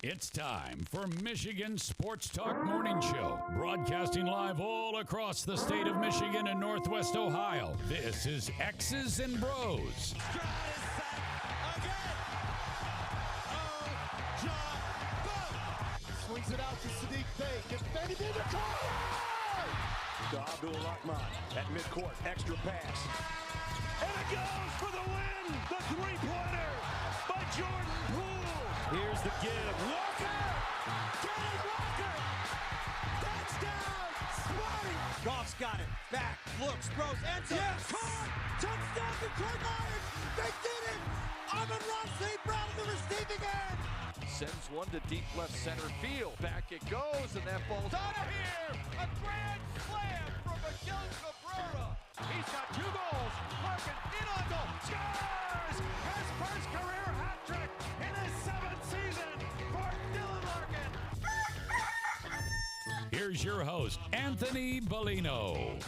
It's time for Michigan Sports Talk Morning Show, broadcasting live all across the state of Michigan and Northwest Ohio. This is X's and Bros. Stroud is set again. Oh, John, boom. Swings it out to Sadiq Bey. Gets Benny in the car. To Abdul-Rahman at midcourt. Extra pass. And it goes for the win. The three-pointer by Jordan Poole. Here's the give. Walker! Kenneth Walker! Touchdown! Smarty! Goff's got it. Back, looks, throws, ends up. Yes! Caught! Touchdown, Detroit Lions! They did it! Amon-Ra St. Brown in the receiving end! Sends one to deep left center field. Back it goes, and that ball's out of here! A grand slam from Miguel Cabrera. He's got 2 goals. Larkin in on goal. Scores! His first career hat trick in his 7th season for Dylan Larkin. Here's your host, Anthony Bellino.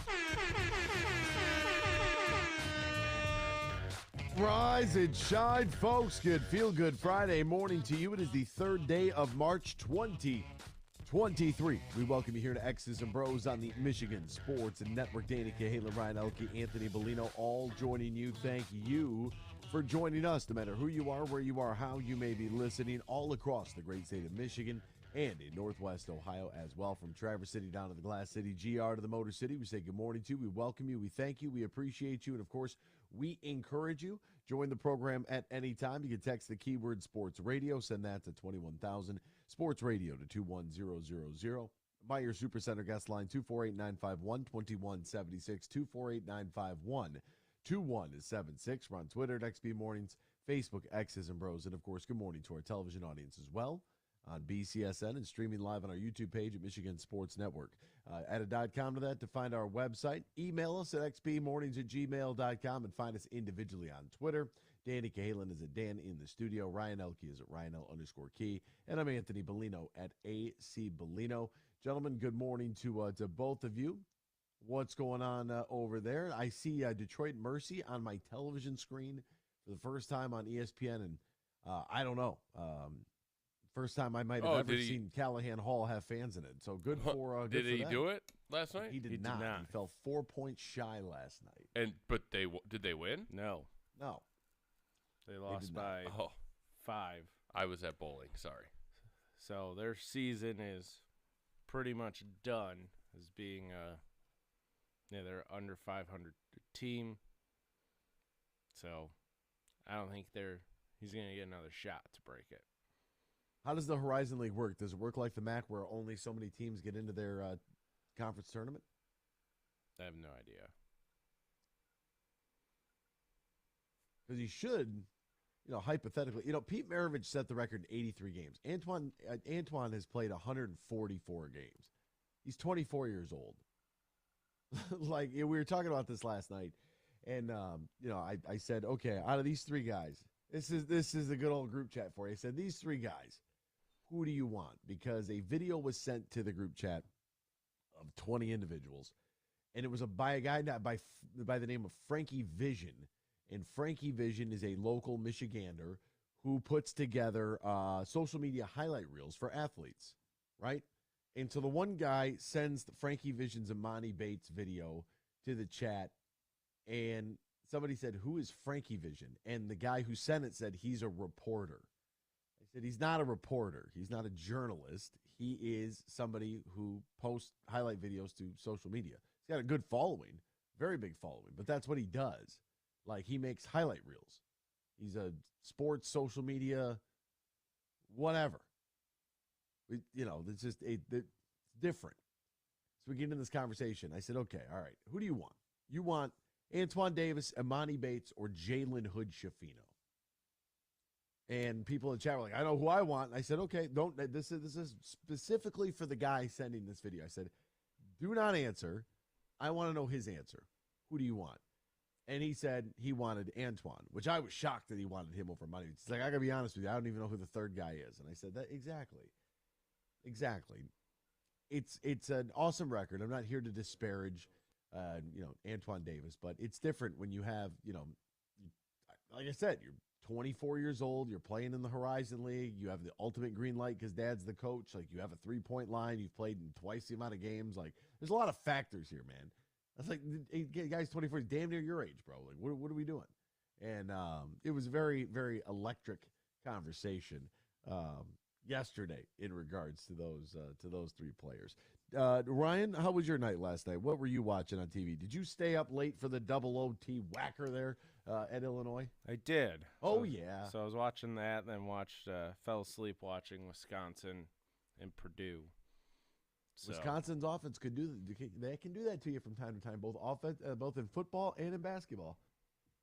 Rise and shine, folks. Good feel-good Friday morning to you. It is the 3rd day of March 2023. We welcome you here to X's and Bros on the Michigan Sports Network. Dana Cahalan, Ryan Elke, Anthony Bellino, all joining you. Thank you for joining us, no matter who you are, where you are, how you may be listening, all across the great state of Michigan and in Northwest Ohio as well. From Traverse City down to the Glass City, GR to the Motor City, we say good morning to you. We welcome you. We thank you. We appreciate you. And, of course, we encourage you. Join the program at any time. You can text the keyword sports radio. Send that to 21,000 sports radio to 21000. By your Supercenter guest line, 248-951-2176, 248-951-2176. We're on Twitter at XB Mornings, Facebook, X's and Bros. And, of course, good morning to our television audience as well on BCSN and streaming live on our YouTube page at Michigan Sports Network. Add a .com to that to find our website. Email us at xbmornings@gmail.com and find us individually on Twitter. Danny Cahalan is at Dan in the studio. Ryan Elke is at RyanL_Key. And I'm Anthony Bellino at AC Bellino. Gentlemen, good morning to both of you. What's going on over there? I see Detroit Mercy on my television screen for the first time on ESPN, and I don't know. First time I might have ever seen Callahan Hall have fans in it. So good for Did he them. do it last night? He did not. He fell 4 points shy last night. But did they win? No. They lost by 5. I was at bowling. Sorry. So their season is pretty much done as being they're under 500 team. So I don't think he's going to get another shot to break it. How does the Horizon League work? Does it work like the MAC where only so many teams get into their conference tournament? I have no idea. Because you should, hypothetically, Pete Maravich set the record in 83 games. Antoine has played 144 games. He's 24 years old. We were talking about this last night, and I said, okay, out of these 3 guys, this is a good old group chat for you. I said, these 3 guys, who do you want? Because a video was sent to the group chat of 20 individuals, and it was by a guy by the name of Frankie Vision. And Frankie Vision is a local Michigander who puts together social media highlight reels for athletes, right? And so the one guy sends Frankie Vision's Imani Bates video to the chat, and somebody said, who is Frankie Vision? And the guy who sent it said he's a reporter. I said, he's not a reporter. He's not a journalist. He is somebody who posts highlight videos to social media. He's got a good following, very big following, but that's what he does. He makes highlight reels. He's a sports, social media, whatever. It's just it's different. So we get into this conversation. I said, okay, all right, who do you want? You want Antoine Davis, Imani Bates, or Jalen Hood-Schifino? And people in the chat were like, I know who I want. And I said, okay, this is specifically for the guy sending this video. I said, do not answer. I want to know his answer. Who do you want? And he said he wanted Antoine, which I was shocked that he wanted him over money. He's like, I got to be honest with you, I don't even know who the third guy is. And I said, that exactly. It's an awesome record. I'm not here to disparage Antoine Davis, but it's different when you have, like I said, you're 24 years old. You're playing in the Horizon League. You have the ultimate green light because dad's the coach. Like, you have a 3-point line. You've played in twice the amount of games. Like, there's a lot of factors here, man. That's like, guy's 24, he's damn near your age, bro. Like, what are we doing? And it was a very, very electric conversation yesterday in regards to those three players. Ryan, how was your night last night? What were you watching on TV? Did you stay up late for the double OT whacker there at Illinois? I did. Oh, yeah. So I was watching that, then fell asleep watching Wisconsin and Purdue. So, Wisconsin's offense can do that to you from time to time, both in football and in basketball.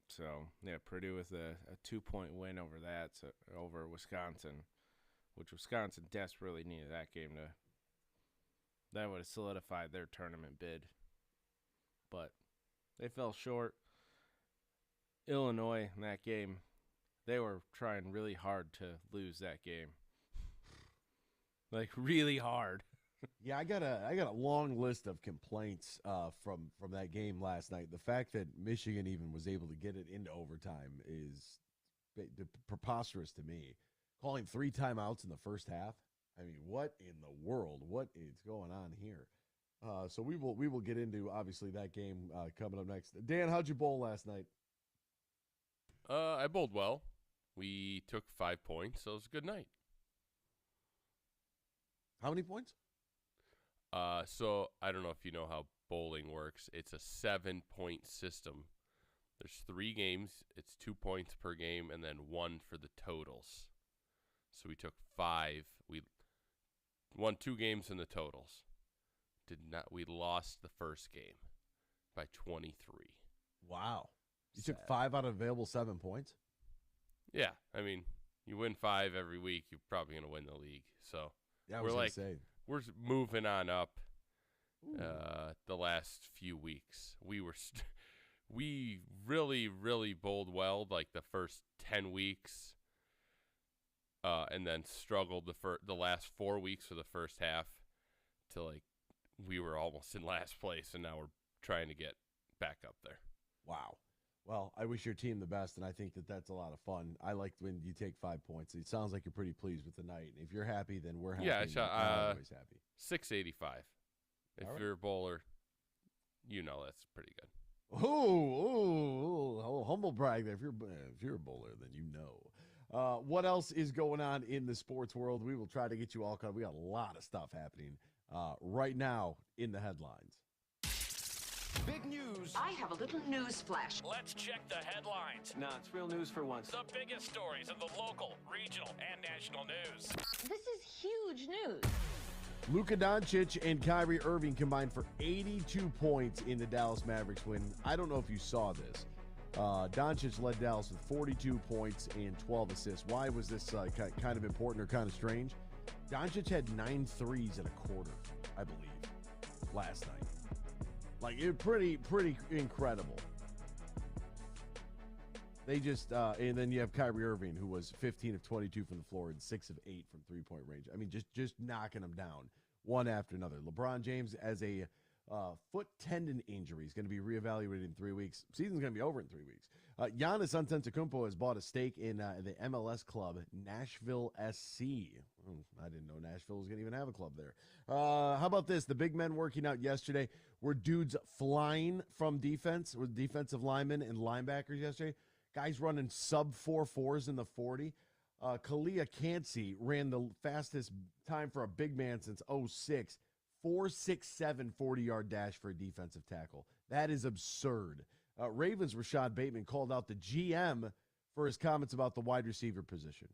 So yeah, Purdue with a 2-point win over Wisconsin, which Wisconsin desperately needed that game that would have solidified their tournament bid. But they fell short. Illinois in that game, they were trying really hard to lose that game. Like, really hard. Yeah, I got a long list of complaints from that game last night. The fact that Michigan even was able to get it into overtime is preposterous to me. Calling 3 timeouts in the first half. I mean, what in the world? What is going on here? So we will get into obviously that game coming up next. Dan, how'd you bowl last night? I bowled well. We took 5 points, so it was a good night. How many points? So I don't know if you know how bowling works. It's a 7-point system. There's 3 games. It's 2 points per game, and then 1 for the totals. So we took 5. We won 2 games in the totals. We lost the first game by 23. Wow. You took 5 out of available 7 points? Yeah. I mean, you win 5 every week, you're probably going to win the league. So yeah, we're moving on up the last few weeks. We really, really bowled well like the first 10 weeks. And then struggled the last 4 weeks for the first half till like we were almost in last place, and now we're trying to get back up there. Wow. Well, I wish your team the best, and I think that's a lot of fun. I like when you take 5 points. It sounds like you're pretty pleased with the night. If you're happy, then we're happy. Yeah, I shot I'm always happy. 685. If right. you're a bowler, you know that's pretty good. Oh, humble brag there. If you're a bowler, then you know. What else is going on in the sports world? We will try to get you all caught. We got a lot of stuff happening right now in the headlines. Big news. I have a little news flash. Let's check the headlines. No, it's real news for once. The biggest stories of the local, regional, and national news. This is huge news. Luka Doncic and Kyrie Irving combined for 82 points in the Dallas Mavericks win. I don't know if you saw this. Doncic led Dallas with 42 points and 12 assists. Why was this kind of important or kind of strange? Doncic had 9 threes in a quarter, I believe, last night. Like, it pretty incredible. They just and then you have Kyrie Irving, who was 15 of 22 from the floor and 6 of 8 from 3-point range. I mean, just knocking them down one after another. LeBron James, as a foot tendon injury, is going to be reevaluated in 3 weeks. Season's going to be over in 3 weeks. Giannis Antetokounmpo has bought a stake in the MLS club Nashville SC. I didn't know Nashville was going to even have a club there. How about this? The big men working out yesterday were dudes flying from defense, with defensive linemen and linebackers yesterday. Guys running sub 4.4s in the 40. Kalia Kinsey ran the fastest time for a big man since 06. 4.67 40-yard dash for a defensive tackle. That is absurd. Ravens' Rashad Bateman called out the GM for his comments about the wide receiver position.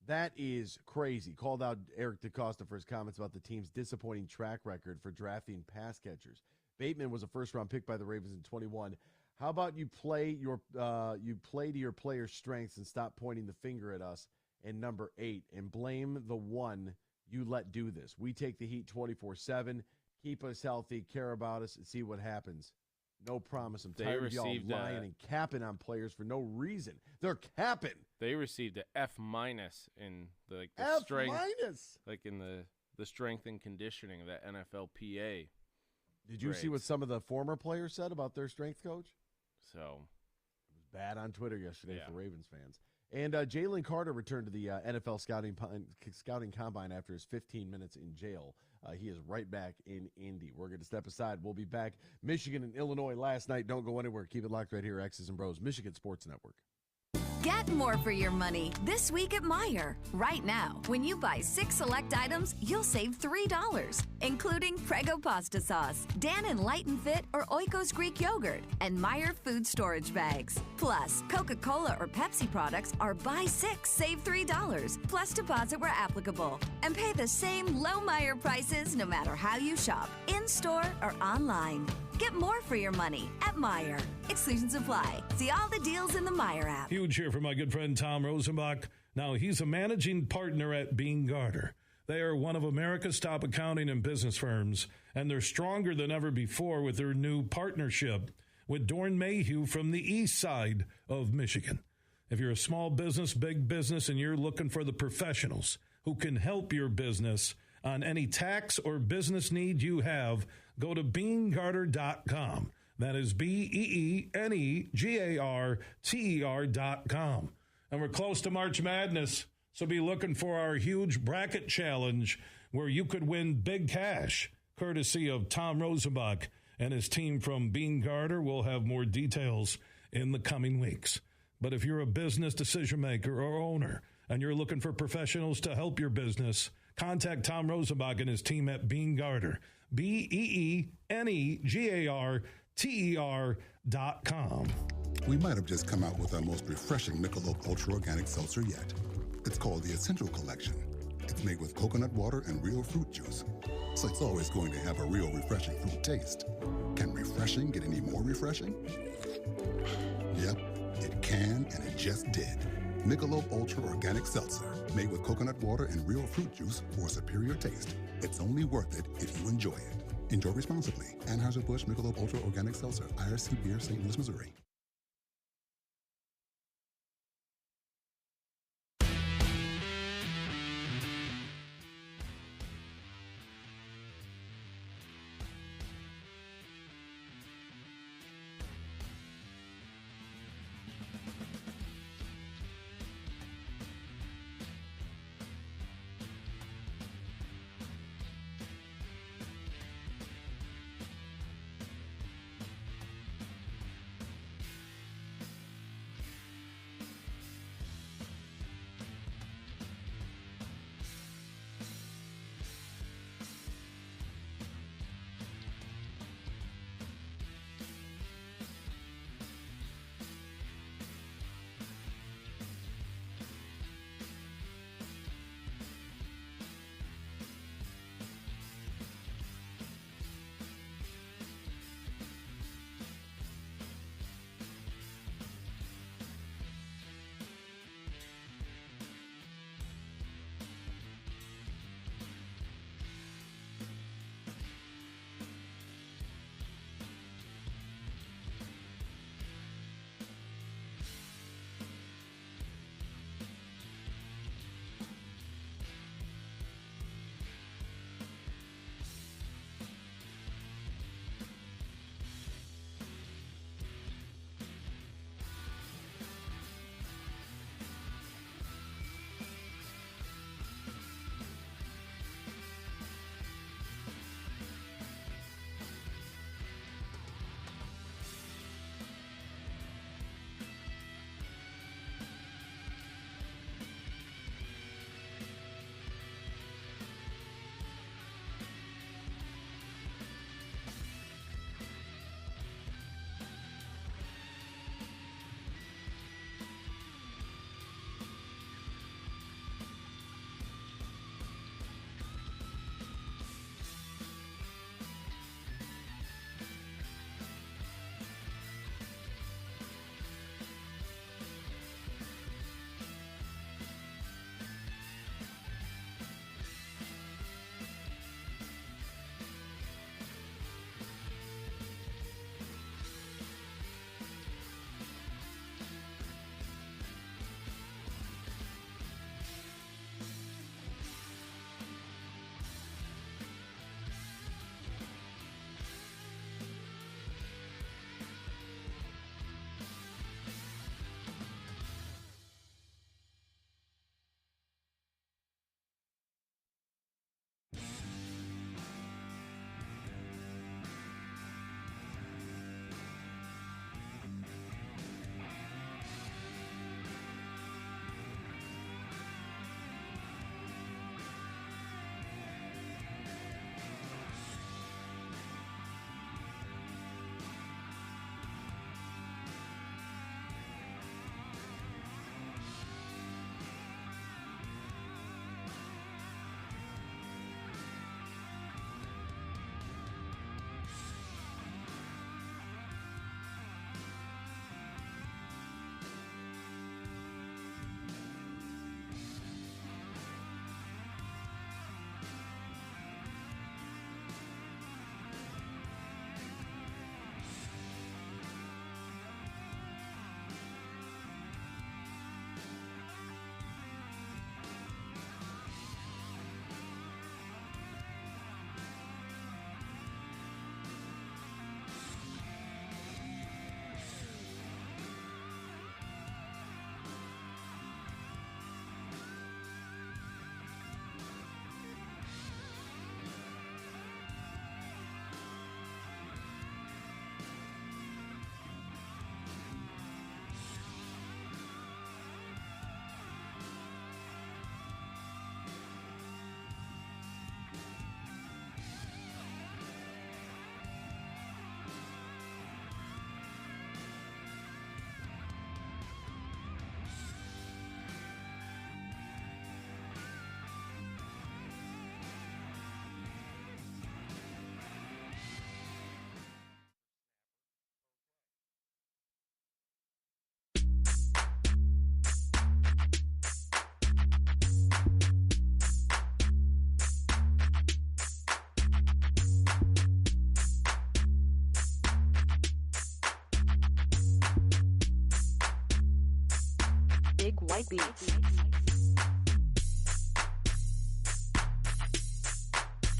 That is crazy. Called out Eric DeCosta for his comments about the team's disappointing track record for drafting pass catchers. Bateman was a first-round pick by the Ravens in 21. How about you play to your players' strengths and stop pointing the finger at us? And number 8, and blame the one you let do this. We take the heat 24/7. Keep us healthy, care about us, and see what happens. No promise. I'm tired of y'all lying and capping on players for no reason. They're capping. They received an F- in the F-. strength, like in the strength and conditioning of that NFLPA. Did you see what some of the former players said about their strength coach? So, it was bad on Twitter yesterday Yeah. for Ravens fans. And Jalen Carter returned to the NFL scouting combine after his 15 minutes in jail. He is right back in Indy. We're going to step aside. We'll be back. Michigan and Illinois last night. Don't go anywhere. Keep it locked right here. X's and Bros, Michigan Sports Network. Get more for your money this week at Meijer. Right now, when you buy 6 select items, you'll save $3, including Prego pasta sauce, Dannon Light and Fit, or Oikos Greek yogurt, and Meijer food storage bags. Plus, Coca-Cola or Pepsi products are buy 6, save $3, plus deposit where applicable. And pay the same low Meijer prices no matter how you shop, in-store or online. Get more for your money at Meijer. Exclusions apply. See all the deals in the Meijer app. Huge here for my good friend Tom Rosenbach. Now, he's a managing partner at Br0's. They are one of America's top accounting and business firms, and they're stronger than ever before with their new partnership with Dorn Mayhew from the east side of Michigan. If you're a small business, big business, and you're looking for the professionals who can help your business on any tax or business need you have, go to BeanGarter.com. That is BeanGarter.com. And we're close to March Madness, so be looking for our huge bracket challenge where you could win big cash, courtesy of Tom Rosenbach and his team from Bean-Garter. We'll have more details in the coming weeks. But if you're a business decision maker or owner and you're looking for professionals to help your business, contact Tom Rosenbach and his team at Bean-Garter. BeanGarter.com. We might have just come out with our most refreshing Michelob Ultra Organic Seltzer yet. It's called the Essential Collection. It's made with coconut water and real fruit juice, so it's always going to have a real refreshing fruit taste. Can refreshing get any more refreshing? Yep, it can, and it just did. Michelob Ultra Organic Seltzer, made with coconut water and real fruit juice for a superior taste. It's only worth it if you enjoy it. Enjoy responsibly. Anheuser-Busch Michelob Ultra Organic Seltzer, IRC Beer, St. Louis, Missouri. Big White Beats.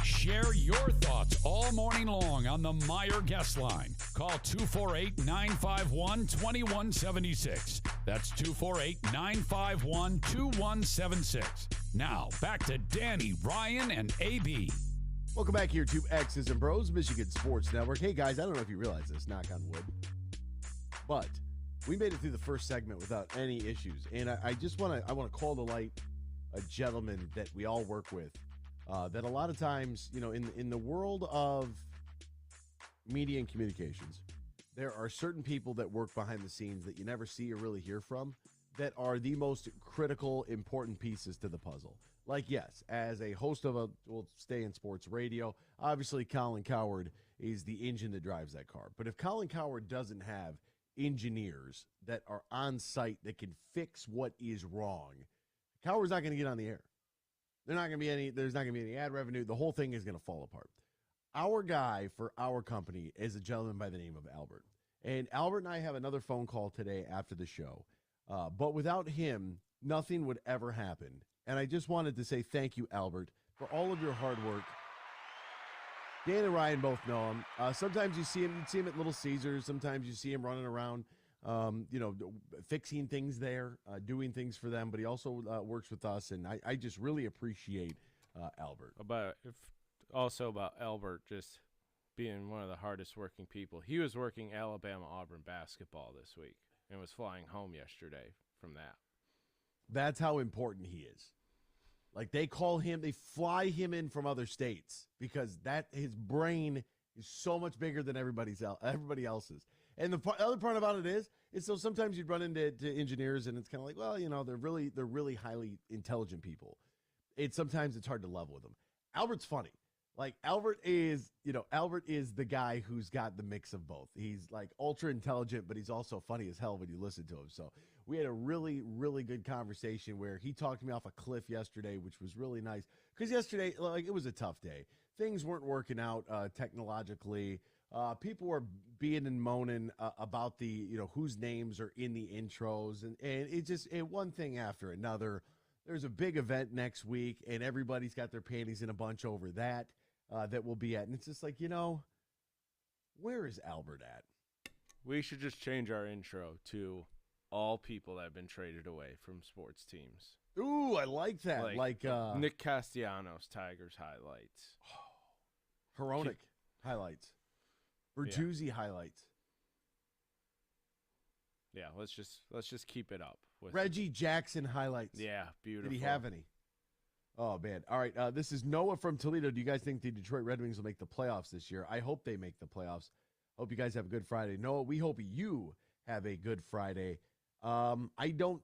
Share your thoughts all morning long on the Meyer guest line. Call 248-951-2176. That's 248-951-2176. Now, back to Danny, Ryan, and AB. Welcome back here to X's and Bros, Michigan Sports Network. Hey, guys, I don't know if you realize this, knock on wood, but we made it through the first segment without any issues. And I just want to call to light a gentleman that we all work with. That a lot of times, in the world of media and communications, there are certain people that work behind the scenes that you never see or really hear from that are the most critical, important pieces to the puzzle. Like, yes, as a host of we'll stay in sports radio, obviously Colin Cowherd is the engine that drives that car. But if Colin Cowherd doesn't have engineers that are on site that can fix what is wrong, Cowherd's not going to get on the air. There's not going to be any ad revenue. The whole thing is going to fall apart. Our guy for our company is a gentleman by the name of Albert. And Albert and I have another phone call today after the show. But without him, nothing would ever happen. And I just wanted to say thank you, Albert, for all of your hard work. Dan and Ryan both know him. Sometimes you see him at Little Caesars. Sometimes you see him running around, fixing things there, doing things for them. But he also works with us, and I just really appreciate Albert. About Albert just being one of the hardest working people. He was working Alabama-Auburn basketball this week and was flying home yesterday from that. That's how important he is. Like, they fly him in from other states because his brain is so much bigger than everybody else's. And the other part about it is so sometimes you'd run into engineers and it's kind of like, well, they're really highly intelligent people. Sometimes it's hard to level with them. Albert's funny. Like, Albert is the guy who's got the mix of both. He's like ultra intelligent, but he's also funny as hell when you listen to him. So we had a really, really good conversation where he talked me off a cliff yesterday, which was really nice. Because yesterday, it was a tough day. Things weren't working out technologically. People were being and moaning about the, whose names are in the intros. And it just, one thing after another. There's a big event next week, and everybody's got their panties in a bunch over that we'll be at. And it's just like, where is Albert at? We should just change our intro to all people that have been traded away from sports teams. Ooh, I like that. Like Nick Castellanos, Tigers highlights. Hronik highlights. Bertuzzi highlights. Yeah, let's just keep it up. Reggie Jackson highlights. Yeah, beautiful. Did he have any? Oh, man. All right, this is Noah from Toledo. Do you guys think the Detroit Red Wings will make the playoffs this year? I hope they make the playoffs. Hope you guys have a good Friday. Noah, we hope you have a good Friday. I don't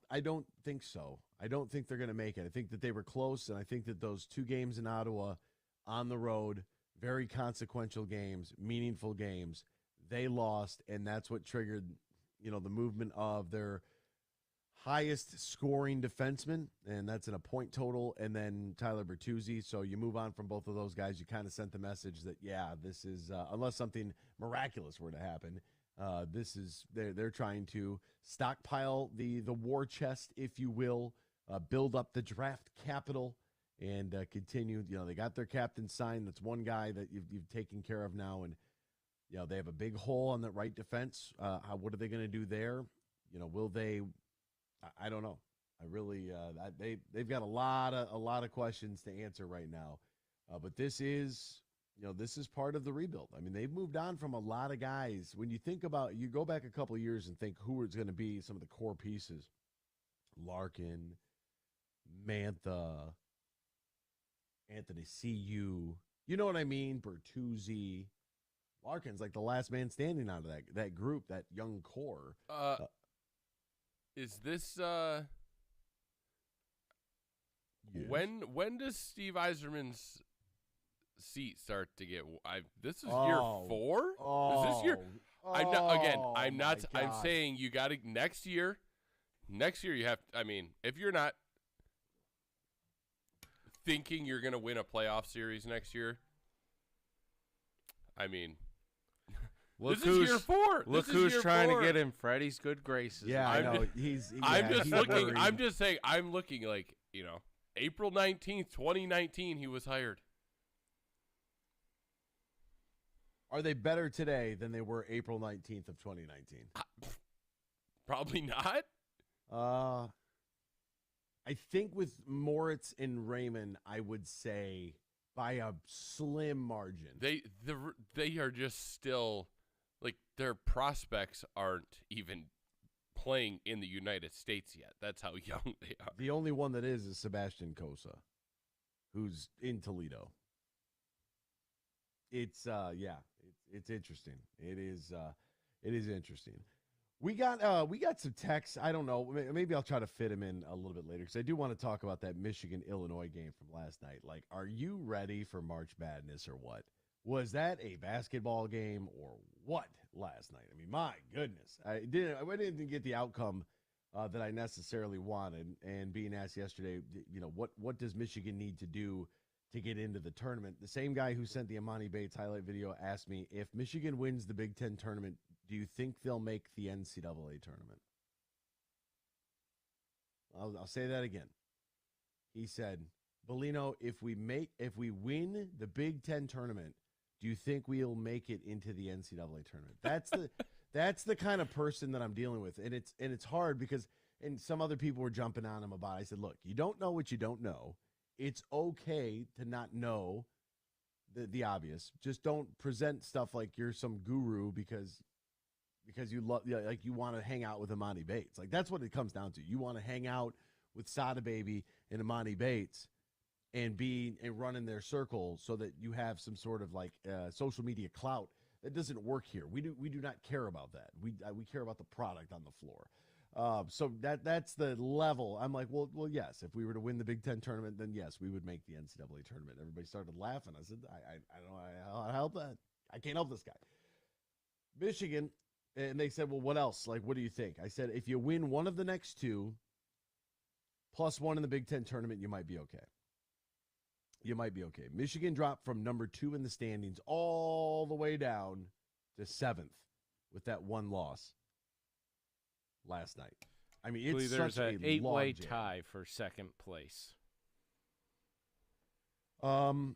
think so. I don't think they're going to make it. I think that they were close, and I think that those 2 games in Ottawa on the road, very consequential games, meaningful games, they lost, and that's what triggered the movement of their highest scoring defenseman, and that's in a point total, and then Tyler Bertuzzi. So you move on from both of those guys. You kind of sent the message that, this is, unless something miraculous were to happen, they're trying to stockpile the war chest, if you will, build up the draft capital, and continue. They got their captain signed. That's one guy that you've taken care of now, and they have a big hole on the right defense. What are they going to do there? Will they? I don't know. I really they've got a lot of questions to answer right now. But this is part of the rebuild. I mean, they've moved on from a lot of guys. When you think about, you go back a couple of years and think who is going to be some of the core pieces: Larkin, Mantha, Anthony C.U. You know what I mean? Bertuzzi. Larkin's like the last man standing out of that group, that young core. Is this yes. When does Steve Yzerman's seat start to get? This is year 4. Is this year? I'm not. I'm saying you got to next year. Next year you have. I mean, if you're not thinking you're going to win a playoff series next year, I mean, This is year 4. Look who's trying to get in Freddie's good graces. Yeah, I know. I'm just looking. Worried. I'm just saying. I'm looking like, April 19th, 2019, he was hired. Are they better today than they were April 19th of 2019? Probably not. I think with Moritz and Raymond, I would say by a slim margin. They are just still, like, their prospects aren't even playing in the United States yet. That's how young they are. The only one that is Sebastian Cosa, who's in Toledo. It's it's interesting. It is interesting. We got some texts. I don't know. Maybe I'll try to fit him in a little bit later because I do want to talk about that Michigan-Illinois game from last night. Like, are you ready for March Madness or what? Was that a basketball game or what last night? I mean, my goodness. I didn't get the outcome that I necessarily wanted. And being asked yesterday, what does Michigan need to do to get into the tournament? The same guy who sent the Amani Bates highlight video asked me, if Michigan wins the Big Ten tournament, do you think they'll make the NCAA tournament? I'll say that again. He said, Bellino, if we win the Big Ten tournament, do you think we'll make it into the NCAA tournament? That's the kind of person that I'm dealing with, and it's hard because some other people were jumping on him about it. I said, look, you don't know what you don't know. It's okay to not know the obvious. Just don't present stuff like you're some guru because you love, like, you want to hang out with Amani Bates. Like, that's what it comes down to. You want to hang out with Sada Baby and Amani Bates and run in their circle so that you have some sort of like social media clout. That doesn't work here. We do not care about that. We care about the product on the floor. So that's the level. I'm like, well, yes. If we were to win the Big Ten tournament, then yes, we would make the NCAA tournament. Everybody started laughing. I said, I don't know how to help that. I can't help this guy. Michigan, and they said, well, what else? Like, what do you think? I said, if you win one of the next two, plus one in the Big Ten tournament, you might be okay. You might be okay. Michigan dropped from number 2 in the standings all the way down to 7th with that one loss last night. I mean, it's there's such an 8-way tie for second place. 6-way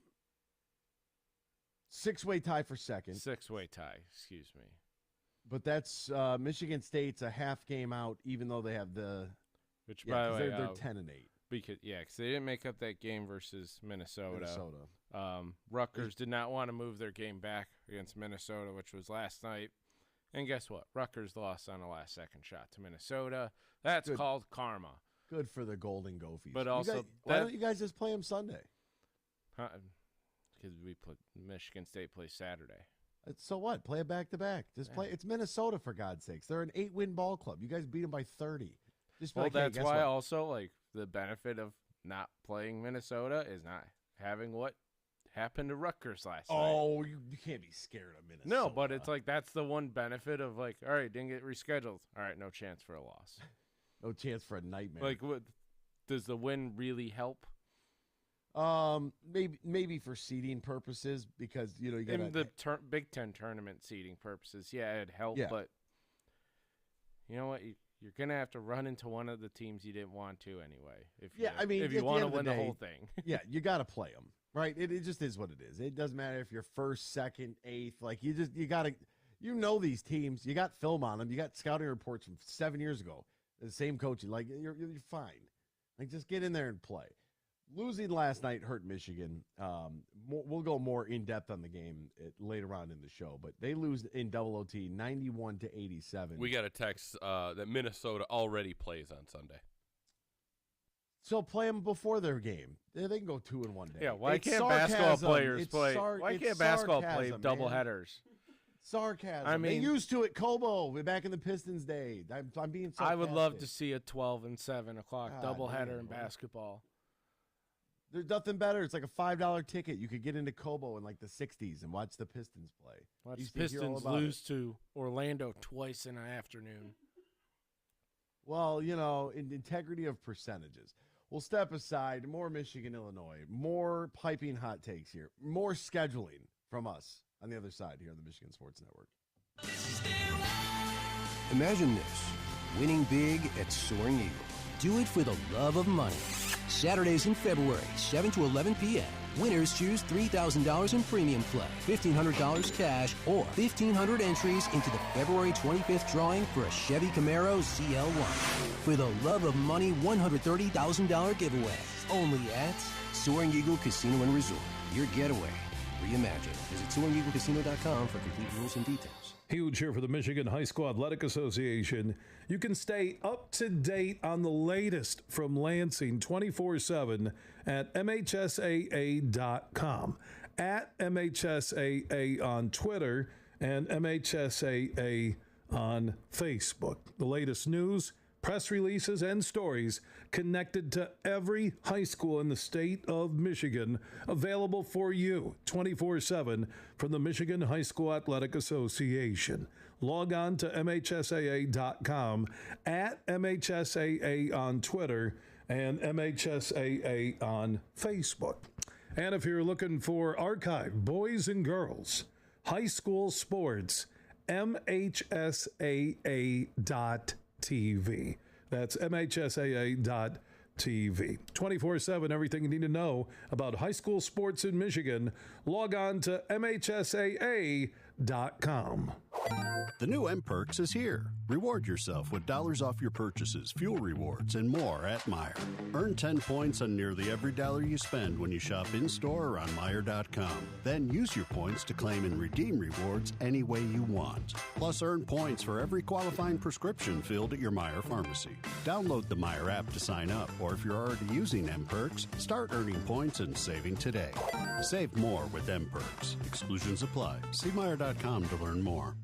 tie for second. 6-way tie, excuse me. But that's Michigan State's a half game out, even though they have the. Which, by the way, they're 10-8. Because they didn't make up that game versus Minnesota. Rutgers did not want to move their game back against Minnesota, which was last night. And guess what? Rutgers lost on a last-second shot to Minnesota. That's called karma. Good for the Golden Gophies. But also, why don't you guys just play them Sunday? Because Michigan State plays Saturday. So what? Play a back-to-back. Just play. It's Minnesota, for God's sakes. They're an 8-win ball club. You guys beat them by 30. Just that's why also, like, the benefit of not playing Minnesota is not having what happened to Rutgers last night. Oh, you can't be scared of Minnesota. No, but it's like that's the one benefit of, like, all right, didn't get rescheduled. All right, no chance for a loss. No chance for a nightmare. Like, does the win really help? Maybe for seeding purposes, because you got in the Big Ten tournament seeding purposes. Yeah, it'd help, but you know what? You're gonna have to run into one of the teams you didn't want to anyway. If you want to win the whole thing, yeah, you got to play them, right? It just is what it is. It doesn't matter if you're 1st, 2nd, 8th. Like, you got to, these teams. You got film on them. You got scouting reports from 7 years ago. The same coach. Like, you're fine. Like, just get in there and play. Losing last night hurt Michigan. We'll go more in depth on the game later on in the show, but they lose in double OT 91-87. We got a text that Minnesota already plays on Sunday. So play them before their game. They can go 2 in one day. Yeah, why can't basketball players play? Why can't basketball play double headers? Sarcasm. I mean, they used to it. Kobo back in the Pistons' day. I'm being sarcastic. I would love to see a 12 and 7 o'clock doubleheader in basketball. There's nothing better. It's like a $5 ticket. You could get into Kobo in like the 60s and watch the Pistons play. Watch the Pistons lose to Orlando twice in an afternoon. Well, in integrity of percentages. We'll step aside. More Michigan, Illinois. More piping hot takes here. More scheduling from us on the other side here on the Michigan Sports Network. Imagine this, winning big at Soaring Eagle. Do it for the love of money. Saturdays in February, 7 to 11 p.m. Winners choose $3,000 in premium play, $1,500 cash, or 1,500 entries into the February 25th drawing for a Chevy Camaro ZL1. For the love of money, $130,000 giveaway. Only at Soaring Eagle Casino and Resort. Your getaway reimagined. Visit SoaringEagleCasino.com for complete rules and details. Huge here for the Michigan High School Athletic Association. You can stay up to date on the latest from Lansing 24/7 at MHSAA.com, at MHSAA on Twitter, and MHSAA on Facebook. The latest news, press releases, and stories connected to every high school in the state of Michigan, available for you 24/7 from the Michigan High School Athletic Association. Log on to MHSAA.com, at MHSAA on Twitter, and MHSAA on Facebook. And if you're looking for archive boys and girls high school sports, MHSAA.TV. That's MHSAA.TV. 24/7, everything you need to know about high school sports in Michigan. Log on to MHSAA.com. The new M-Perks is here. Reward yourself with dollars off your purchases, fuel rewards, and more at Meijer. Earn 10 points on nearly every dollar you spend when you shop in-store or on Meijer.com. Then use your points to claim and redeem rewards any way you want. Plus, earn points for every qualifying prescription filled at your Meijer pharmacy. Download the Meijer app to sign up, or if you're already using M-Perks, start earning points and saving today. Save more with M-Perks. Exclusions apply. See Meijer.com to learn more.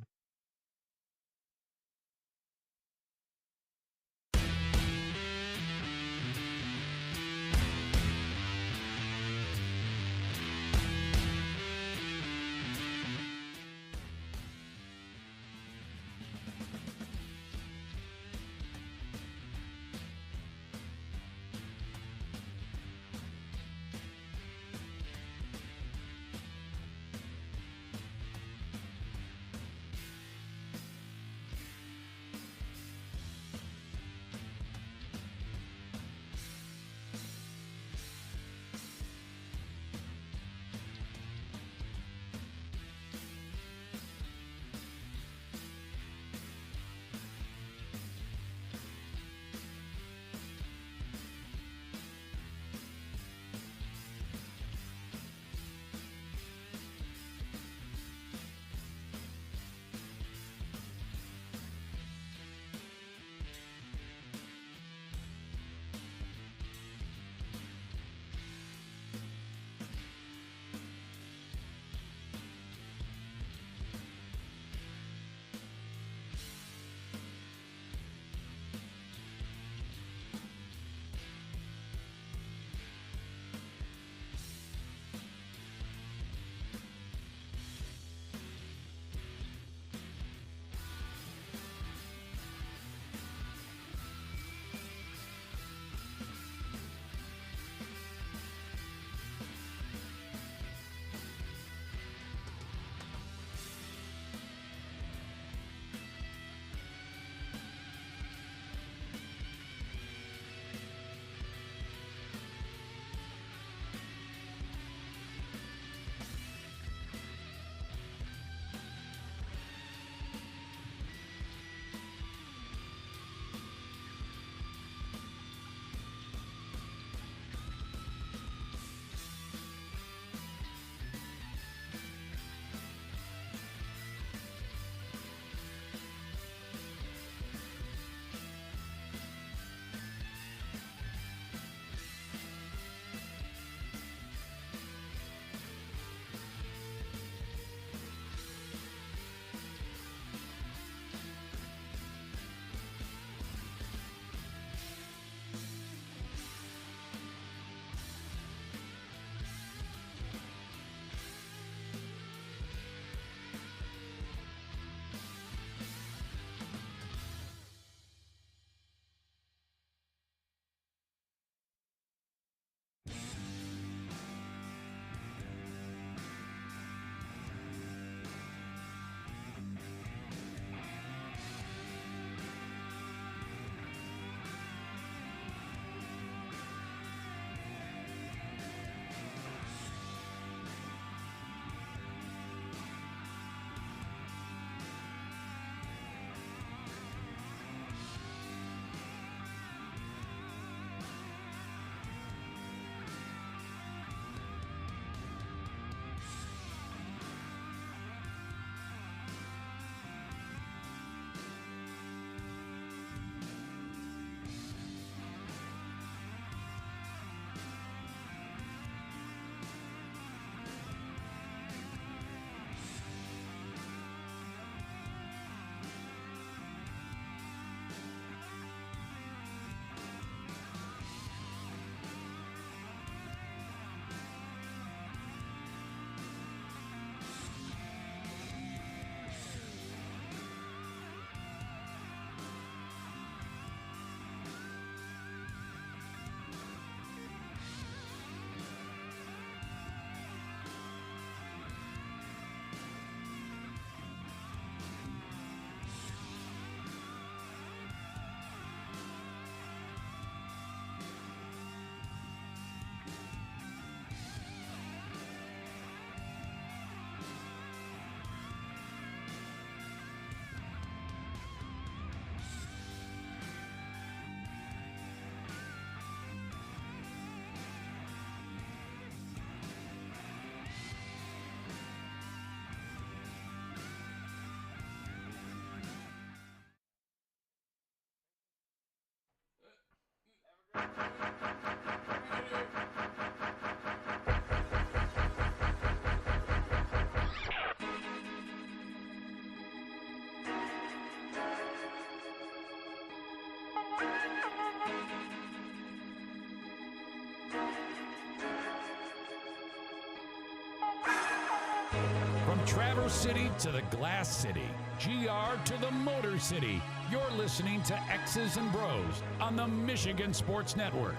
From Traverse City to the Glass City, GR to the Motor City, you're listening to X's and Bros on the Michigan Sports Network.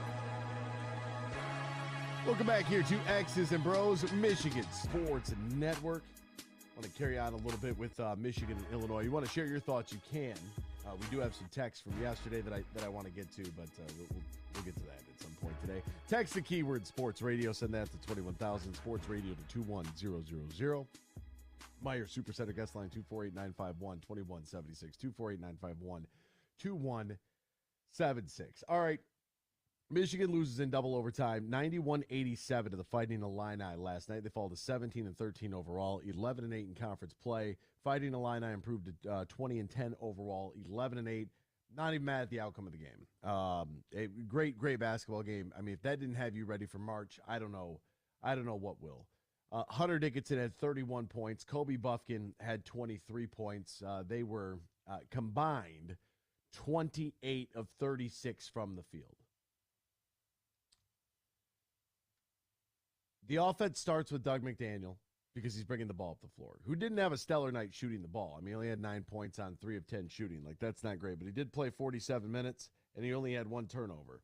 Welcome back here to X's and Bros, Michigan Sports Network. I want to carry on a little bit with Michigan and Illinois. You want to share your thoughts, you can. We do have some texts from yesterday that I want to get to, but we'll get to that at some point today. Text the keyword Sports Radio. Send that to 21,000. Sports Radio to 21000. Meyer Supercenter guest line 248-951-2176. 248-951-2176. All right. Michigan loses in double overtime, 91-87 to the Fighting Illini last night. They fall to 17-13 overall, 11-8 in conference play. Fighting Illini improved to 20-10 overall, 11-8. Not even mad at the outcome of the game. A great basketball game. I mean, if that didn't have you ready for March, I don't know what will. Hunter Dickinson had 31 points. Kobe Buffkin had 23 points. They were combined 28 of 36 from the field. The offense starts with Doug McDaniel because he's bringing the ball up the floor, who didn't have a stellar night shooting the ball. I mean, he only had 9 points on 3 of 10 shooting. Like, that's not great, but he did play 47 minutes, and he only had 1 turnover,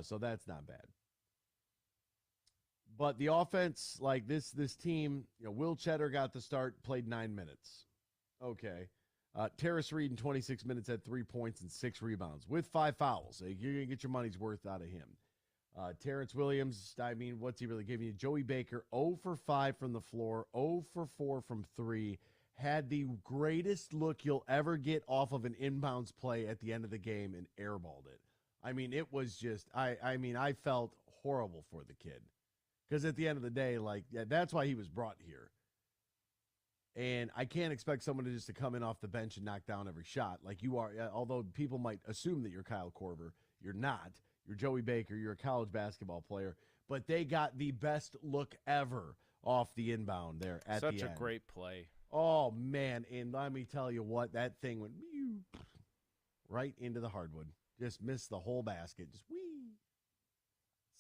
so that's not bad. But the offense, like this team, Will Cheddar got the start, played 9 minutes. Okay. Terrace Reed in 26 minutes had 3 points and 6 rebounds with 5 fouls. So you're going to get your money's worth out of him. Terrence Williams, I mean, what's he really giving you? Joey Baker, 0 for 5 from the floor, 0 for 4 from 3. Had the greatest look you'll ever get off of an inbounds play at the end of the game and airballed it. I mean, it was just, I felt horrible for the kid. Because at the end of the day, that's why he was brought here. And I can't expect someone to come in off the bench and knock down every shot like you are. Although people might assume that you're Kyle Korver, you're not. You're Joey Baker. You're a college basketball player. But they got the best look ever off the inbound there at the end. Such a great play. Oh, man. And let me tell you what, that thing went right into the hardwood. Just missed the whole basket. Just whee.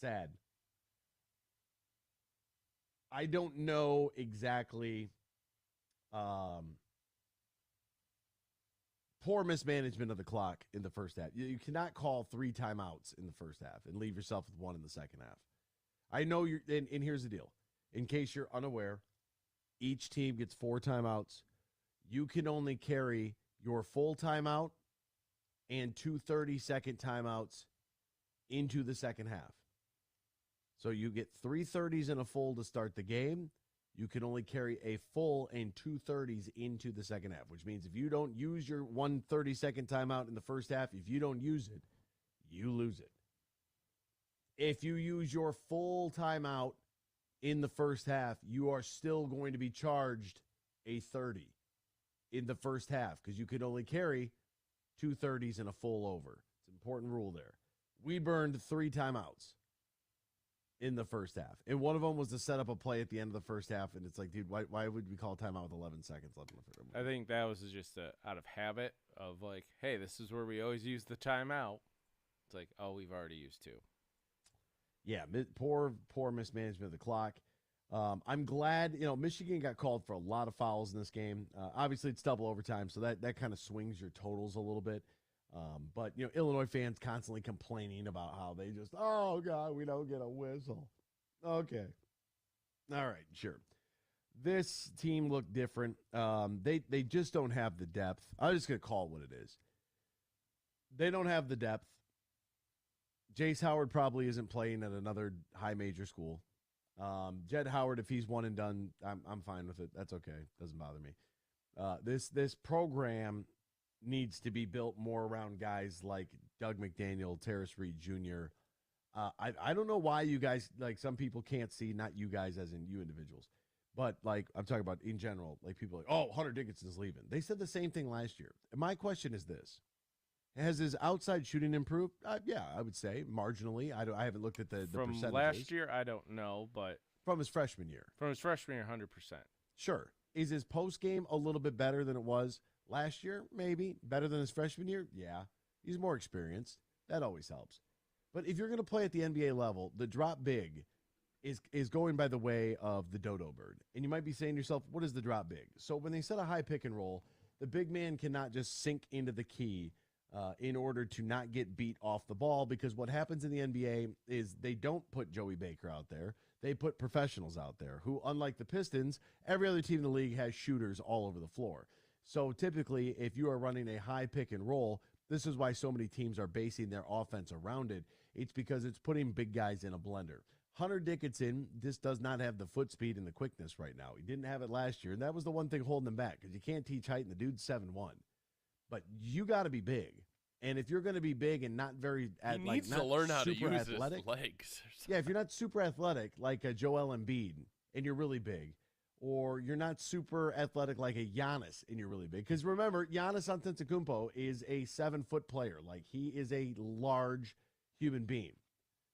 Sad. I don't know exactly. Poor mismanagement of the clock in the first half. You cannot call 3 timeouts in the first half and leave yourself with 1 in the second half. I know you're, and here's the deal. In case you're unaware, each team gets 4 timeouts. You can only carry your full timeout and 2 30-second timeouts into the second half. So you get 3 30s and a full to start the game. You can only carry a full and 2 30s into the second half, which means if you don't use your 1 30-second timeout in the first half, if you don't use it, you lose it. If you use your full timeout in the first half, you are still going to be charged a 30 in the first half because you could only carry 2 30s and a full over. It's an important rule there. We burned 3 timeouts in the first half. And one of them was to set up a play at the end of the first half. And it's like, dude, why would we call timeout with 11 seconds left in the first half? I think that was just out of habit of like, hey, this is where we always use the timeout. It's like, oh, we've already used 2. Yeah, poor mismanagement of the clock. I'm glad, Michigan got called for a lot of fouls in this game. Obviously, it's double overtime, so that kind of swings your totals a little bit. But, Illinois fans constantly complaining about how they just, oh, God, we don't get a whistle. Okay. All right, sure. This team looked different. They just don't have the depth. I'm just going to call it what it is. They don't have the depth. Jace Howard probably isn't playing at another high major school. Jed Howard, if he's one and done, I'm fine with it. That's okay. Doesn't bother me. This program needs to be built more around guys like Doug McDaniel, Terrace Reed Jr. I don't know why you guys, like some people can't see, not you guys as in you individuals, but like I'm talking about in general, like people are like, oh, Hunter Dickinson's leaving. They said the same thing last year. And my question is this. Has his outside shooting improved? Yeah, I would say marginally. I haven't looked at the from percentages. Last year, I don't know, but from his freshman year. From his freshman year, 100%. Sure. Is his post game a little bit better than it was last year? Maybe. Better than his freshman year? Yeah. He's more experienced. That always helps. But if you're going to play at the NBA level, the drop big is going by the way of the dodo bird. And you might be saying to yourself, what is the drop big? So when they set a high pick and roll, the big man cannot just sink into the key in order to not get beat off the ball, because what happens in the NBA is they don't put Joey Baker out there. They put professionals out there who, unlike the Pistons, every other team in the league has shooters all over the floor. So typically, if you are running a high pick and roll, this is why so many teams are basing their offense around it. It's because it's putting big guys in a blender. Hunter Dickinson just does not have the foot speed and the quickness right now. He didn't have it last year, and that was the one thing holding him back, because you can't teach height, and the dude's 7'1". But you got to be big. And if you're going to be big and not very he needs to learn how to use athletic, his legs. Yeah, if you're not super athletic like a Joel Embiid and you're really big, or you're not super athletic like a Giannis and you're really big. Because remember, Giannis Antetokounmpo is a 7-foot player. Like, he is a large human being.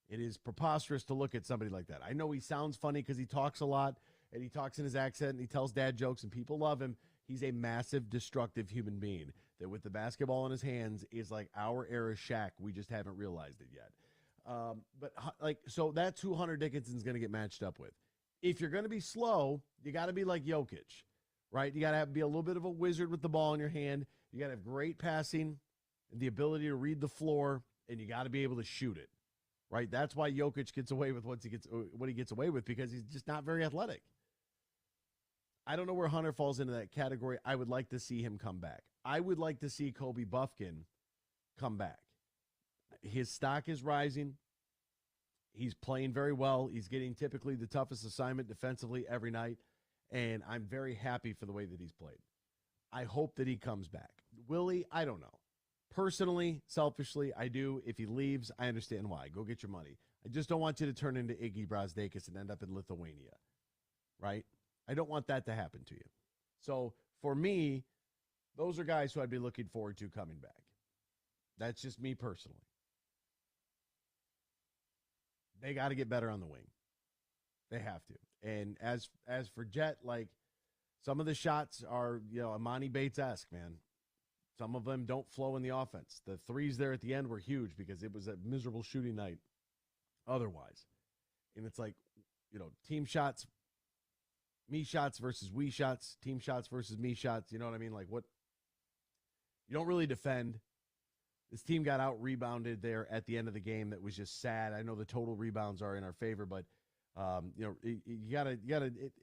It is preposterous to look at somebody like that. I know he sounds funny because he talks a lot, and he talks in his accent, and he tells dad jokes, and people love him. He's a massive, destructive human being that, with the basketball in his hands, is like our era Shaq. We just haven't realized it yet. So that's who Hunter Dickinson's going to get matched up with. If you're going to be slow, you got to be like Jokic, right? You got to be a little bit of a wizard with the ball in your hand. You got to have great passing and the ability to read the floor, and you got to be able to shoot it, right? That's why Jokic gets away with what he gets away with, because he's just not very athletic. I don't know where Hunter falls into that category. I would like to see him come back. I would like to see Kobe Buffkin come back. His stock is rising. He's playing very well. He's getting typically the toughest assignment defensively every night, and I'm very happy for the way that he's played. I hope that he comes back. Will he? I don't know. Personally, selfishly, I do. If he leaves, I understand why. Go get your money. I just don't want you to turn into Iggy Br0's and end up in Lithuania, right? I don't want that to happen to you. So for me, those are guys who I'd be looking forward to coming back. That's just me personally. They got to get better on the wing. They have to. And as for Jet, like, some of the shots are, Imani Bates-esque, man. Some of them don't flow in the offense. The threes there at the end were huge because it was a miserable shooting night otherwise. And it's like, team shots, me shots versus we shots, team shots versus me shots. You know what I mean? Like, what? You don't really defend. This team got out-rebounded there at the end of the game. That was just sad. I know the total rebounds are in our favor, but, you gotta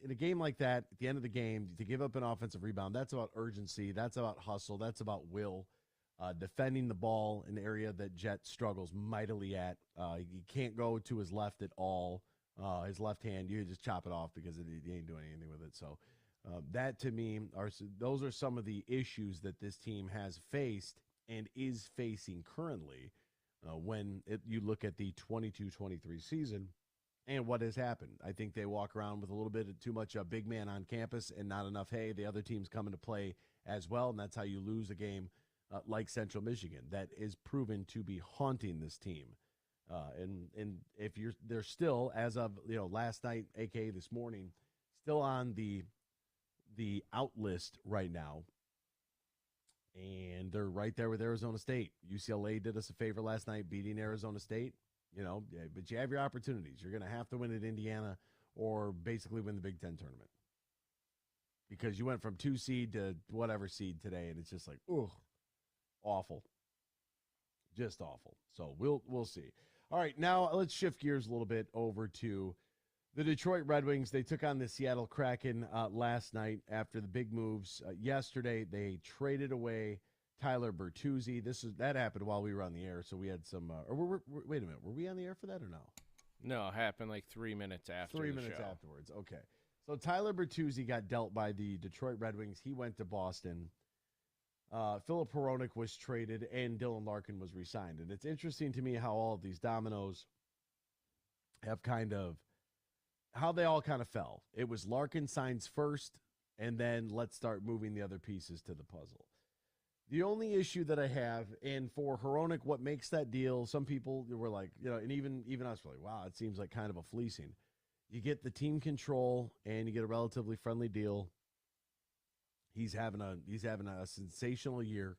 in a game like that, at the end of the game, to give up an offensive rebound, that's about urgency. That's about hustle. That's about will. Defending the ball, an area that Jet struggles mightily at. He can't go to his left at all. His left hand, you just chop it off because he ain't doing anything with it. So that, to me, those are some of the issues that this team has faced and is facing currently when you look at the 22-23 season and what has happened. I think they walk around with a little bit of too much big man on campus and not enough, hey, the other team's coming to play as well, and that's how you lose a game like Central Michigan. That is proven to be haunting this team. And if they're still, as of last night, aka this morning, still on the out list right now, and they're right there with Arizona State. UCLA did us a favor last night, beating Arizona State. But you have your opportunities. You're going to have to win at Indiana or basically win the Big Ten tournament, because you went from 2 seed to whatever seed today, and it's just like, awful, just awful. So we'll see. All right, now let's shift gears a little bit over to the Detroit Red Wings. They took on the Seattle Kraken last night after the big moves. Yesterday, they traded away Tyler Bertuzzi. That happened while we were on the air, so we had some. Wait a minute, were we on the air for that or no? No, it happened like 3 minutes after. 3 minutes afterwards. Okay, so Tyler Bertuzzi got dealt by the Detroit Red Wings. He went to Boston. Philip Hronek was traded, and Dylan Larkin was re-signed. And it's interesting to me how all of these dominoes have how they all kind of fell. It was Larkin signs first, and then let's start moving the other pieces to the puzzle. The only issue that I have, and for Hronek, what makes that deal, some people were like, and even us were like, wow, it seems like kind of a fleecing. You get the team control, and you get a relatively friendly deal. He's having a sensational year.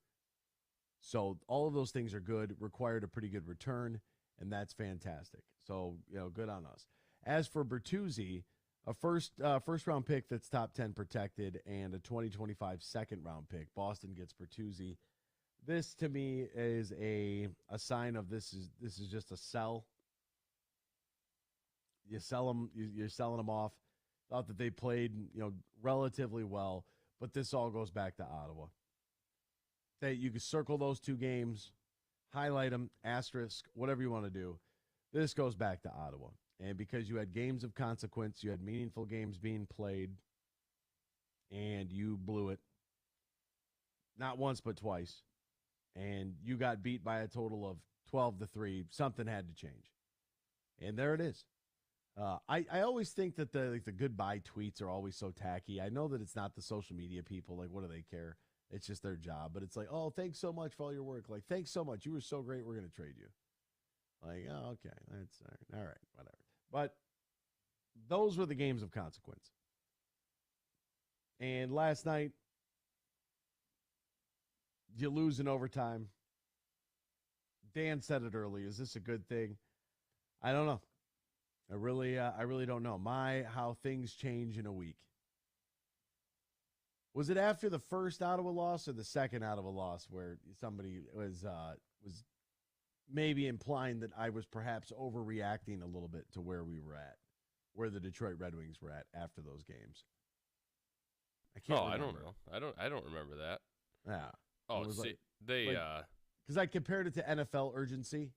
So all of those things are good, required a pretty good return, and that's fantastic. So, good on us. As for Bertuzzi, a first round pick that's top 10 protected and a 2025 second round pick. Boston gets Bertuzzi. This to me is a sign of this is just a sell. You sell them, you're selling them off. Thought that they played, relatively well, but this all goes back to Ottawa. That you can circle those 2 games, highlight them, asterisk, whatever you want to do. This goes back to Ottawa. And because you had games of consequence, you had meaningful games being played, and you blew it. Not once, but twice. And you got beat by a total of 12-3. Something had to change. And there it is. I always think that the goodbye tweets are always so tacky. I know that it's not the social media people. Like, what do they care? It's just their job. But it's like, oh, thanks so much for all your work. Like, thanks so much. You were so great. We're going to trade you. Like, oh, okay. That's all right. Whatever. But those were the games of consequence. And last night, you lose in overtime. Dan said it early. Is this a good thing? I don't know. I really don't know. How things change in a week. Was it after the first Ottawa loss or the second Ottawa loss where somebody was maybe implying that I was perhaps overreacting a little bit to where we were at, where the Detroit Red Wings were at after those games? I can't. I don't know. I don't remember that. Yeah. Oh, because I compared it to NFL urgency.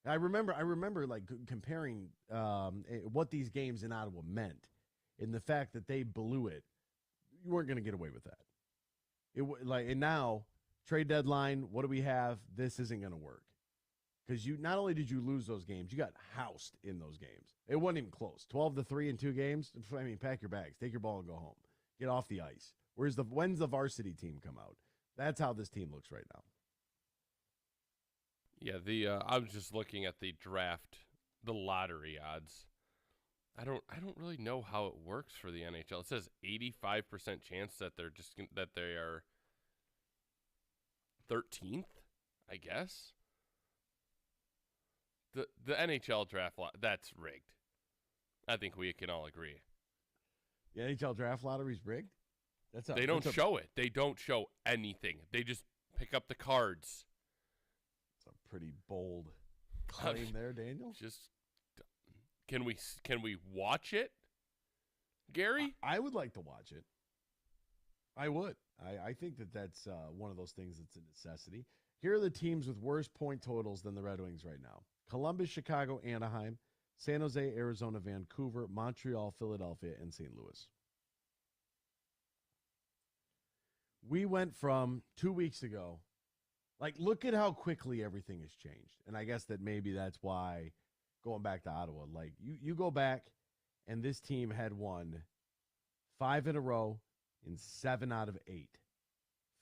I remember like comparing what these games in Ottawa meant, in the fact that they blew it. You weren't going to get away with that. And now trade deadline. What do we have? This isn't going to work, because you not only did you lose those games, you got housed in those games. It wasn't even close. 12-3 in 2 games. I mean, pack your bags, take your ball, and go home. Get off the ice. When's the varsity team come out? That's how this team looks right now. Yeah, I was just looking at the draft, the lottery odds. I don't really know how it works for the NHL. It says 85% chance that they are 13th, I guess. The NHL draft that's rigged. I think we can all agree. The NHL draft lottery's rigged? They don't show it. They don't show anything. They just pick up the cards. Pretty bold claim there, Daniel. Just can we watch it, Gary? I would like to watch it. I would. I think that's one of those things that's a necessity. Here are the teams with worse point totals than the Red Wings right now: Columbus, Chicago, Anaheim, San Jose, Arizona, Vancouver, Montreal, Philadelphia, and St. Louis. We went from 2 weeks ago. Like, look at how quickly everything has changed. And I guess that maybe that's why, going back to Ottawa, like, you go back, and this team had won 5 in a row in 7 out of 8.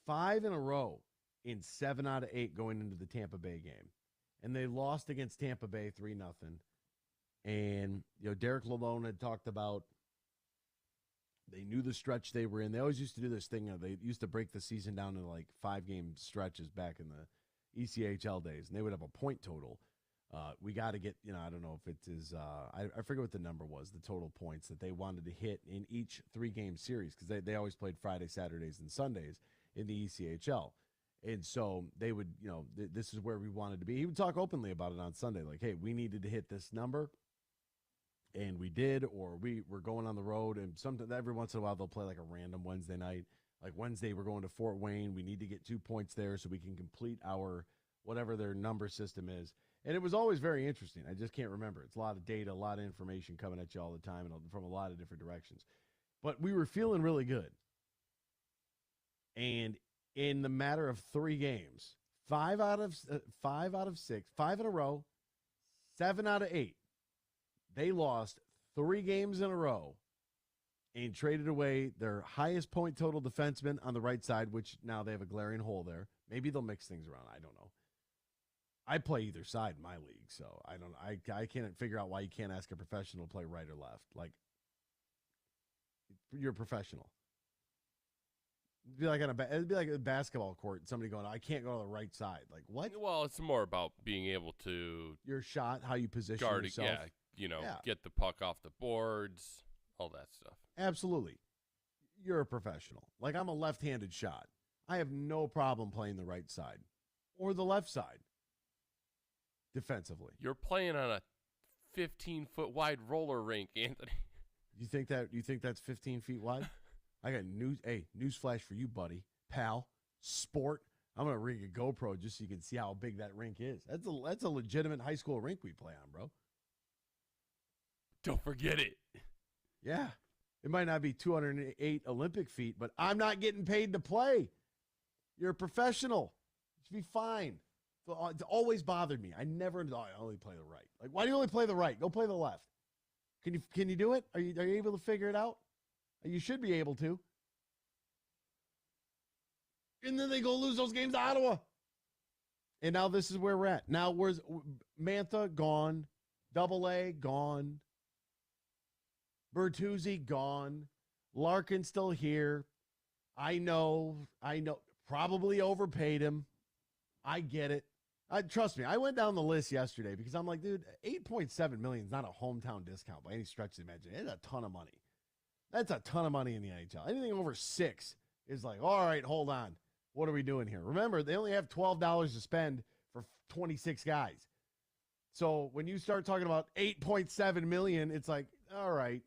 5 in a row in 7 out of 8 going into the Tampa Bay game. And they lost against Tampa Bay 3-0. And, Derek Lalone had talked about they knew the stretch they were in. They always used to do this thing. They used to break the season down into like 5-game stretches back in the ECHL days, and they would have a point total. We got to get, I don't know if it is, I forget what the number was, the total points that they wanted to hit in each 3-game series, because they always played Friday, Saturdays, and Sundays in the ECHL. And so they would, this is where we wanted to be. He would talk openly about it on Sunday, like, hey, we needed to hit this number. And we did, or we were going on the road, and sometimes every once in a while they'll play like a random Wednesday night. Like Wednesday, we're going to Fort Wayne. We need to get 2 points there so we can complete our whatever their number system is. And it was always very interesting. I just can't remember. It's a lot of data, a lot of information coming at you all the time and from a lot of different directions. But we were feeling really good. And in the matter of 3 games, 5 out of 6, 5 in a row, 7 out of 8. They lost 3 games in a row and traded away their highest point total defenseman on the right side, which now they have a glaring hole there. Maybe they'll mix things around. I don't know. I play either side in my league, so I can't figure out why you can't ask a professional to play right or left. Like, you're a professional. It'd be like a basketball court. Somebody going, I can't go to the right side. Like, what? Well, it's more about being able to your shot, how you position yourself. get the puck off the boards, all that stuff. Absolutely. You're a professional. Like, I'm a left-handed shot. I have no problem playing the right side or the left side defensively. You're playing on a 15-foot wide roller rink, Anthony. You think that's 15 feet wide? I got news flash for you, buddy, pal, sport. I'm gonna rig a GoPro just so you can see how big that rink is. That's a legitimate high school rink we play on, bro. Don't forget it. Yeah, it might not be 208 Olympic feet, but I'm not getting paid to play. You're a professional. You should be fine. It's always bothered me. I only play the right. Like, why do you only play the right? Go play the left. Can you do it? Are you able to figure it out? You should be able to. And then they go lose those games to Ottawa. And now this is where we're at. Now where's Mantha gone? AA gone. Bertuzzi gone. Larkin still here. I know. Probably overpaid him. I get it. Trust me, I went down the list yesterday because I'm like, dude, $8.7 million is not a hometown discount by any stretch of the imagination. It's a ton of money. That's a ton of money in the NHL. Anything over $6 is like, all right, hold on. What are we doing here? Remember, they only have $12 to spend for 26 guys. So when you start talking about $8.7 million, it's like, all right.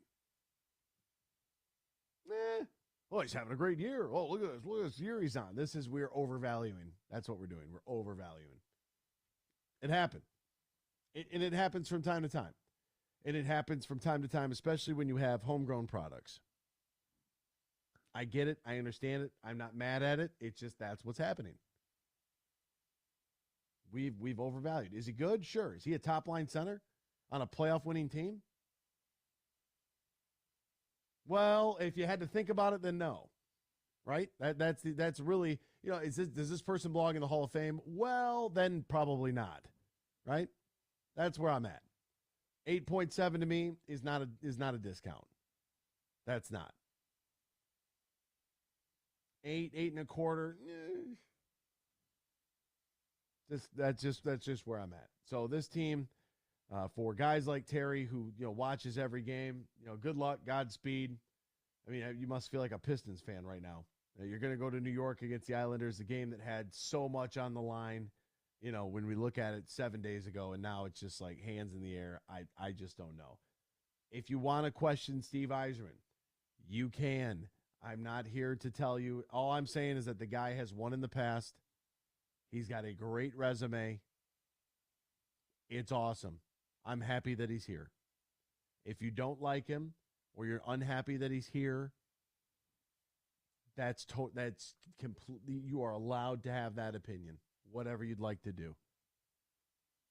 Oh, he's having a great year. Oh, look at this. Look at this year he's on. We're overvaluing. That's what we're doing. We're overvaluing. It happened. And it happens from time to time. And it happens from time to time, especially when you have homegrown products. I get it. I understand it. I'm not mad at it. It's just that's what's happening. We've overvalued. Is he good? Sure. Is he a top-line center on a playoff-winning team? Well, if you had to think about it, then no. Right? That's really, does this person belong in the Hall of Fame? Well, then probably not. Right? That's where I'm at. 8.7 to me is not a discount. That's not. 8.25. That's just where I'm at. So this team, for guys like Terry who watches every game, good luck, Godspeed. I mean, you must feel like a Pistons fan right now. You're going to go to New York against the Islanders, a game that had so much on the line. When we look at it 7 days ago, and now it's just like hands in the air. I just don't know. If you want to question Steve Yzerman, you can. I'm not here to tell you. All I'm saying is that the guy has won in the past. He's got a great resume. It's awesome. I'm happy that he's here. If you don't like him or you're unhappy that he's here, that's completely, you are allowed to have that opinion, whatever you'd like to do.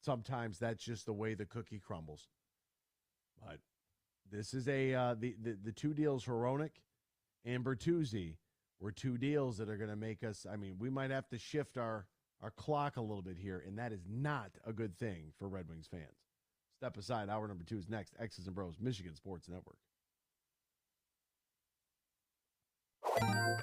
Sometimes that's just the way the cookie crumbles. But this is the two deals, Hronek and Bertuzzi, were two deals that are going to make us, we might have to shift our clock a little bit here, and that is not a good thing for Red Wings fans. Step aside. Hour number 2 is next. X's and Bros, Michigan Sports Network.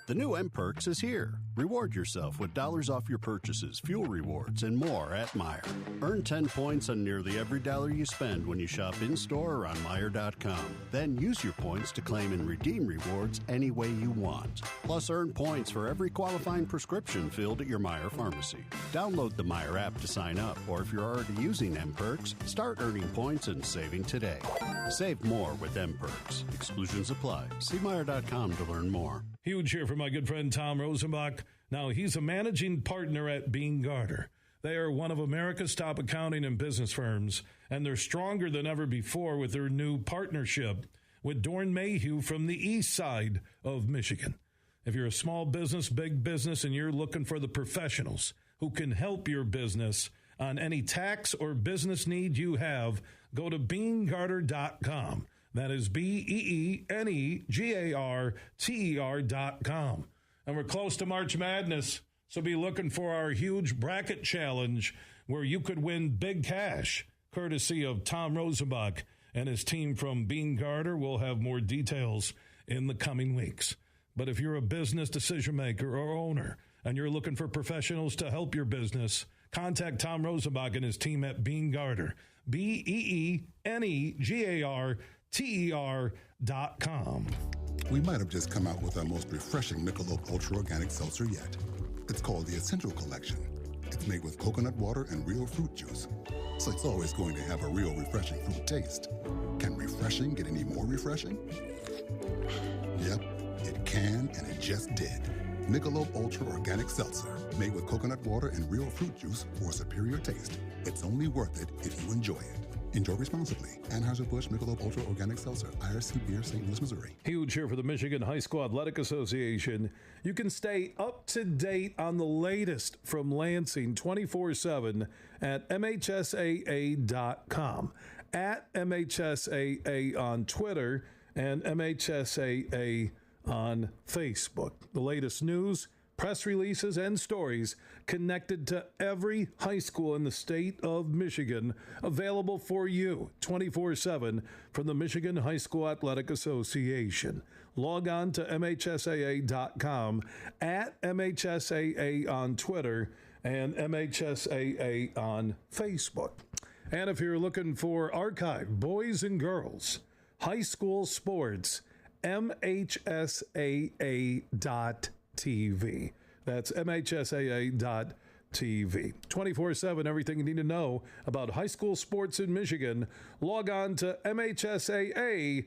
The new M-Perks is here. Reward yourself with dollars off your purchases, fuel rewards, and more at Meijer. Earn 10 points on nearly every dollar you spend when you shop in-store or on Meijer.com. Then use your points to claim and redeem rewards any way you want. Plus, earn points for every qualifying prescription filled at your Meijer pharmacy. Download the Meijer app to sign up, or if you're already using M-Perks, start earning points and saving today. Save more with M-Perks. Exclusions apply. See Meijer.com to learn more. Huge here for my good friend Tom Rosenbach. Now, he's a managing partner at Br0's. They are one of America's top accounting and business firms, and they're stronger than ever before with their new partnership with Dorn Mayhew from the east side of Michigan. If you're a small business, big business, and you're looking for the professionals who can help your business on any tax or business need you have, go to BeanGarter.com. That is BeanGarter.com. And we're close to March Madness, so be looking for our huge bracket challenge where you could win big cash, courtesy of Tom Rosenbach and his team from Bean-Garter. We'll have more details in the coming weeks. But if you're a business decision maker or owner and you're looking for professionals to help your business, contact Tom Rosenbach and his team at Bean-Garter. BEENEGARTER.com. We might have just come out with our most refreshing Michelob Ultra Organic Seltzer yet. It's called the Essential Collection. It's made with coconut water and real fruit juice, so it's always going to have a real refreshing fruit taste. Can refreshing get any more refreshing? Yep, it can, and it just did. Michelob Ultra Organic Seltzer, made with coconut water and real fruit juice for a superior taste. It's only worth it if you enjoy it. Enjoy responsibly. Anheuser-Busch Michelob Ultra Organic Seltzer, IRC Beer, St. Louis, Missouri. Huge here for the Michigan High School Athletic Association. You can stay up to date on the latest from Lansing 24/7 at MHSAA.com, at MHSAA on Twitter, and MHSAA on Facebook. The latest news, press releases, and stories connected to every high school in the state of Michigan, available for you 24/7 from the Michigan High School Athletic Association. Log on to MHSAA.com, at MHSAA on Twitter, and MHSAA on Facebook. And if you're looking for archive boys and girls high school sports, MHSAA.TV. That's MHSAA.TV. 24/7, everything you need to know about high school sports in Michigan. Log on to MHSAA.com.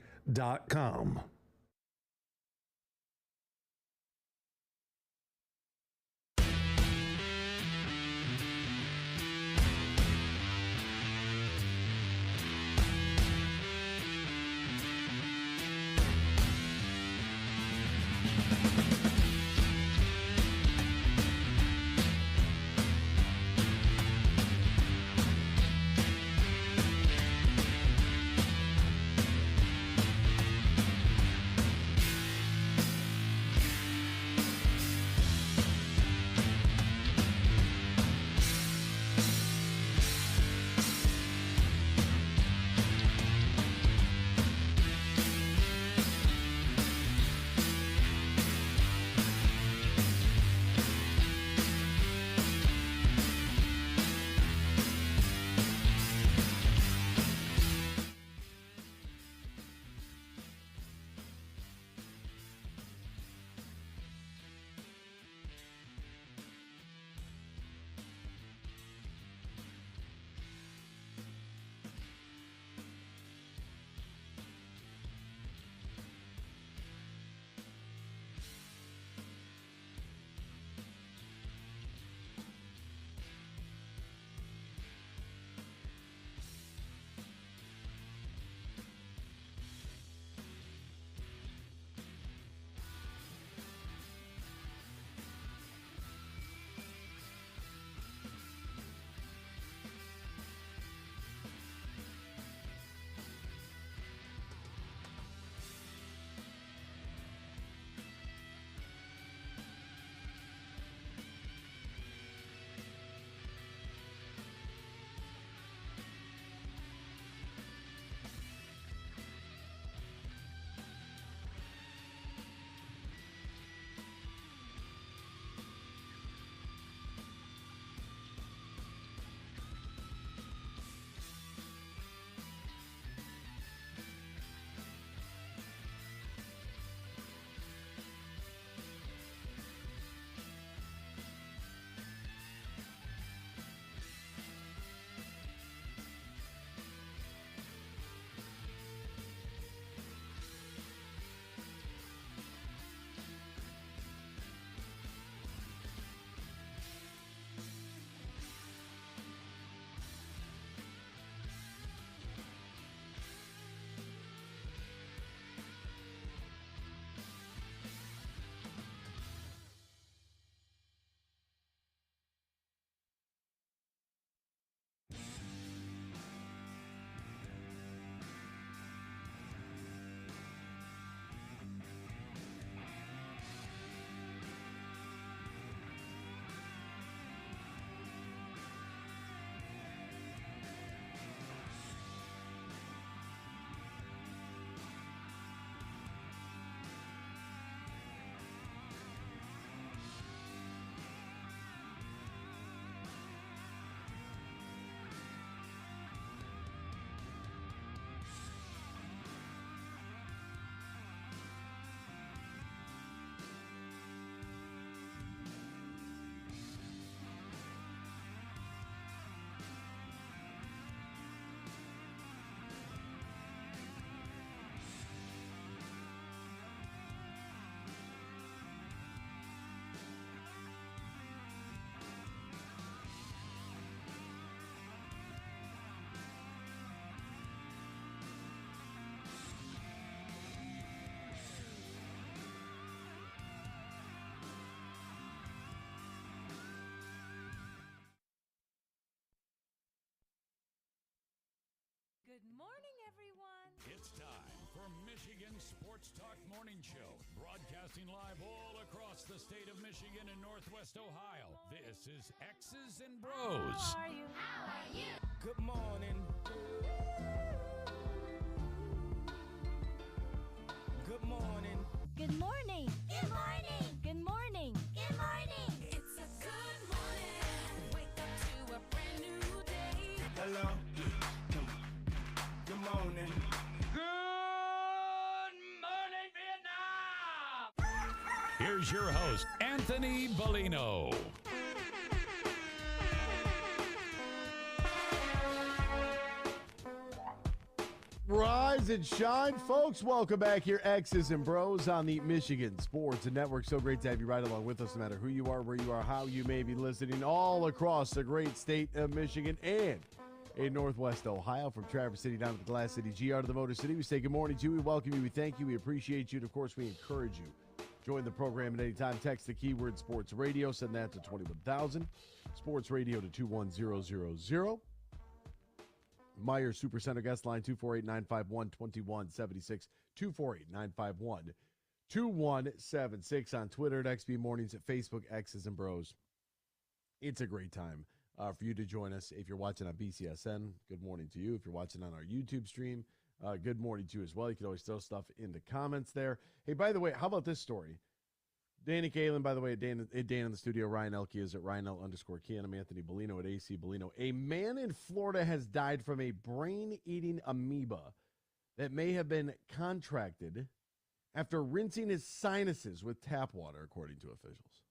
Good morning, everyone. It's time for Michigan Sports Talk Morning Show, broadcasting live all across the state of Michigan and Northwest Ohio. This is X's and Bros. How are you? How are you? Good morning. Good morning. Good morning. Good morning. Good morning. Good morning. It's a good morning. Wake up to a brand new day. Hello. Good morning. Good morning, Vietnam! Here's your host, Anthony Bellino. Rise and shine, folks. Welcome back here, X's and Bros on the Michigan Sports Network. So great to have you right along with us, no matter who you are, where you are, how you may be listening, all across the great state of Michigan and in Northwest Ohio, from Traverse City down to the Glass City, GR to the Motor City. We say good morning to you. We welcome you. We thank you. We appreciate you. And, of course, we encourage you. Join the program at any time. Text the keyword Sports Radio. Send that to 21,000. Sports Radio to 21000. Meyer Supercenter guest line 248-951-2176. 248-951-2176 on Twitter at XB Mornings, at Facebook, X's and Bros. It's a great time for you to join us. If you're watching on BCSN, good morning to you. If you're watching on our YouTube stream, good morning to you as well. You can always throw stuff in the comments there. Hey, by the way, how about this story? Danny Kalen, by the way, Dan in the studio. Ryan Elke is at RyanL_Key. I'm Anthony Bellino at AC Bellino. A man in Florida has died from a brain-eating amoeba that may have been contracted after rinsing his sinuses with tap water, according to officials.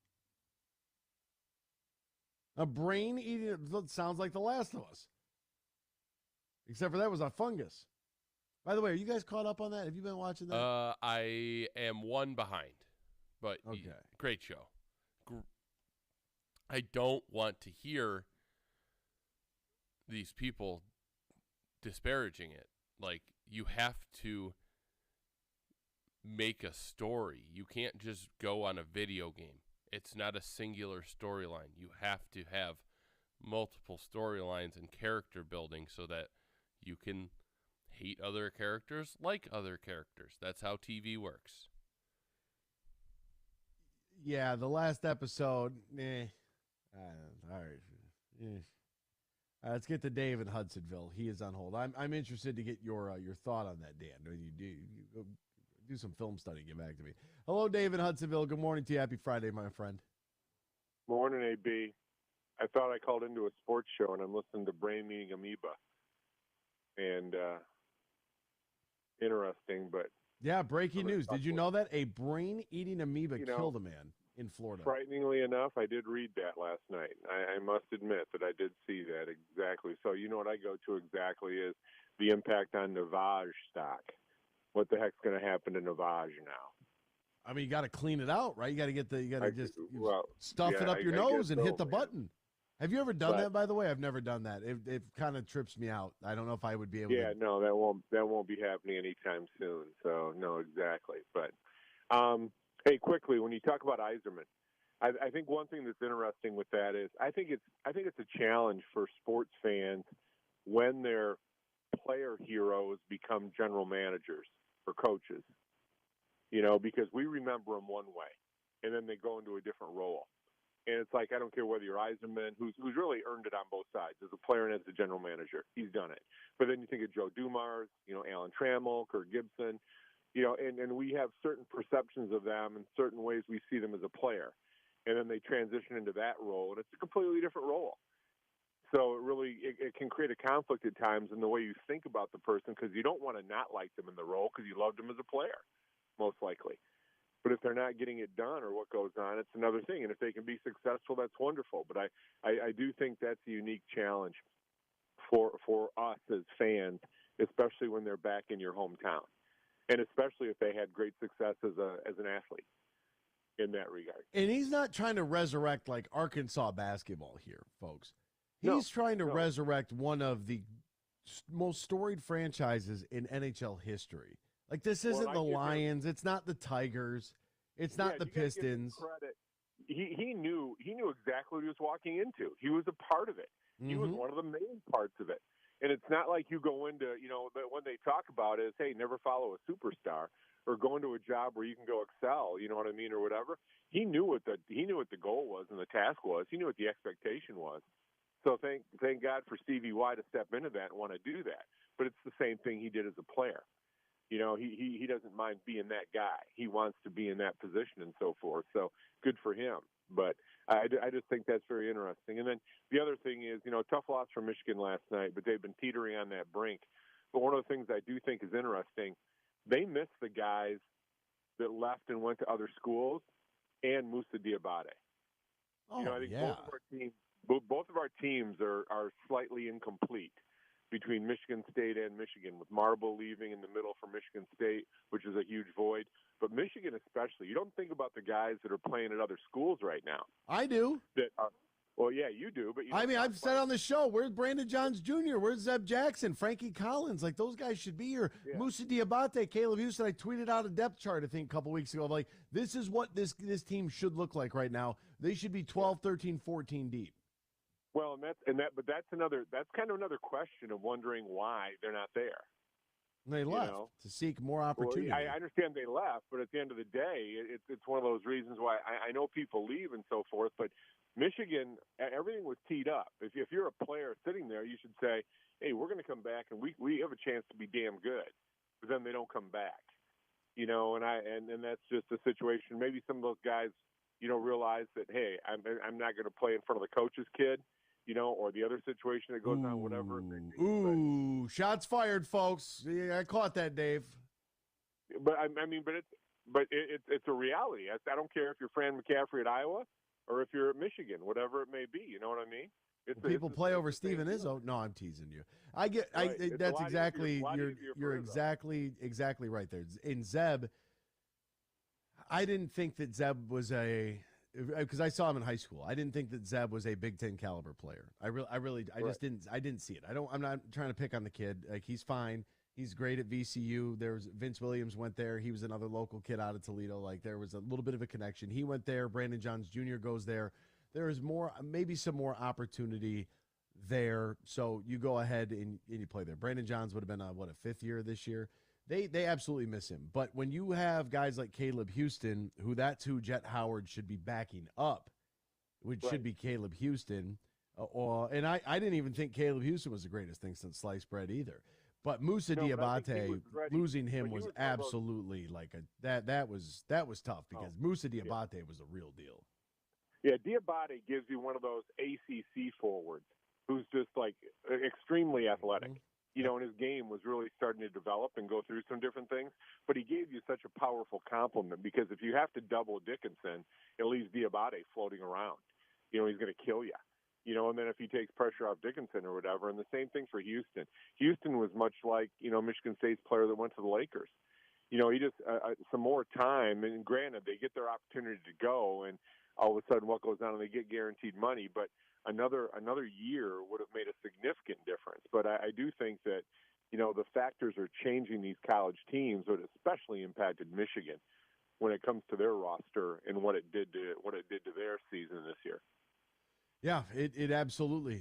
A brain-eating, sounds like The Last of Us. Except for that was a fungus. By the way, are you guys caught up on that? Have you been watching that? I am one behind. But okay. Great show. I don't want to hear these people disparaging it. Like, you have to make a story. You can't just go on a video game. It's not a singular storyline. You have to have multiple storylines and character building so that you can hate other characters like other characters. That's how TV works. Yeah, the last episode, all right. Let's get to Dave in Hudsonville. He is on hold. I'm interested to get your thought on that, Dan. You do some film study, get back to me. Hello, Dave in Hudsonville. Good morning to you. Happy Friday, my friend. Morning, AB. I thought I called into a sports show, and I'm listening to Brain Eating Amoeba. And interesting, but... Yeah, breaking news. Did you know that? A brain-eating amoeba killed a man in Florida. Frighteningly enough, I did read that last night. I must admit that I did see that exactly. So you know what I go to exactly is the impact on Navage stock. What the heck's going to happen to Navage now? I mean, you got to clean it out, right? You got to stuff it up your nose and hit the button. Have you ever done that, by the way? I've never done that. It kind of trips me out. I don't know if I would be able to. Yeah, no, that won't be happening anytime soon. So, no, exactly. But, hey, quickly, when you talk about Yzerman, I think one thing that's interesting with that is I think it's a challenge for sports fans when their player heroes become general managers or coaches, because we remember them one way, and then they go into a different role. And it's like, I don't care whether you're Yzerman, who's really earned it on both sides, as a player and as a general manager. He's done it. But then you think of Joe Dumars, Alan Trammell, Kirk Gibson, and we have certain perceptions of them and certain ways we see them as a player. And then they transition into that role, and it's a completely different role. So it can create a conflict at times in the way you think about the person, because you don't want to not like them in the role because you loved them as a player, most likely. But if they're not getting it done or what goes on, it's another thing. And if they can be successful, that's wonderful. But I do think that's a unique challenge for us as fans, especially when they're back in your hometown, and especially if they had great success as an athlete in that regard. And he's not trying to resurrect like Arkansas basketball here, folks. He's trying to resurrect one of the most storied franchises in NHL history. Like, this isn't the Lions. It's not the Tigers. It's not the Pistons. He knew exactly what he was walking into. He was a part of it. Mm-hmm. He was one of the main parts of it. And it's not like you go into, when they talk about it, is, hey, never follow a superstar or go into a job where you can go excel, you know what I mean, or whatever. He knew what the goal was and the task was. He knew what the expectation was. So thank God for Stevie Y to step into that and want to do that. But it's the same thing he did as a player. He doesn't mind being that guy. He wants to be in that position and so forth. So good for him. But I just think that's very interesting. And then the other thing is, tough loss for Michigan last night, but they've been teetering on that brink. But one of the things I do think is interesting, they missed the guys that left and went to other schools and Moussa Diabate. Oh, I think both of our teams are slightly incomplete between Michigan State and Michigan, with Marble leaving in the middle for Michigan State, which is a huge void. But Michigan especially, you don't think about the guys that are playing at other schools right now. I do. Well, yeah, you do. But I've said on the show, where's Brandon Johns Jr., where's Zeb Jackson, Frankie Collins? Like, those guys should be here. Yeah. Moussa Diabate, Caleb Houston. I tweeted out a depth chart, I think, a couple weeks ago. Like, this is what this team should look like right now. They should be 12, 13, 14 deep. Well, but that's kind of another question of wondering why they're not there. They left to seek more opportunity. Well, I understand they left, but at the end of the day, it's one of those reasons why I know people leave and so forth. But Michigan, everything was teed up. If you're a player sitting there, you should say, "Hey, we're going to come back, and we have a chance to be damn good." But then they don't come back, and that's just a situation. Maybe some of those guys, realize that, hey, I'm not going to play in front of the coach's kid. Or the other situation that goes on, whatever. Shots fired, folks. Yeah, I caught that, Dave. But it's a reality. I don't care if you're Fran McCaffrey at Iowa or if you're at Michigan, whatever it may be. You know what I mean? People play over Steven Izzo. No, I'm teasing you. I get. Right. That's exactly. You're exactly right there. In Zeb, I didn't think that Zeb was because I saw him in high school. I didn't think that Zeb was a Big Ten caliber player. I just didn't. I didn't see it. I'm not trying to pick on the kid. Like, he's fine. He's great at VCU. Vince Williams went there. He was another local kid out of Toledo. Like, there was a little bit of a connection. He went there. Brandon Johns Jr. goes there. There is maybe some more opportunity there. So you go ahead and you play there. Brandon Johns would have been a fifth year this year. They absolutely miss him. But when you have guys like Caleb Houston, that's who Jet Howard should be backing up, which should be Caleb Houston. And I didn't even think Caleb Houston was the greatest thing since sliced bread either. But Moussa Diabate, losing him was absolutely that was tough, because Moussa Diabate was the real deal. Yeah, Diabate gives you one of those ACC forwards who's just extremely athletic. And his game was really starting to develop and go through some different things. But he gave you such a powerful compliment, because if you have to double Dickinson, it leaves Diabate floating around. He's going to kill you. And then if he takes pressure off Dickinson or whatever, and the same thing for Houston. Houston was much like, Michigan State's player that went to the Lakers. He just some more time, and granted, they get their opportunity to go, and all of a sudden what goes on, and they get guaranteed money, but another year would have made a significant difference. But I do think that, the factors are changing these college teams, but especially impacted Michigan when it comes to their roster and what it did to their season this year. Yeah, it absolutely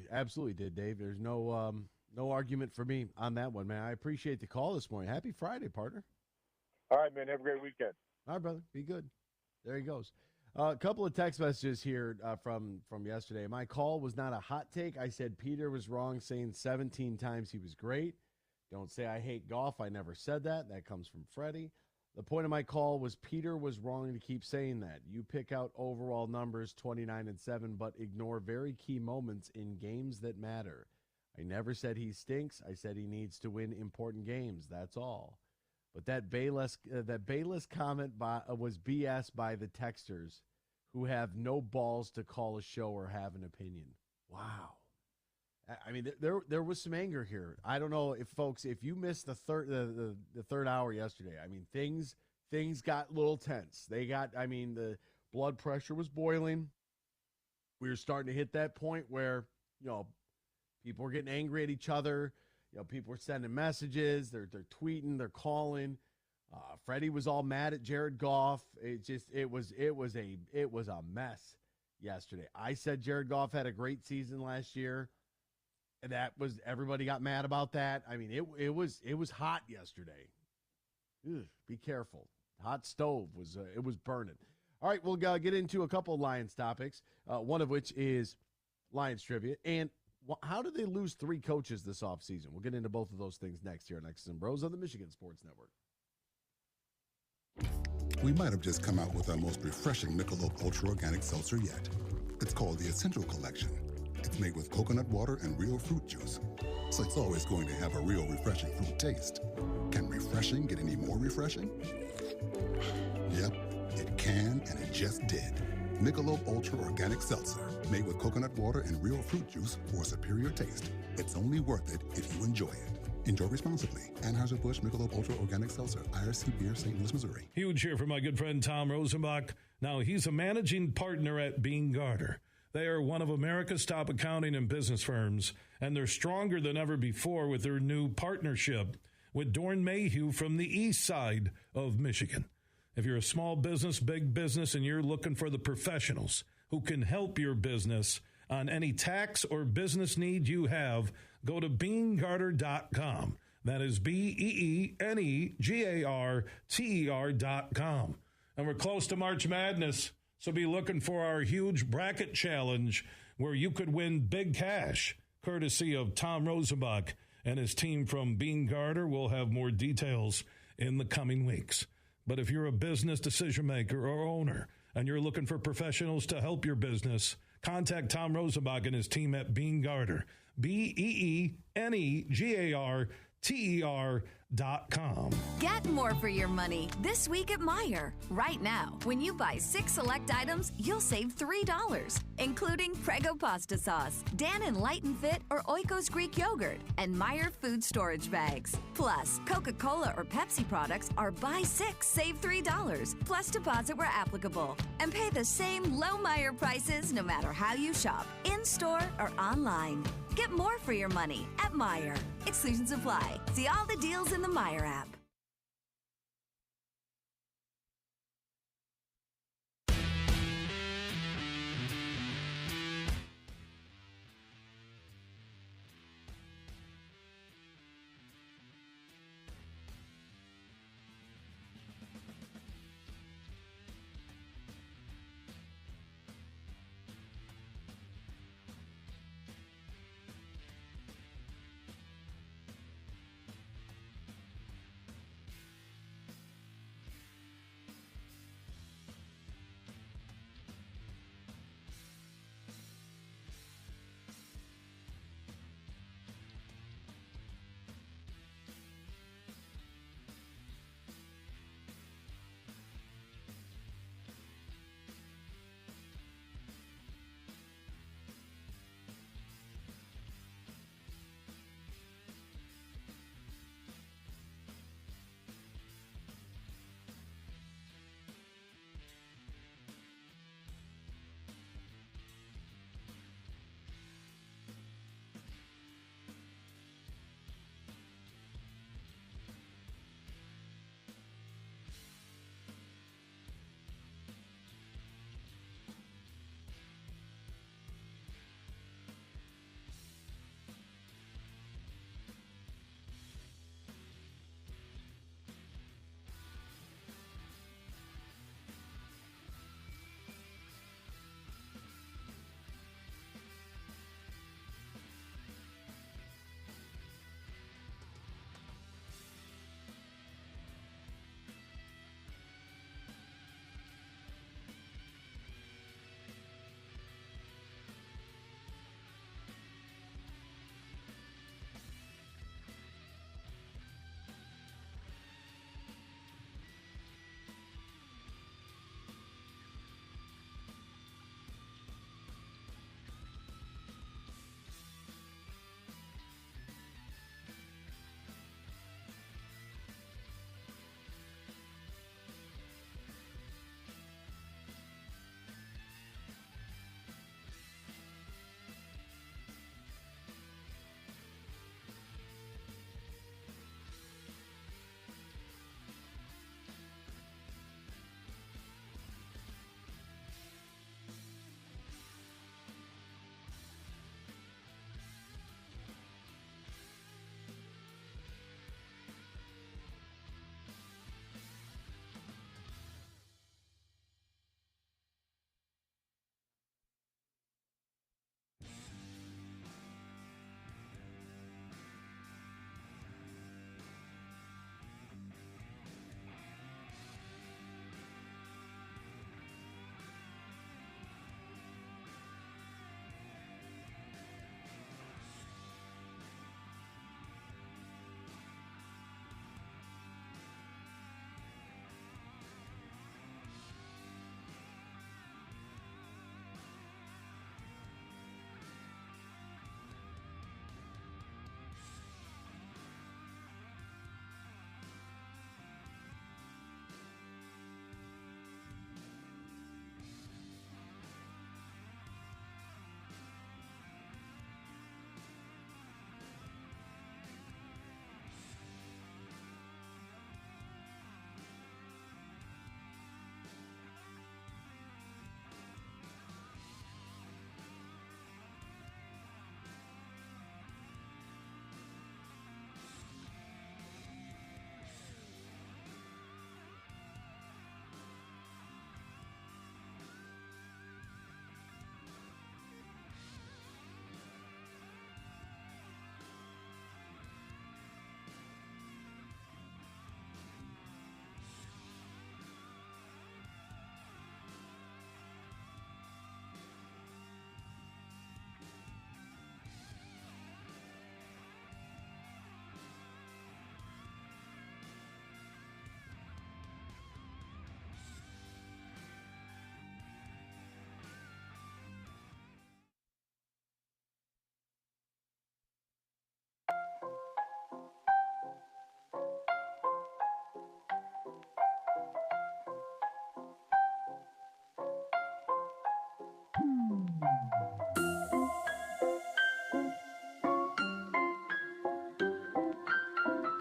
did, Dave. There's no argument for me on that one, man. I appreciate the call this morning. Happy Friday, partner. All right, man. Have a great weekend. All right, brother. Be good. There he goes. A couple of text messages here from yesterday. My call was not a hot take. I said Peter was wrong, saying 17 times he was great. Don't say I hate golf. I never said that. That comes from Freddie. The point of my call was Peter was wrong to keep saying that. You pick out overall numbers 29-7, but ignore very key moments in games that matter. I never said he stinks. I said he needs to win important games. That's all. But that Bayless comment was BS by the texters, who have no balls to call a show or have an opinion. Wow. I mean, there was some anger here. I don't know if you missed the third hour yesterday. I mean, things got a little tense. The blood pressure was boiling. We were starting to hit that point where, people were getting angry at each other. People were sending messages. They're tweeting. They're calling. Freddie was all mad at Jared Goff. It was a mess yesterday. I said Jared Goff had a great season last year. And everybody got mad about that. I mean, it was hot yesterday. Ugh, be careful. Hot stove was burning. All right, we'll get into a couple of Lions topics. One of which is Lions trivia. And how did they lose 3 coaches this offseason? We'll get into both of those things next here on X's and Bros on the Michigan Sports Network. We might have just come out with our most refreshing Michelob Ultra Organic Seltzer yet. It's called the Essential Collection. It's made with coconut water and real fruit juice, so it's always going to have a real refreshing fruit taste. Can refreshing get any more refreshing? Yep, it can, and it just did. Michelob Ultra Organic Seltzer, made with coconut water and real fruit juice for a superior taste. It's only worth it if you enjoy it. Enjoy responsibly. Anheuser-Busch Michelob Ultra Organic Seltzer, IRC Beer, St. Louis, Missouri. Huge here for my good friend Tom Rosenbach. Now, he's a managing partner at Br0's. They are one of America's top accounting and business firms, and they're stronger than ever before with their new partnership with Dorn Mayhew from the east side of Michigan. If you're a small business, big business, and you're looking for the professionals who can help your business on any tax or business need you have, go to BeanGarter.com. That is BeanGarter.com. And we're close to March Madness, so be looking for our huge bracket challenge where you could win big cash, courtesy of Tom Rosenbach and his team from Bean Garter. We'll have more details in the coming weeks. But if you're a business decision maker or owner and you're looking for professionals to help your business, contact Tom Rosenbach and his team at Bean Garter. BeanGarter.com. Get more for your money this week at Meijer. Right now, when you buy 6 select items, you'll save $3, including Prego pasta sauce, Dannon Light and Fit or Oikos Greek yogurt, and Meijer food storage bags. Plus, Coca-Cola or Pepsi products are buy 6, save $3, plus deposit where applicable. And pay the same low Meijer prices no matter how you shop, in-store or online. Get more for your money at Meijer. Exclusions apply. See all the deals in the Meijer app.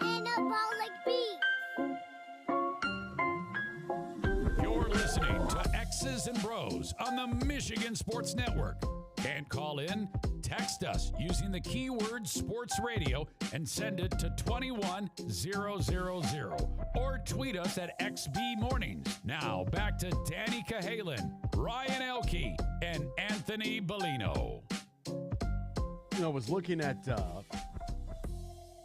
Anabolic beat. You're listening to X's and Bros on the Michigan Sports Network. Can't call in? Text us using the keyword sports radio and send it to 21000 or tweet us at XB Mornings. Now back to Danny Cahalan, Ryan Elke, and Anthony Bellino. You know, I was looking at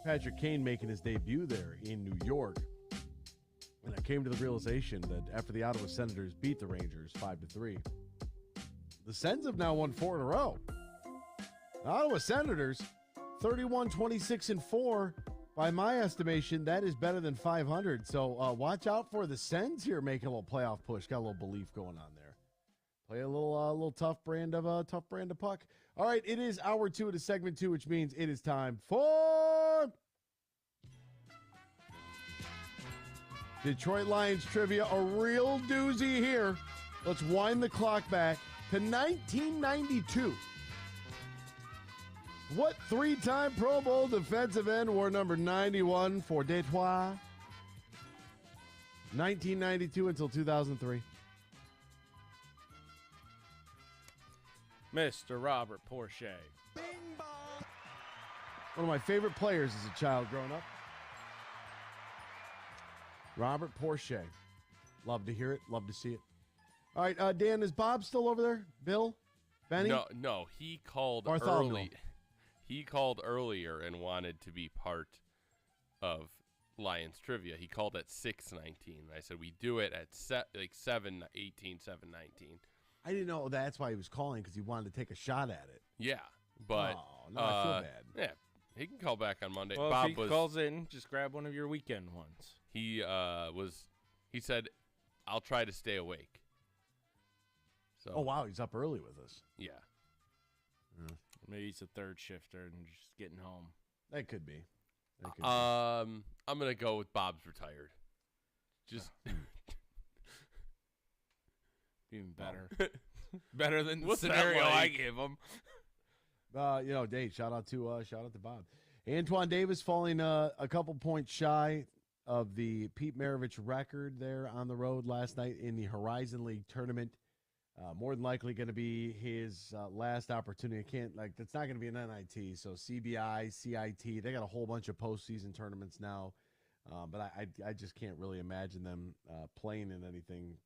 Patrick Kane making his debut there in New York, and I came to the realization that after the Ottawa Senators beat the Rangers 5-3, the Sens have now won 4 in a row. The Ottawa Senators, 31-26-4. By my estimation, that is better than 500. So watch out for the Sens here making a little playoff push. Got a little belief going on there. Play a little tough brand of puck. All right, it is hour 2 of the segment 2, which means it is time for Detroit Lions trivia. A real doozy here. Let's wind the clock back to 1992. What three-time Pro Bowl defensive end wore number 91 for Detroit? 1992 until 2003. Mr. Robert Porsche. One of my favorite players as a child growing up. Robert Porsche. Love to hear it. Love to see it. All right, Dan, is Bob still over there? Bill? Benny? No, he called Bartholomew. early. He called earlier and wanted to be part of Lions trivia. He called at 6:19. I said we do it at 7:18, 7:19. I didn't know that's why he was calling, because he wanted to take a shot at it. Yeah, but no, I feel bad. Yeah, he can call back on Monday. Well, Bob if he calls in, just grab one of your weekend ones. He said, "I'll try to stay awake." So, oh wow, he's up early with us. Yeah. Maybe he's a third shifter and just getting home. That could be. I'm gonna go with Bob's retired. Just even better. Better than the What's that scenario I like? gave him. Dave, shout out to Bob. Antoine Davis falling a couple points shy of the Pete Maravich record there on the road last night in the Horizon League tournament. More than likely going to be his last opportunity. That's not going to be an NIT. So CBI, CIT, they got a whole bunch of postseason tournaments now. But I just can't really imagine them playing in anything.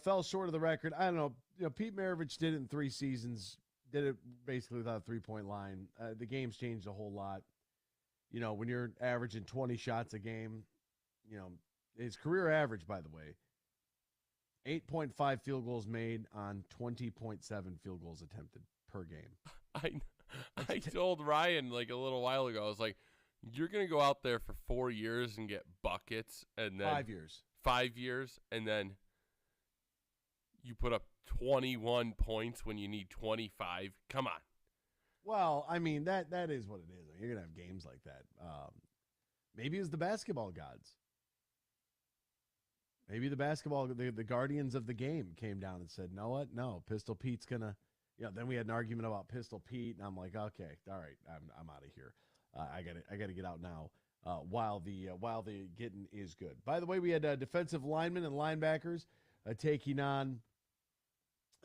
Fell short of the record. I don't know. Pete Maravich did it in 3 seasons. Did it basically without a 3-point line. The game's changed a whole lot. When you're averaging 20 shots a game, his career average, by the way, 8.5 field goals made on 20.7 field goals attempted per game. I told Ryan a little while ago, I was like, you're going to go out there for 4 years and get buckets, and then 5 years. 5 years, and then you put up 21 points when you need 25. Come on. Well, I mean, that is what it is. You're going to have games like that. Maybe it was the basketball gods. Maybe the guardians of the game came down and said, "No, what? No, Pistol Pete's gonna." Then we had an argument about Pistol Pete, and I'm like, "Okay, all right, I'm out of here. I got to get out now." While the getting is good. By the way, we had defensive linemen and linebackers taking on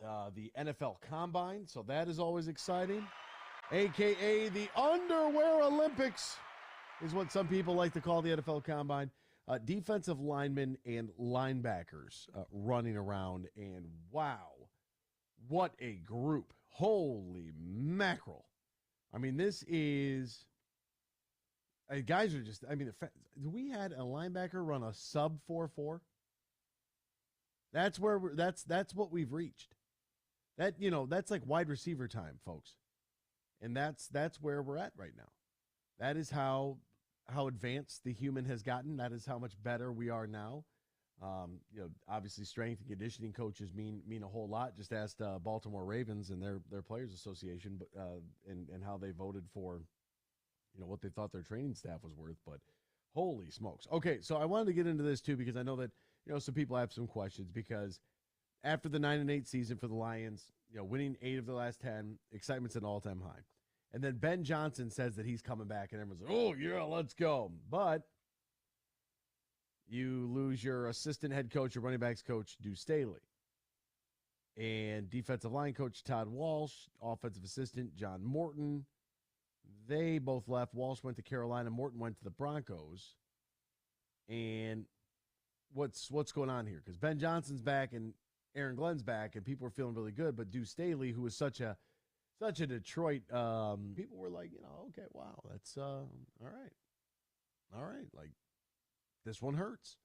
the NFL Combine, so that is always exciting. AKA the Underwear Olympics is what some people like to call the NFL Combine. Defensive linemen and linebackers running around, and wow, what a group. Holy mackerel. I mean, this is, guys are just, we had a linebacker run a sub 4.4. That's where that's what we've reached. That's like wide receiver time, folks. And that's where we're at right now. That is how advanced the human has gotten. That is how much better we are now. Obviously strength and conditioning coaches mean a whole lot. Just asked Baltimore Ravens and their Players Association, but and how they voted for, what they thought their training staff was worth. But holy smokes. Okay, so I wanted to get into this too because I know that some people have some questions because after the 9-8 season for the Lions, winning 8 of the last 10, excitement's at an all-time high. And then Ben Johnson says that he's coming back, and everyone's like, oh, yeah, let's go. But you lose your assistant head coach, your running backs coach, Deuce Staley, and defensive line coach Todd Walsh, offensive assistant John Morton. They both left. Walsh went to Carolina. Morton went to the Broncos. And what's going on here? Because Ben Johnson's back and Aaron Glenn's back, and people are feeling really good. But Deuce Staley, who was such a Detroit, people were like, okay, wow, that's all right. Like, this one hurts.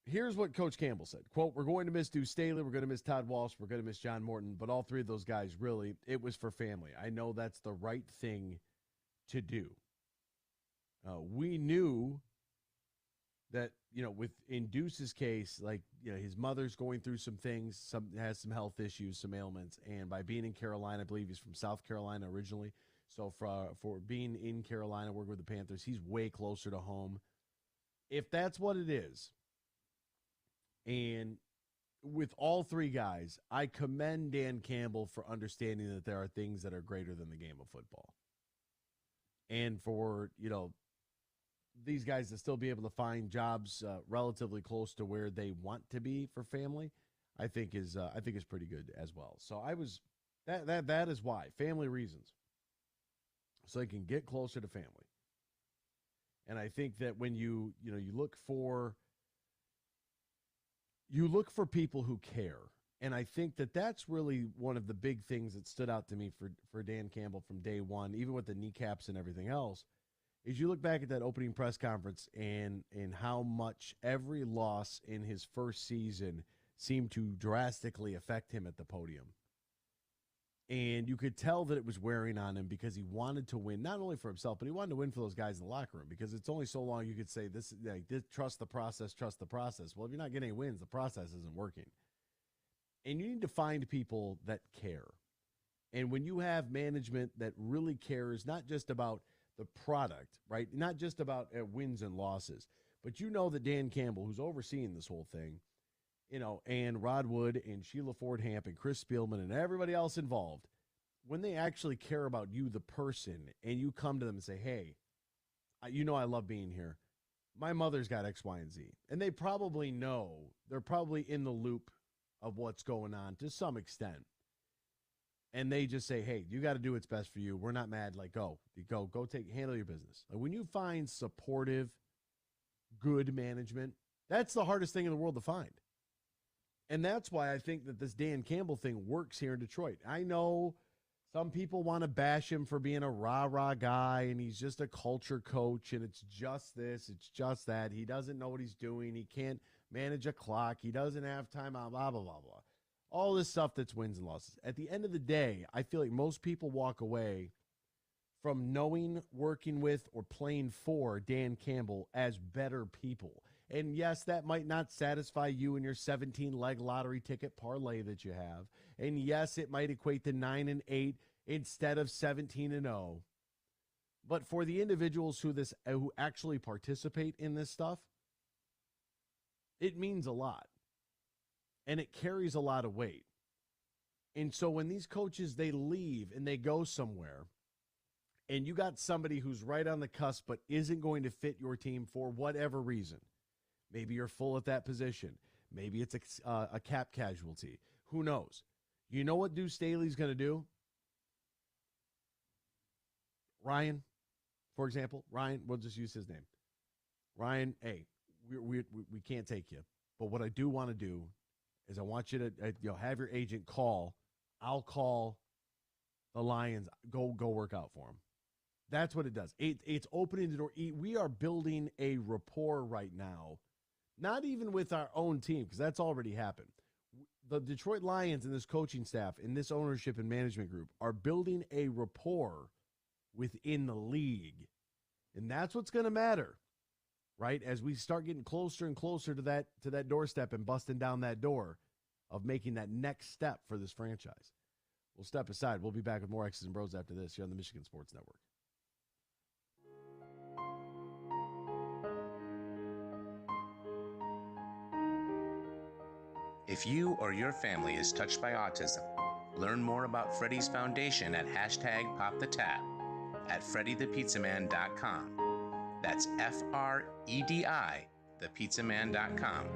Here's what Coach Campbell said. Quote, we're going to miss Deuce Staley. We're going to miss Todd Walsh. We're going to miss John Morton. But all three of those guys, really, it was for family. I know that's the right thing to do. We knew that, in Deuce's case, his mother's going through some things, has some health issues, some ailments. And by being in Carolina, I believe he's from South Carolina originally. So for being in Carolina, working with the Panthers, he's way closer to home. If that's what it is, and with all three guys, I commend Dan Campbell for understanding that there are things that are greater than the game of football. And for, these guys to still be able to find jobs relatively close to where they want to be for family, I think is pretty good as well. So that is why, family reasons. So they can get closer to family. And I think that when you look for people who care. And I think that that's really one of the big things that stood out to me for Dan Campbell from day one, even with the kneecaps and everything else, is you look back at that opening press conference and how much every loss in his first season seemed to drastically affect him at the podium. And you could tell that it was wearing on him because he wanted to win, not only for himself, but he wanted to win for those guys in the locker room, because it's only so long you could say this trust the process. Well, if you're not getting any wins, the process isn't working. And you need to find people that care. And when you have management that really cares, not just about the product, right? Not just about wins and losses, but that Dan Campbell, who's overseeing this whole thing, and Rod Wood and Sheila Ford Hamp and Chris Spielman and everybody else involved, when they actually care about you, the person, and you come to them and say, hey, I love being here. My mother's got X, Y, and Z. And they probably know, they're probably in the loop of what's going on to some extent. And they just say, hey, you got to do what's best for you. We're not mad. Like, go handle your business. Like, when you find supportive, good management, that's the hardest thing in the world to find. And that's why I think that this Dan Campbell thing works here in Detroit. I know some people want to bash him for being a rah-rah guy, and he's just a culture coach, and it's just this, it's just that. He doesn't know what he's doing. He can't manage a clock. He doesn't have time out, blah, blah, blah, blah. All this stuff that's wins and losses. At the end of the day, I feel like most people walk away from knowing, working with, or playing for Dan Campbell as better people. And yes, that might not satisfy you in your 17-leg lottery ticket parlay that you have. And yes, it might equate to 9-8 instead of 17-0. But for the individuals who actually participate in this stuff, it means a lot. And it carries a lot of weight. And so when these coaches, they leave and they go somewhere, and you got somebody who's right on the cusp but isn't going to fit your team for whatever reason. Maybe you're full at that position. Maybe it's a cap casualty. Who knows? You know what Deuce Staley's going to do? Ryan, for example. Ryan, we'll just use his name. Ryan, hey, we can't take you. But what I do want to do is I want you to have your agent call. I'll call the Lions. Go work out for them. That's what it does. It's opening the door. We are building a rapport right now. Not even with our own team, because that's already happened. The Detroit Lions and this coaching staff and this ownership and management group are building a rapport within the league. And that's what's going to matter, right? As we start getting closer and closer to that doorstep and busting down that door of making that next step for this franchise. We'll step aside. We'll be back with more X's and Bros after this here on the Michigan Sports Network. If you or your family is touched by autism, learn more about Freddy's Foundation at #PopTheTap at freddythepizzaman.com. That's FREDI, thepizzaman.com,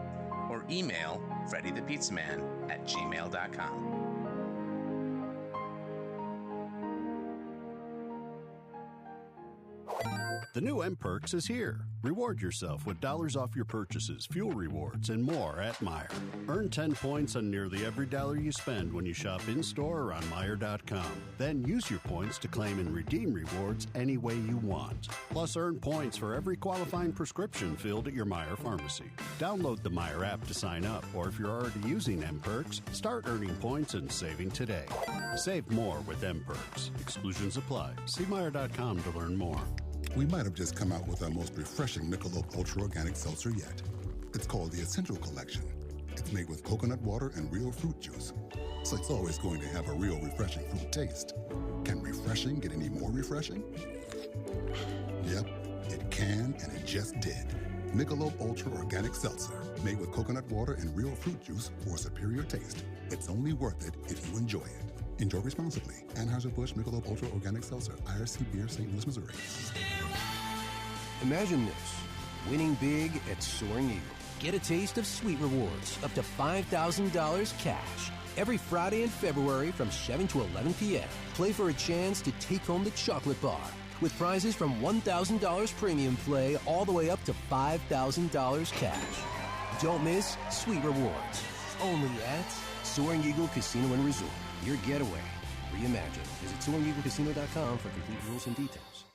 or email freddythepizzaman@gmail.com. The new M-Perks is here. Reward yourself with dollars off your purchases, fuel rewards, and more at Meijer. Earn 10 points on nearly every dollar you spend when you shop in-store or on Meijer.com. Then use your points to claim and redeem rewards any way you want. Plus, earn points for every qualifying prescription filled at your Meijer pharmacy. Download the Meijer app to sign up, or if you're already using M-Perks, start earning points and saving today. Save more with M-Perks. Exclusions apply. See Meijer.com to learn more. We might have just come out with our most refreshing Michelob Ultra Organic Seltzer yet. It's called the Essential Collection. It's made with coconut water and real fruit juice, so it's always going to have a real refreshing fruit taste. Can refreshing get any more refreshing? Yep, it can, and it just did. Michelob Ultra Organic Seltzer, made with coconut water and real fruit juice for a superior taste. It's only worth it if you enjoy it. Enjoy responsibly. Anheuser-Busch Michelob Ultra Organic Seltzer, IRC Beer, St. Louis, Missouri. Imagine this, winning big at Soaring Eagle. Get a taste of sweet rewards, up to $5,000 cash. Every Friday in February from 7 to 11 p.m. Play for a chance to take home the chocolate bar, with prizes from $1,000 premium play all the way up to $5,000 cash. Don't miss sweet rewards. Only at Soaring Eagle Casino and Resort. Your getaway reimagined. Visit SoaringEagleCasino.com for complete rules and details.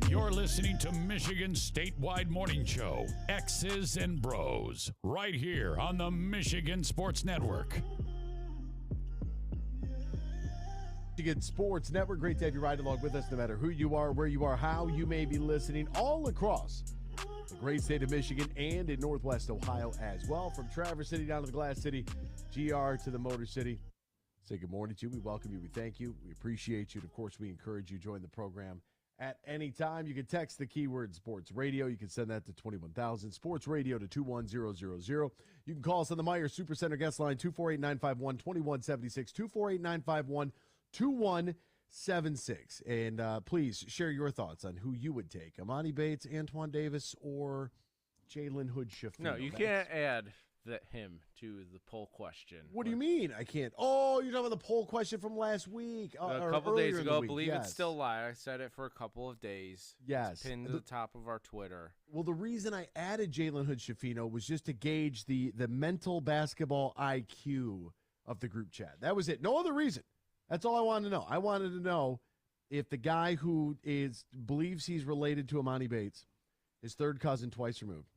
You're listening to Michigan's statewide morning show, X's and Bros, right here on the Michigan Sports Network. Michigan Sports Network. Great to have you ride along with us, no matter who you are, where you are, how you may be listening, all across the great state of Michigan and in Northwest Ohio as well. From Traverse City down to the Glass City, GR to the Motor City. Say good morning to you. We welcome you. We thank you. We appreciate you. And, of course, we encourage you to join the program at any time. You can text the keyword sports radio. You can send that to 21,000. Sports radio to 21000. You can call us on the Meyer Supercenter guest line, 248-951-2176, 248-951-2176. And please share your thoughts on who you would take, Amani Bates, Antoine Davis, or Jalen Hood-Schifino. No, you can't add him to the poll question. What do you mean I can't? Oh, you're talking about the poll question from last week. A couple days ago, I believe it's still live. I said it for a couple of days. Yes. It's pinned to the top of our Twitter. Well, the reason I added Jalen Hood-Schifino was just to gauge the mental basketball IQ of the group chat. That was it. No other reason. That's all I wanted to know. I wanted to know if the guy who believes he's related to Amani Bates, his third cousin twice removed,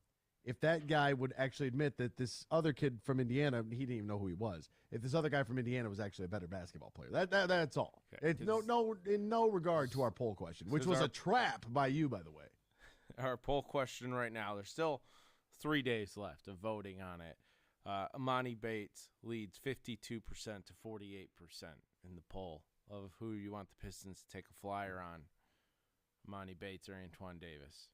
if that guy would actually admit that this other kid from Indiana, he didn't even know who he was, if this other guy from Indiana was actually a better basketball player. That's all. Okay, it's in no regard to our poll question, which was a trap by you, by the way. Our poll question right now, there's still 3 days left of voting on it. Amani Bates leads 52% to 48% in the poll of who you want the Pistons to take a flyer on, Amani Bates or Antoine Davis.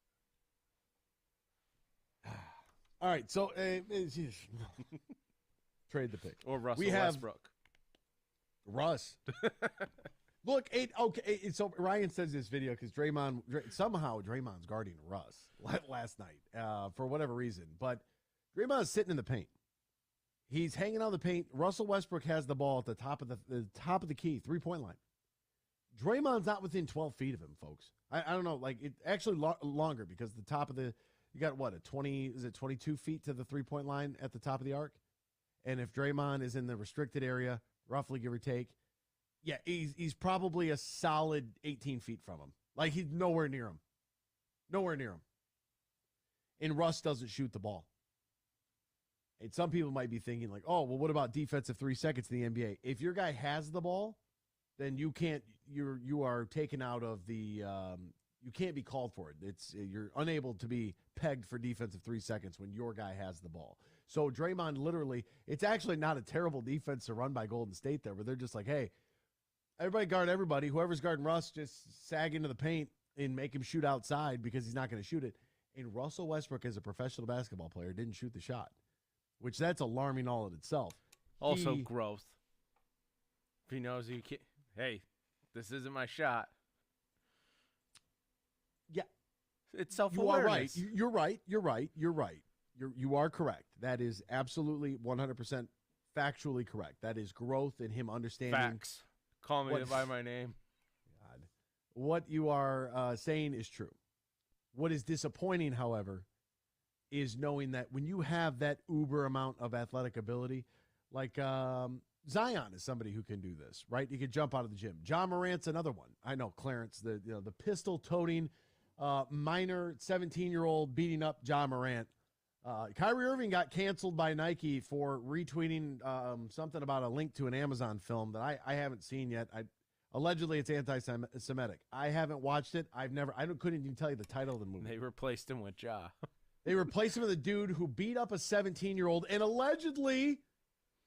All right, so trade the pick. Or Russell Westbrook. Russ. Look, so Ryan says this video because Draymond's guarding Russ last night for whatever reason. But Draymond's sitting in the paint. He's hanging out in the paint. Russell Westbrook has the ball at the top of the key, 3-point line. Draymond's not within 12 feet of him, folks. I don't know, like it actually longer because the top of the you got what, 22 feet to the 3-point line at the top of the arc? And if Draymond is in the restricted area, roughly give or take, yeah, he's probably a solid 18 feet from him. Like he's nowhere near him. Nowhere near him. And Russ doesn't shoot the ball. And some people might be thinking like, oh, well, what about defensive 3 seconds in the NBA? If your guy has the ball, then you are taken out of the you can't be called for it. You're unable to be pegged for defensive 3 seconds when your guy has the ball. So Draymond literally, it's actually not a terrible defense to run by Golden State there, where they're just like, hey, everybody guard everybody. Whoever's guarding Russ, just sag into the paint and make him shoot outside because he's not going to shoot it. And Russell Westbrook, as a professional basketball player, didn't shoot the shot, which that's alarming all in itself. Also growth. If he knows you can't, hey, this isn't my shot. Yeah. It's self-awareness. You are right. You are correct. That is absolutely 100% factually correct. That is growth in him understanding. Facts. Call me by my name. God. What you are saying is true. What is disappointing, however, is knowing that when you have that uber amount of athletic ability, like Zion is somebody who can do this, right? He can jump out of the gym. John Morant's another one. I know Clarence, the pistol-toting minor 17-year-old beating up John Morant. Kyrie Irving got canceled by Nike for retweeting something about a link to an Amazon film that I haven't seen yet. Allegedly, it's anti-Semitic. I haven't watched it. I couldn't even tell you the title of the movie. They replaced him with Ja. They replaced him with a dude who beat up a 17-year-old and allegedly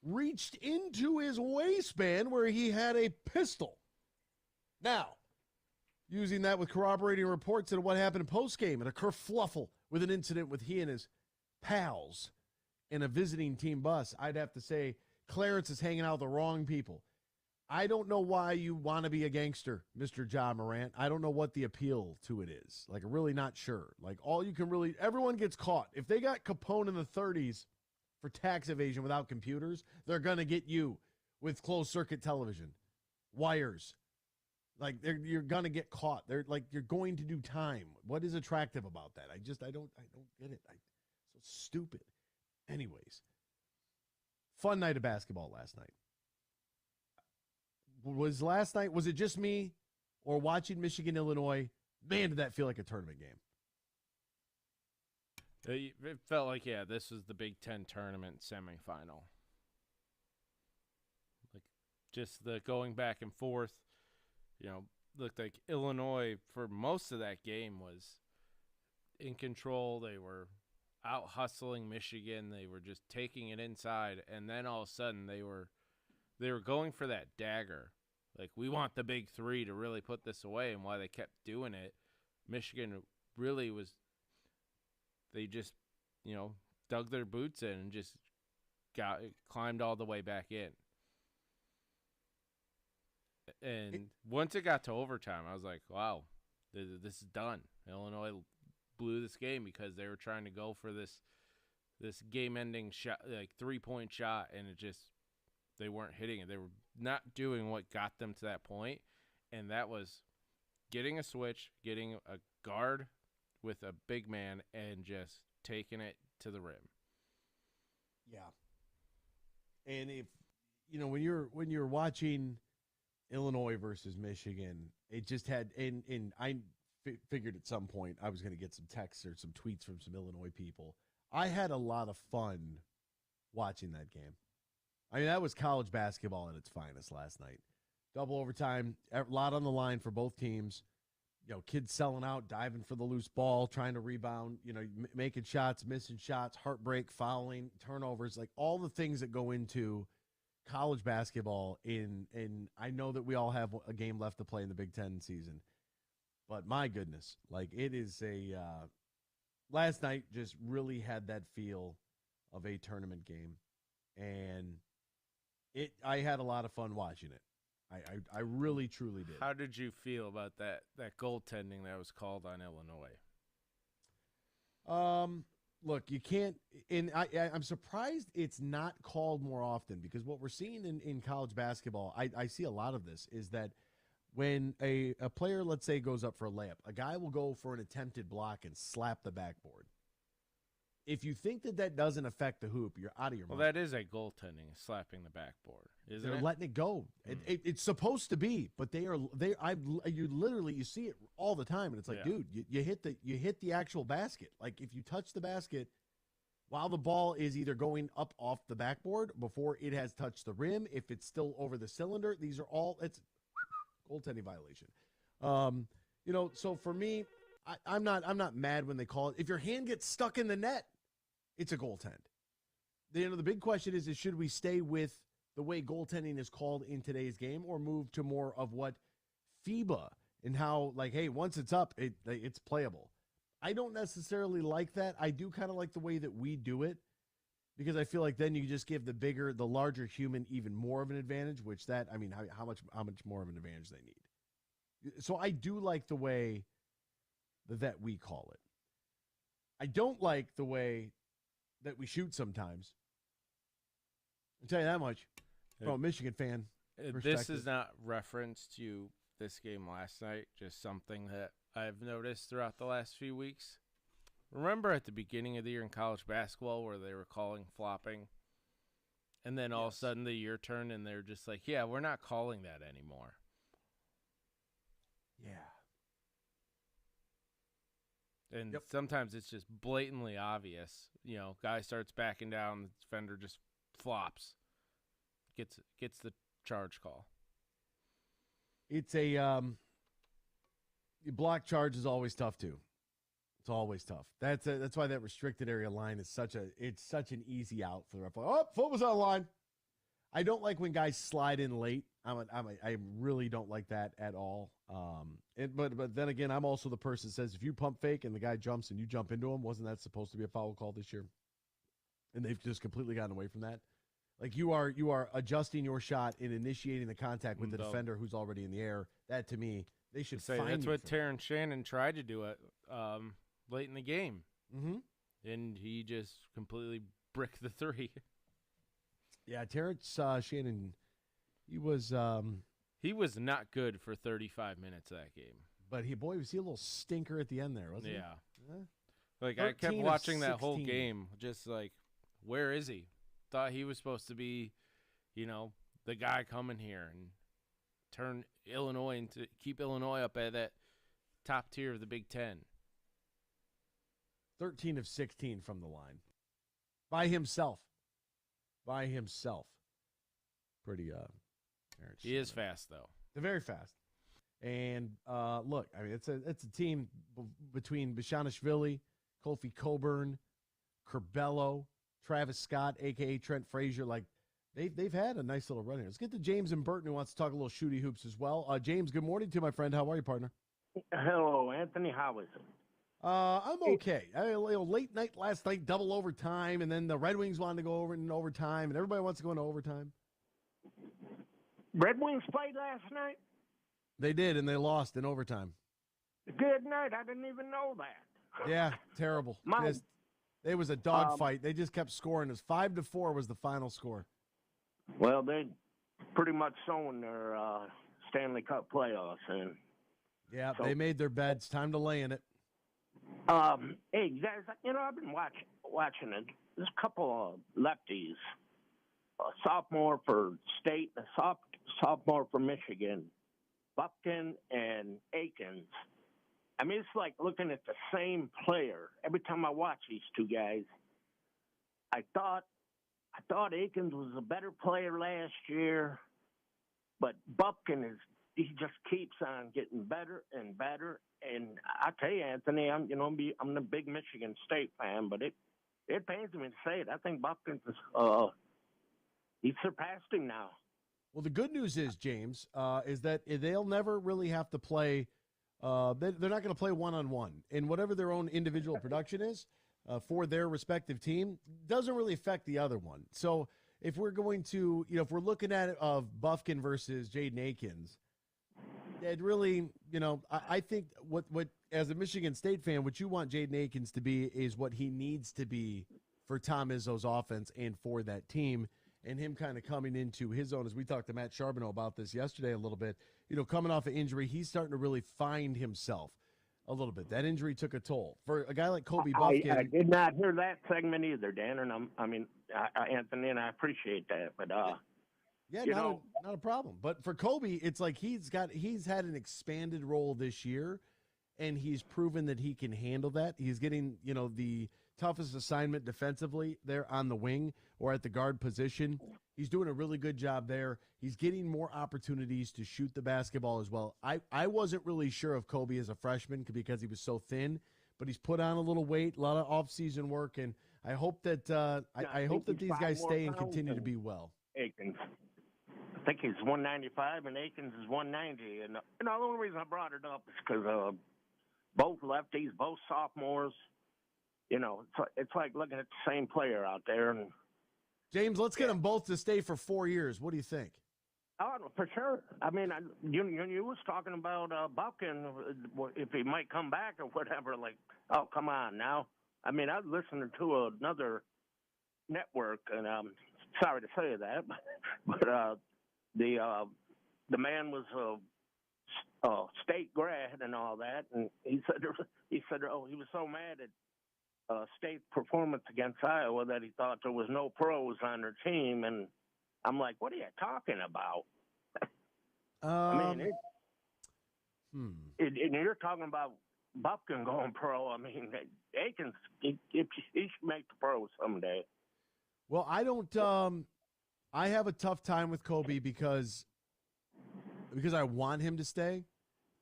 reached into his waistband where he had a pistol. Now, using that with corroborating reports of what happened in postgame and a kerfluffle with an incident with he and his pals in a visiting team bus, I'd have to say Clarence is hanging out with the wrong people. I don't know why you want to be a gangster, Mr. John Morant. I don't know what the appeal to it is. Like, I'm really not sure. Like, everyone gets caught. If they got Capone in the 30s for tax evasion without computers, they're going to get you with closed circuit television, wires. Like, you're going to get caught. They're like, you're going to do time. What is attractive about that? I don't get it. So stupid. Anyways, fun night of basketball last night. Was it just me or watching Michigan, Illinois? Man, did that feel like a tournament game. It felt like, this was the Big Ten tournament semifinal. Like, just the going back and forth, looked like Illinois for most of that game was in control. They were out hustling Michigan. They were just taking it inside, and then all of a sudden they were going for that dagger. Like, we want the big three to really put this away, and why they kept doing it, Michigan really was – they just, dug their boots in and just climbed all the way back in. And once it got to overtime, I was like, wow, this is done. Illinois blew this game because they were trying to go for this game-ending shot, like 3-point shot, and they weren't hitting it. They were not doing what got them to that point, and that was getting a switch, getting a guard with a big man, and just taking it to the rim. Yeah. And if when you're watching Illinois versus Michigan, it just had and I figured at some point I was going to get some texts or some tweets from some Illinois people. I had a lot of fun watching that game. I mean, that was college basketball at its finest last night. Double overtime, a lot on the line for both teams. Kids selling out, diving for the loose ball, trying to rebound, making shots, missing shots, heartbreak, fouling, turnovers, like all the things that go into college basketball. And I know that we all have a game left to play in the Big Ten season. But my goodness, like it is last night just really had that feel of a tournament game. And I had a lot of fun watching it. I really, truly did. How did you feel about that goaltending that was called on Illinois? Look, you can't – and I'm surprised it's not called more often, because what we're seeing in college basketball, I see a lot of this, is that when a player, let's say, goes up for a layup, a guy will go for an attempted block and slap the backboard. If you think that doesn't affect the hoop, you're out of your mind. Well, that is a goaltending, slapping the backboard, isn't it? They're letting it go. It's supposed to be, but you see it all the time, and it's like, dude, you hit the actual basket. Like, if you touch the basket while the ball is either going up off the backboard before it has touched the rim, if it's still over the cylinder, these are all it's goaltending violation. So for me, I'm not mad when they call it. If your hand gets stuck in the net, it's a goaltend. The big question is should we stay with the way goaltending is called in today's game, or move to more of what FIBA and how, like, hey, once it's up, it's playable. I don't necessarily like that. I do kind of like the way that we do it, because I feel like then you just give the larger human even more of an advantage, how much more of an advantage they need. So I do like the way that we call it. I don't like the way that we shoot sometimes. I'll tell you that much from a Michigan fan perspective. This is not reference to this game last night, just something that I've noticed throughout the last few weeks. Remember at the beginning of the year in college basketball where they were calling flopping, and then all of a sudden the year turned and they're just like, yeah, we're not calling that anymore. Yeah. And sometimes it's just blatantly obvious. Guy starts backing down, the defender just flops. Gets the charge call. It's a block charge is always tough too. It's always tough. That's why that restricted area line is such an easy out for the ref. Oh, foot was on the line. I don't like when guys slide in late. I really don't like that at all. But then again, I'm also the person that says if you pump fake and the guy jumps and you jump into him, wasn't that supposed to be a foul call this year? And they've just completely gotten away from that. Like you are adjusting your shot and initiating the contact with the defender who's already in the air. That to me, they should say find that's you what for Terrence Shannon tried to do it late in the game. Mm-hmm. And he just completely bricked the three. Yeah, Terrence Shannon, he was not good for 35 minutes that game. But was he a little stinker at the end there, wasn't he? Yeah. Like I kept watching that whole game, just like, where is he? Thought he was supposed to be, the guy coming here and turn keep Illinois up at that top tier of the Big Ten. 13 of 16 from the line. By himself. Pretty he is fast though. They're very fast. And look, I mean it's a team between Bishanishvili, Kofi Coburn, Curbelo, Travis Scott, aka Trent Frazier. Like they've had a nice little run here. Let's get to James and Burton, who wants to talk a little shooty hoops as well. James, good morning to you, my friend. How are you, partner? Hello, Anthony. How is it? I'm okay. Late night last night, double overtime, and then the Red Wings wanted to go over in overtime, and everybody wants to go into overtime. Red Wings played last night? They did, and they lost in overtime. Good night. I didn't even know that. Yeah, terrible. It was a dogfight. They just kept scoring. It was 5-4 was the final score. Well, they pretty much showing their Stanley Cup playoffs. And yeah, they made their beds. Time to lay in it. Hey, guys, I've been watching it. There's a couple of lefties. A sophomore for State, a sophomore for Michigan, Buckton and Akins. I mean, it's like looking at the same player. Every time I watch these two guys, I thought Akins was a better player last year, but Buckton he just keeps on getting better and better. And I tell you, Anthony, I'm a big Michigan State fan, but it pains me to say it. I think Buckton he's surpassed him now. Well, the good news is, James, is that they'll never really have to play. They're not going to play one-on-one. And whatever their own individual production is for their respective team doesn't really affect the other one. So if we're going to, if we're looking at it of Buffkin versus Jaden Akins, it really, I think what as a Michigan State fan, what you want Jaden Akins to be is what he needs to be for Tom Izzo's offense and for that team. And him kind of coming into his own, as we talked to Matt Charbonneau about this yesterday a little bit, coming off an injury, he's starting to really find himself a little bit. That injury took a toll. For a guy like Kobe Buffkin. I did not hear that segment either, Dan, and Anthony, and I appreciate that. But, not a problem. But for Kobe, it's like he's had an expanded role this year, and he's proven that he can handle that. He's getting, the toughest assignment defensively there on the wing or at the guard position. He's doing a really good job there. He's getting more opportunities to shoot the basketball as well. I wasn't really sure of Kobe as a freshman because he was so thin, but he's put on a little weight, a lot of off-season work, and I hope that I hope that these guys stay and continue to be well. Akins. I think he's 195 and Akins is 190. And the only reason I brought it up is because both lefties, both sophomores. It's like looking at the same player out there. And James, let's get them both to stay for 4 years. What do you think? Oh, for sure. I mean, you was talking about Buckin, if he might come back or whatever. Like, oh, come on now. I mean, I was listening to another network, and I'm sorry to say that, but the man was a state grad and all that, and he said, he was so mad at State performance against Iowa that he thought there was no pros on their team, and I'm like, what are you talking about? I mean, and you're talking about Buffkin going pro. I mean, Akins, he should make the pro someday. Well, I don't. I have a tough time with Kobe because I want him to stay.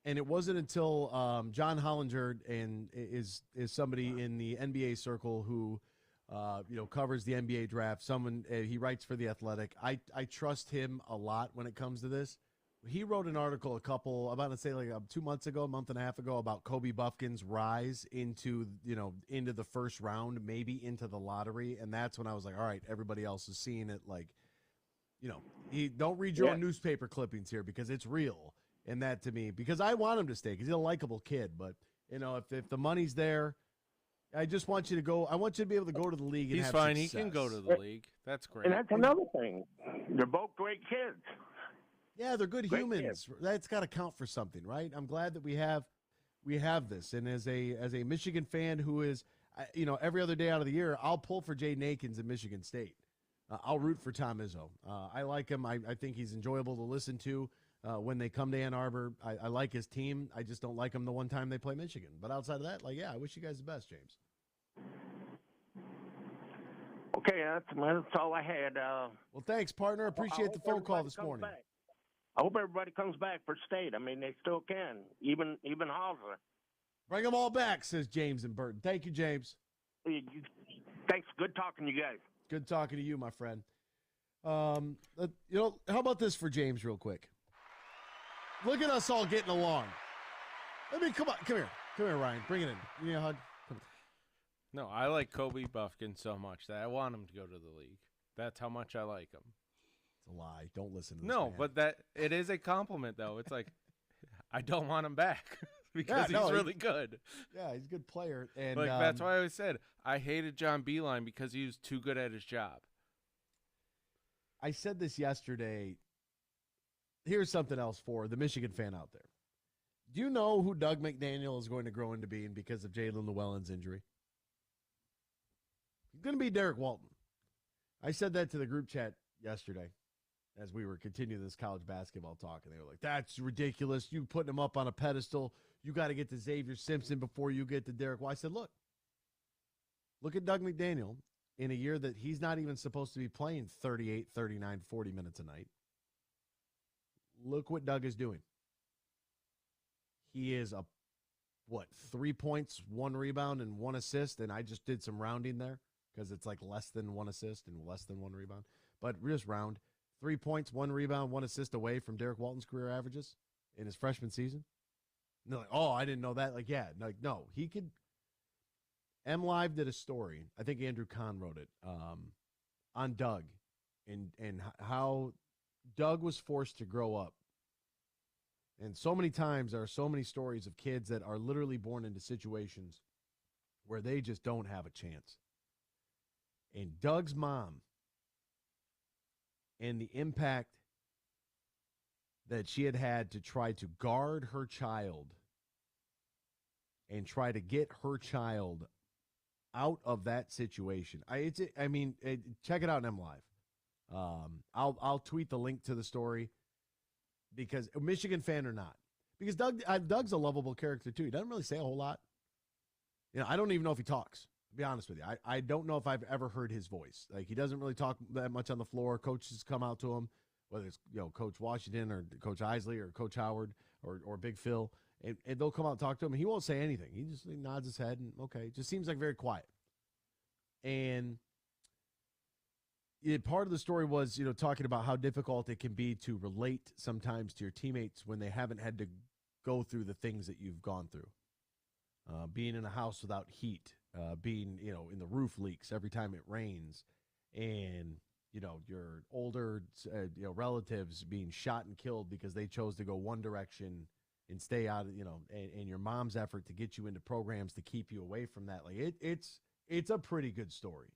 And it wasn't until John Hollinger is somebody in the NBA circle who, covers the NBA draft. Someone he writes for The Athletic. I trust him a lot when it comes to this. He wrote an article about to say 2 months ago, a month and a half ago, about Kobe Buffkin's rise into the first round, maybe into the lottery. And that's when I was like, all right, everybody else is seeing it. Like, don't read your own newspaper clippings here because it's real. And that to me, because I want him to stay because he's a likable kid. But, if the money's there, I just want you to go. I want you to be able to go to the league and He's have fine. success. He can go to the league. That's great. And that's another thing. They're both great kids. Yeah, they're good Great humans. kids. That's got to count for something, right? I'm glad that we have this. And as a Michigan fan who is, every other day out of the year, I'll pull for Jaden Akins in Michigan State. I'll root for Tom Izzo. I like him. I think he's enjoyable to listen to when they come to Ann Arbor. I like his team. I just don't like him the one time they play Michigan. But outside of that, I wish you guys the best, James. Okay, that's all I had. Well, thanks, partner. Appreciate the phone call this morning. Back. I hope everybody comes back for state. I mean, they still can, even Hauser. Bring them all back, says James and Burton. Thank you, James. Thanks. Good talking to you guys. Good talking to you, my friend. How about this for James real quick? Look at us all getting along. Come here, Ryan. Bring it in. Give me a hug. Come on. No, I like Kobe Buffkin so much that I want him to go to the league. That's how much I like him. It's a lie. Don't listen to this No, man. but it is a compliment, though. It's like, I don't want him back because he's really good. Yeah, he's a good player. And that's why I always said I hated John Beilein because he was too good at his job. I said this yesterday. Here's something else for the Michigan fan out there. Do you know who Doug McDaniel is going to grow into being because of Jalen Llewellyn's injury? He's going to be Derek Walton. I said that to the group chat yesterday as we were continuing this college basketball talk, and they were like, that's ridiculous. You putting him up on a pedestal. You got to get to Xavier Simpson before you get to Derek. Well, I said, look at Doug McDaniel in a year that he's not even supposed to be playing 38, 39, 40 minutes a night. Look what Doug is doing. He is 3 points, 1 rebound, and 1 assist, and I just did some rounding there because it's like less than 1 assist and less than 1 rebound. But just round. 3 points, 1 rebound, 1 assist away from Derek Walton's career averages in his freshman season. And they're like, oh, I didn't know that. No, he could. MLive did a story. I think Andrew Kahn wrote it on Doug and how Doug was forced to grow up. And so many times there are so many stories of kids that are literally born into situations where they just don't have a chance. And Doug's mom and the impact that she had to try to guard her child and try to get her child out of that situation. Check it out on MLive. I'll tweet the link to the story because a Michigan fan or not, because Doug's a lovable character too. He doesn't really say a whole lot. I don't even know if he talks. To be honest with you, I don't know if I've ever heard his voice. Like, he doesn't really talk that much on the floor. Coaches come out to him, whether it's Coach Washington or Coach Isley or Coach Howard or Big Phil, and they'll come out and talk to him. And he won't say anything. He just nods his head and okay, just seems like very quiet. And part of the story was talking about how difficult it can be to relate sometimes to your teammates when they haven't had to go through the things that you've gone through. Being in a house without heat, being, in the roof leaks every time it rains, and, your older, relatives being shot and killed because they chose to go one direction and stay out of, and your mom's effort to get you into programs to keep you away from that. Like, it's a pretty good story.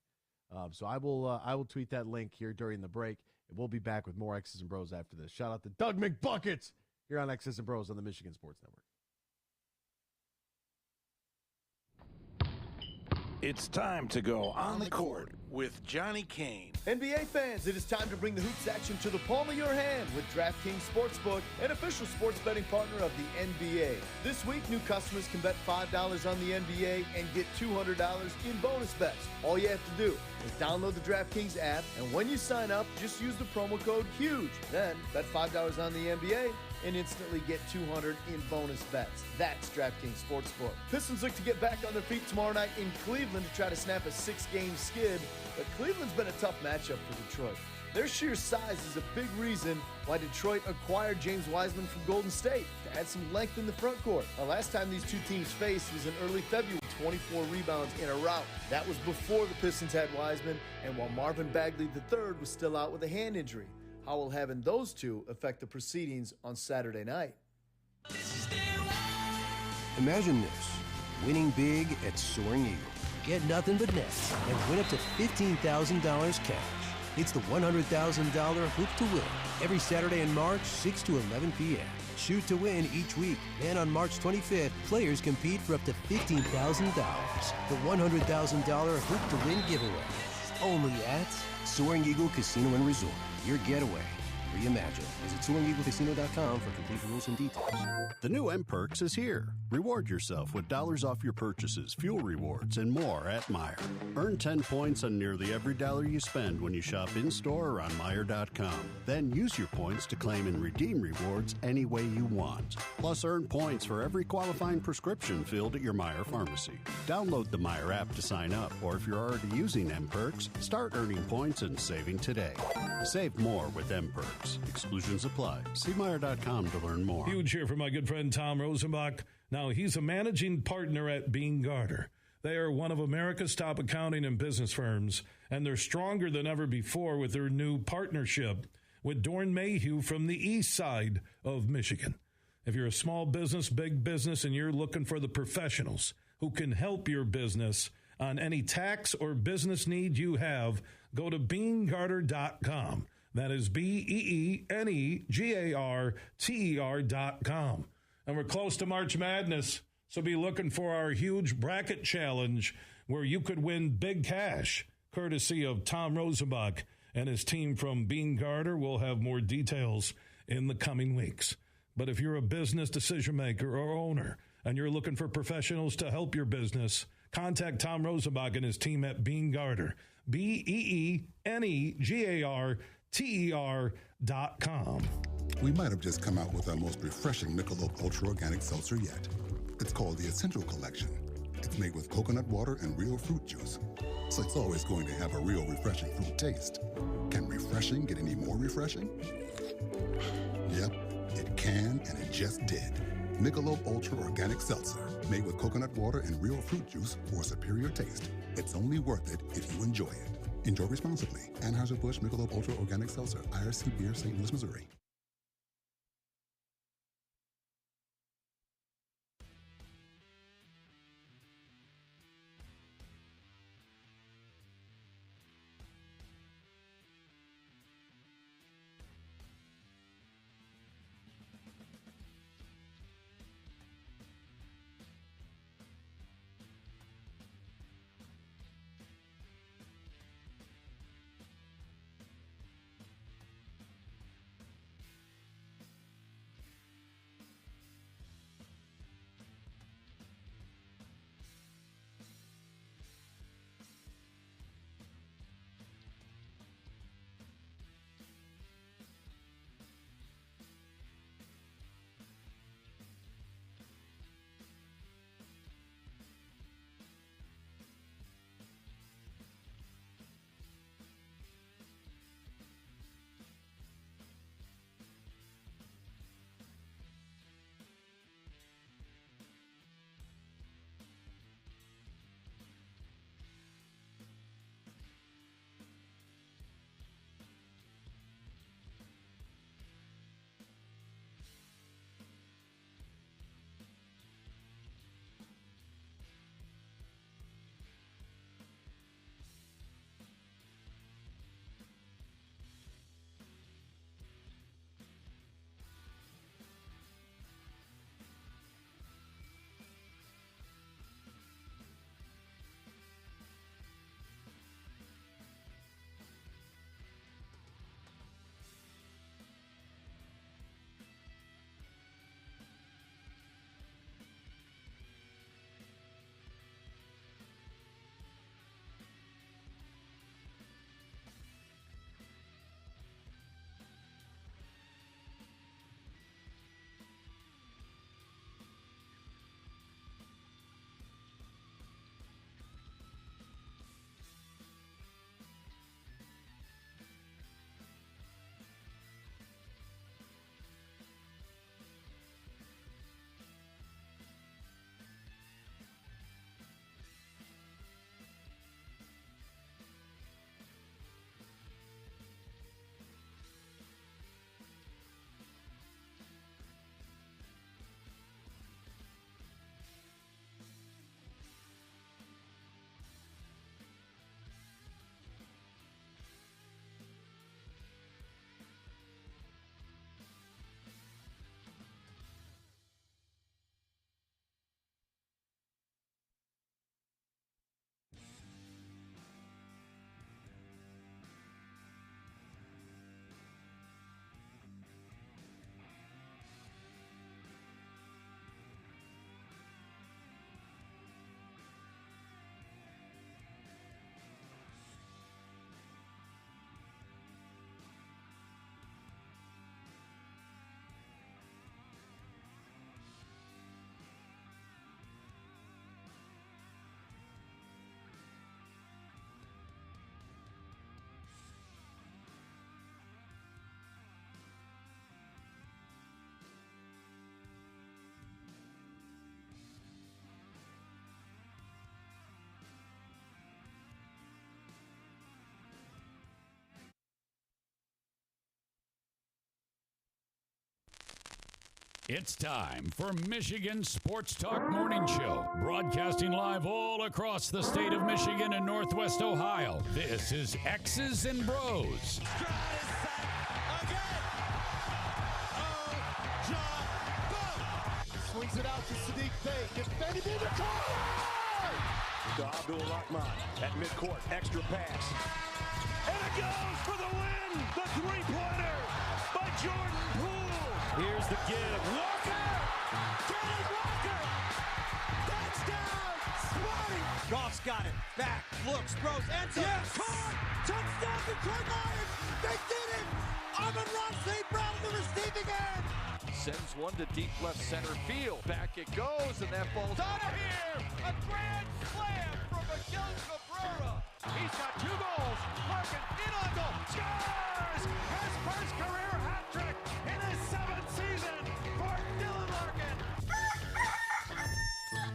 So I will tweet that link here during the break, and we'll be back with more X's and Bros after this. Shout out to Doug McBuckets here on X's and Bros on the Michigan Sports Network. It's time to go on the court with Johnny Kane. NBA fans, it is time to bring the hoops action to the palm of your hand with DraftKings Sportsbook, an official sports betting partner of the NBA. This week, new customers can bet $5 on the NBA and get $200 in bonus bets. All you have to do is download the DraftKings app, and when you sign up, just use the promo code HUGE. Then bet $5 on the NBA and instantly get $200 in bonus bets. That's DraftKings Sportsbook. Pistons look to get back on their feet tomorrow night in Cleveland to try to snap a 6-game skid, but Cleveland's been a tough matchup for Detroit. Their sheer size is a big reason why Detroit acquired James Wiseman from Golden State to add some length in the front court. The last time these two teams faced was in early February, 24 rebounds in a rout. That was before the Pistons had Wiseman, and while Marvin Bagley III was still out with a hand injury. How will having those two affect the proceedings on Saturday night? Imagine this, winning big at Soaring Eagle. Get nothing but nets and win up to $15,000 cash. It's the $100,000 Hoop to Win every Saturday in March, 6 to 11 p.m. Shoot to win each week. And on March 25th, players compete for up to $15,000. The $100,000 Hoop to Win giveaway. Only at Soaring Eagle Casino and Resort. Your getaway reimagined. Visit SoaringEagleCasino.com for complete rules and details. The new M-Perks is here. Reward yourself with dollars off your purchases, fuel rewards, and more at Meijer. Earn 10 points on nearly every dollar you spend when you shop in-store or on Meijer.com. Then use your points to claim and redeem rewards any way you want. Plus, earn points for every qualifying prescription filled at your Meijer pharmacy. Download the Meijer app to sign up, or if you're already using M-Perks, start earning points and saving today. Save more with M-Perks. Exclusions apply. See Meijer.com to learn more. Huge here for my good friend Tom Rosenbach. Now, he's a managing partner at Br0's. They are one of America's top accounting and business firms, and they're stronger than ever before with their new partnership with Dorn Mayhew from the east side of Michigan. If you're a small business, big business, and you're looking for the professionals who can help your business on any tax or business need you have, go to BeanGarter.com. That is BeanGarter.com. And we're close to March Madness, so be looking for our huge bracket challenge where you could win big cash, courtesy of Tom Rosenbach and his team from Bean-Garter. We'll have more details in the coming weeks. But if you're a business decision maker or owner and you're looking for professionals to help your business, contact Tom Rosenbach and his team at Bean-Garter. BeanGarter.com. We might have just come out with our most refreshing Michelob Ultra Organic Seltzer yet. It's called the Essential Collection. It's made with coconut water and real fruit juice, so it's always going to have a real refreshing fruit taste. Can refreshing get any more refreshing? Yep, it can, and it just did. Michelob Ultra Organic Seltzer, made with coconut water and real fruit juice for a superior taste. It's only worth it if you enjoy it. Enjoy responsibly. Anheuser-Busch Michelob Ultra Organic Seltzer, IRC Beer, St. Louis, Missouri. It's time for Michigan Sports Talk Morning Show, broadcasting live all across the state of Michigan and Northwest Ohio. This is X's and Bros. Swings it out to Sadiq Bey. Gets Benny B. To Abdul-Rahman at midcourt. Extra pass. And it goes for the win. The three-pointer by Jordan Poole. Here's the give. Walker. Kenneth Walker. Touchdown. Spotty. Goff's got it. Back. Looks. Throws. Ends up. Yes. Caught. Touchdown. Detroit Lions. They did it. Amon-Ra St. Brown in the receiving end. Sends one to deep left center field. Back it goes, and that ball's out of here. A grand slam from Miguel Cabrera. He's got 2 goals. Larkin in on goal. Scores! His first career hat trick in his 7th season for Dylan Larkin.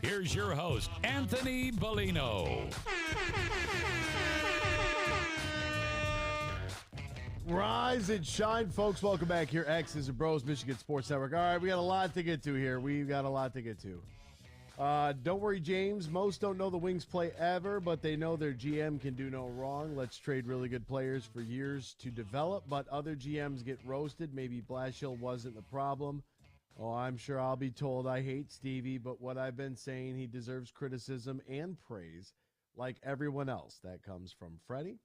Here's your host, Anthony Bellino. Rise and shine, folks. Welcome back here. X's and Bros, Michigan Sports Network. All right, we got a lot to get to here. Don't worry, James. Most don't know the Wings play ever, but they know their GM can do no wrong. Let's trade really good players for years to develop, but other GMs get roasted. Maybe Blashill wasn't the problem. Oh, I'm sure I'll be told I hate Stevie, but what I've been saying, he deserves criticism and praise like everyone else. That comes from Freddie.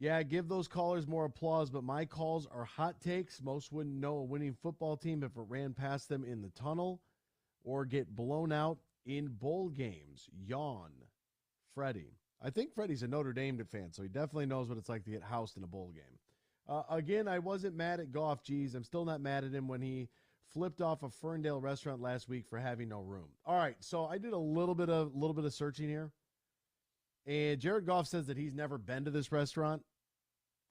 Yeah, give those callers more applause, but my calls are hot takes. Most wouldn't know a winning football team if it ran past them in the tunnel or get blown out in bowl games. Yawn. Freddie. I think Freddie's a Notre Dame fan, so he definitely knows what it's like to get housed in a bowl game. Again, I wasn't mad at Goff. Geez, I'm still not mad at him when he flipped off a Ferndale restaurant last week for having no room. All right, so I did a little bit of searching here. And Jared Goff says that he's never been to this restaurant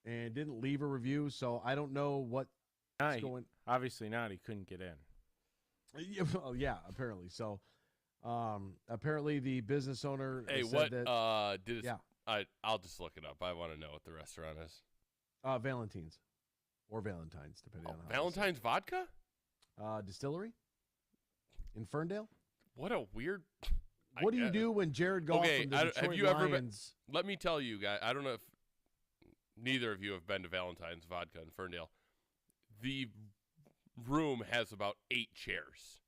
and didn't leave a review, so I don't know what's going. Obviously not. He couldn't get in. Oh, yeah, apparently. So apparently the business owner Hey, said what that, did it? Yeah. I'll just look it up. I want to know what the restaurant is. Valentine's or Valentine's, depending on how. Valentine's Vodka? Distillery in Ferndale. What a weird. What do you do when Jared Goff from the Detroit have you ever been? Lions? Let me tell you, guys. I don't know if neither of you have been to Valentine's Vodka in Ferndale. The room has about 8 chairs.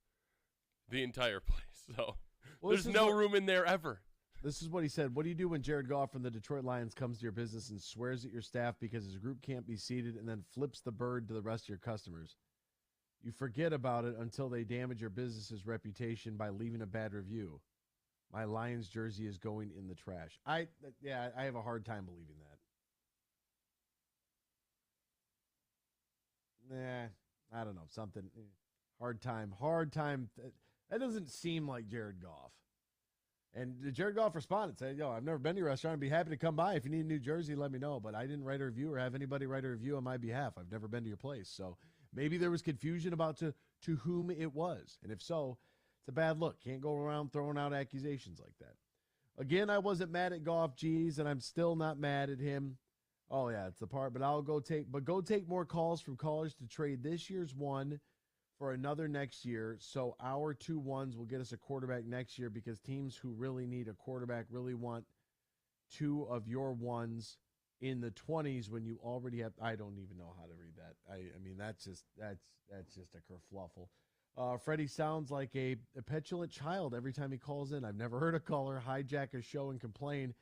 The entire place. So there's no room in there ever. This is what he said. What do you do when Jared Goff from the Detroit Lions comes to your business and swears at your staff because his group can't be seated and then flips the bird to the rest of your customers? You forget about it until they damage your business's reputation by leaving a bad review. My Lions jersey is going in the trash. I have a hard time believing that. Nah, I don't know. Something. Hard time. That doesn't seem like Jared Goff. And Jared Goff responded, saying, yo, I've never been to your restaurant. I'd be happy to come by. If you need a new jersey, let me know. But I didn't write a review or have anybody write a review on my behalf. I've never been to your place. So maybe there was confusion about to whom it was. And if so, it's a bad look. Can't go around throwing out accusations like that. Again, I wasn't mad at Goff, geez, and I'm still not mad at him. Oh, yeah, it's the part. But go take more calls from callers to trade this year's one for another next year. So our 2 ones will get us a quarterback next year because teams who really need a quarterback really want 2 of your ones in the 20s when you already have. I don't even know how to read that. I mean, that's just a kerfluffle. Freddie sounds like a petulant child every time he calls in. I've never heard a caller hijack a show and complain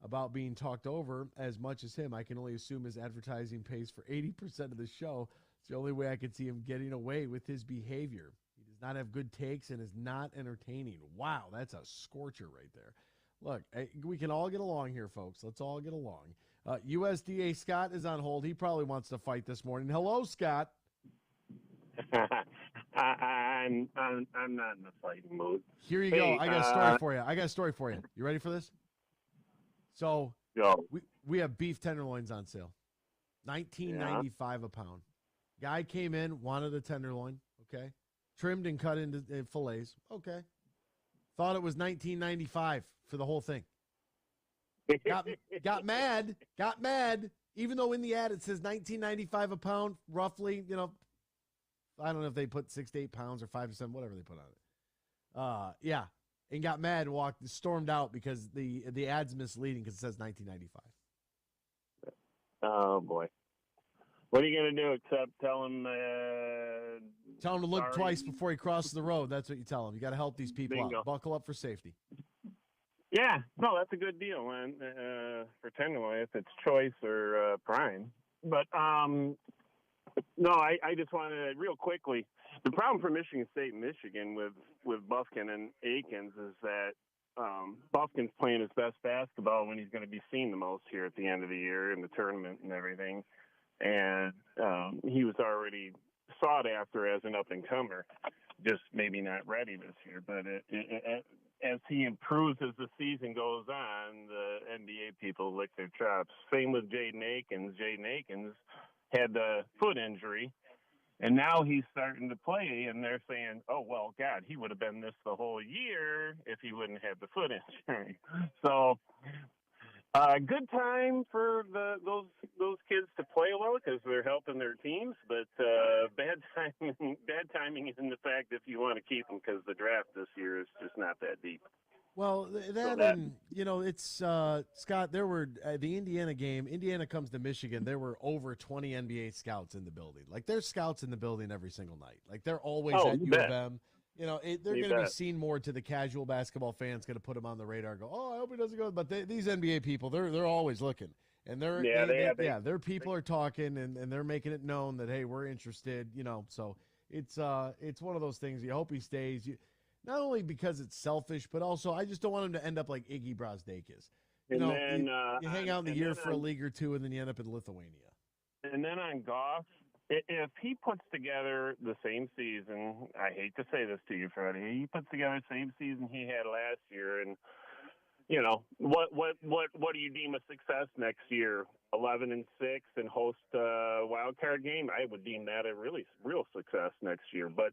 about being talked over as much as him. I can only assume his advertising pays for 80% of the show. It's the only way I could see him getting away with his behavior. He does not have good takes and is not entertaining. Wow, that's a scorcher right there. Look, we can all get along here, folks. Let's all get along. USDA Scott is on hold. He probably wants to fight this morning. Hello, Scott. I'm not in a fighting mood. Here you go. I got a story for you. You ready for this? So we have beef tenderloins on sale. $19.95 a pound. Guy came in, wanted a tenderloin, okay? Trimmed and cut into fillets, okay. Thought it was $19.95 for the whole thing. Got mad, even though in the ad it says $19.95 a pound, roughly, I don't know if they put 6 to 8 pounds or 5 to 7, whatever they put on it. Yeah, and got mad and stormed out because the ad's misleading because it says 1995. Oh boy, what are you gonna do except tell him? Tell him to look sorry. twice before he crosses the road. That's what you tell him. You got to help these people Bingo. out. Buckle up for safety. Yeah, no, that's a good deal, man. For Tenderloin, if it's choice or prime. But no, I just wanted to real quickly. The problem for Michigan State and Michigan with Bufkin and Akins is that Bufkin's playing his best basketball when he's going to be seen the most here at the end of the year in the tournament and everything. And he was already sought after as an up-and-comer, just maybe not ready this year. But as he improves as the season goes on, the NBA people lick their chops. Same with Jaden Akins. Jaden Akins had the foot injury, and now he's starting to play, and they're saying, oh, well, God, he would have been this the whole year if he wouldn't have the foot injury. So good time for those kids to play well because they're helping their teams, but bad timing in the fact if you want to keep them because the draft this year is just not that deep. Well, and it's Scott. There were the Indiana game. Indiana comes to Michigan. There were over 20 NBA scouts in the building. Like there's scouts in the building every single night. Like they're always at U of M. They're going to be seen more to the casual basketball fans. Going to put them on the radar. Go, oh, I hope he doesn't go. But these NBA people, they're always looking, and their people are talking, and they're making it known that hey, we're interested. So it's one of those things. You hope he stays. Not only because it's selfish, but also I just don't want him to end up like Iggy Br0's. You hang out in the year for a league or two, and then you end up in Lithuania. And then on Goff, if he puts together the same season, I hate to say this to you, Freddie, he puts together the same season he had last year, and what do you deem a success next year? 11-6 and host a wild card game? I would deem that a really real success next year, but.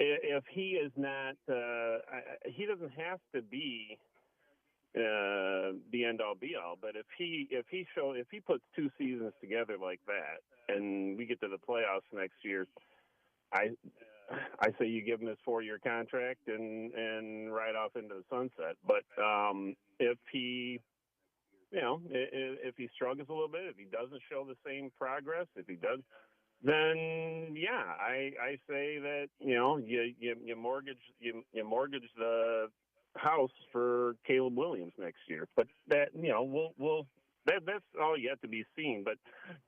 If he is not, he doesn't have to be the end all be all. But if he puts 2 seasons together like that, and we get to the playoffs next year, I say you give him his 4-year contract and ride off into the sunset. But if he, if he struggles a little bit, if he doesn't show the same progress, if he does. Then I say that you mortgage the house for Caleb Williams next year, but that that's all yet to be seen. But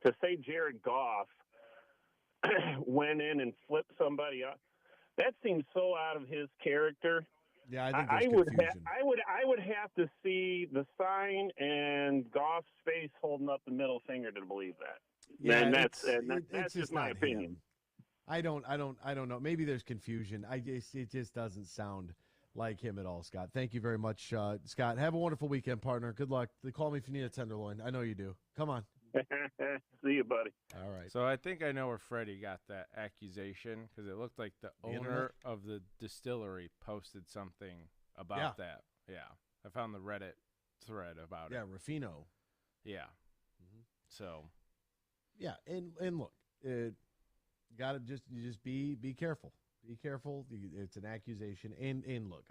to say Jared Goff went in and flipped somebody up, that seems so out of his character. Yeah, I think there's confusion. I would have to see the sign and Goff's face holding up the middle finger to believe that. Yeah, and that's just my opinion. Him. I don't know. Maybe there's confusion. It just doesn't sound like him at all, Scott. Thank you very much, Scott. Have a wonderful weekend, partner. Good luck. Call me if you need a tenderloin. I know you do. Come on. See you, buddy. All right. So I think I know where Freddie got that accusation because it looked like the owner of the distillery posted something about that. Yeah. I found the Reddit thread about it. Yeah, Ruffino. Yeah. So. Yeah, and look, you gotta just be careful. Be careful. It's an accusation. And look,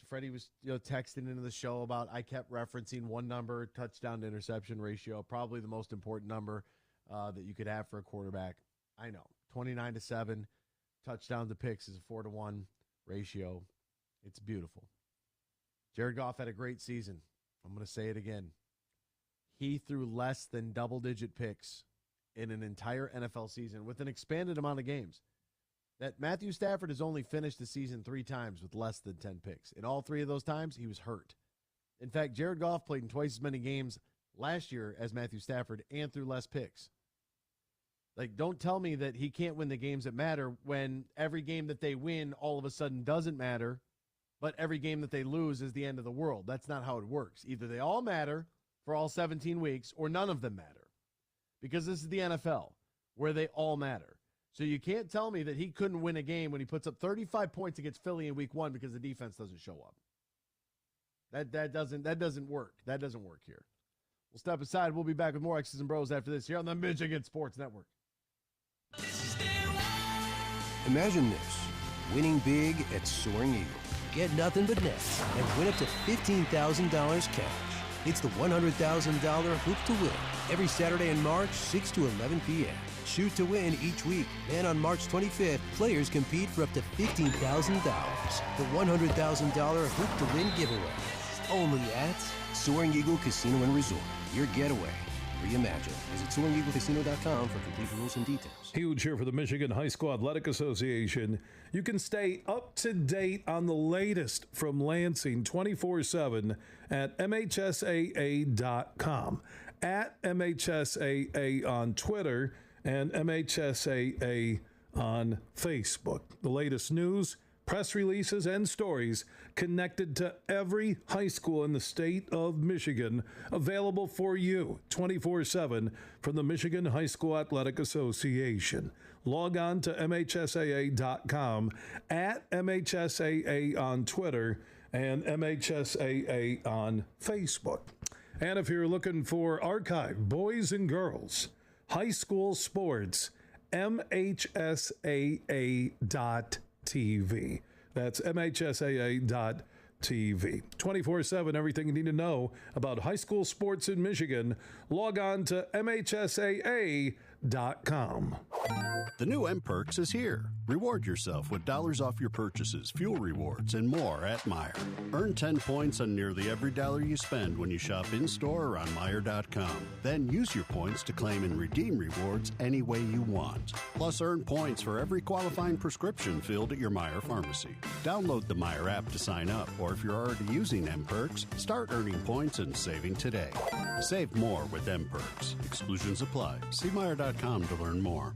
Freddie was texting into the show about I kept referencing one number, touchdown to interception ratio, probably the most important number that you could have for a quarterback. I know, 29-7, touchdown to picks is a 4-to-1 ratio. It's beautiful. Jared Goff had a great season. I'm going to say it again. He threw less than double-digit picks in an entire NFL season with an expanded amount of games. That Matthew Stafford has only finished the season 3 times with less than 10 picks. In all 3 of those times, he was hurt. In fact, Jared Goff played in twice as many games last year as Matthew Stafford and threw less picks. Like, don't tell me that he can't win the games that matter when every game that they win all of a sudden doesn't matter, but every game that they lose is the end of the world. That's not how it works. Either they all matter for all 17 weeks, or none of them matter. Because this is the NFL, where they all matter. So you can't tell me that he couldn't win a game when he puts up 35 points against Philly in week 1 because the defense doesn't show up. That doesn't work. That doesn't work here. We'll step aside. We'll be back with more X's and Bros after this here on the Michigan Sports Network. Imagine this, winning big at Soaring Eagle. Get nothing but nets and win up to $15,000 cash. It's the $100,000 Hoop to Win every Saturday in March, 6 to 11 p.m. Shoot to win each week. And on March 25th, players compete for up to $15,000. The $100,000 Hoop to Win giveaway. Only at Soaring Eagle Casino and Resort. Your getaway reimagined. Visit SoaringEagleCasino.com for complete rules and details. Huge here for the Michigan High School Athletic Association. You can stay up to date on the latest from Lansing 24/7 at MHSAA.com, at MHSAA on Twitter, and MHSAA on Facebook. The latest news, press releases, and stories connected to every high school in the state of Michigan, available for you 24/7 from the Michigan High School Athletic Association. Log on to MHSAA.com, at MHSAA on Twitter, and MHSAA on Facebook. And if you're looking for archive boys and girls high school sports, MHSAA.TV. That's MHSAA.TV. 24/7, everything you need to know about high school sports in Michigan. Log on to MHSAA.com. The new M-Perks is here. Reward yourself with dollars off your purchases, fuel rewards, and more at Meijer. Earn 10 points on nearly every dollar you spend when you shop in-store or on Meijer.com. Then use your points to claim and redeem rewards any way you want. Plus, earn points for every qualifying prescription filled at your Meijer pharmacy. Download the Meijer app to sign up, or if you're already using M-Perks, start earning points and saving today. Save more with M-Perks. Exclusions apply. See Meijer.com to learn more.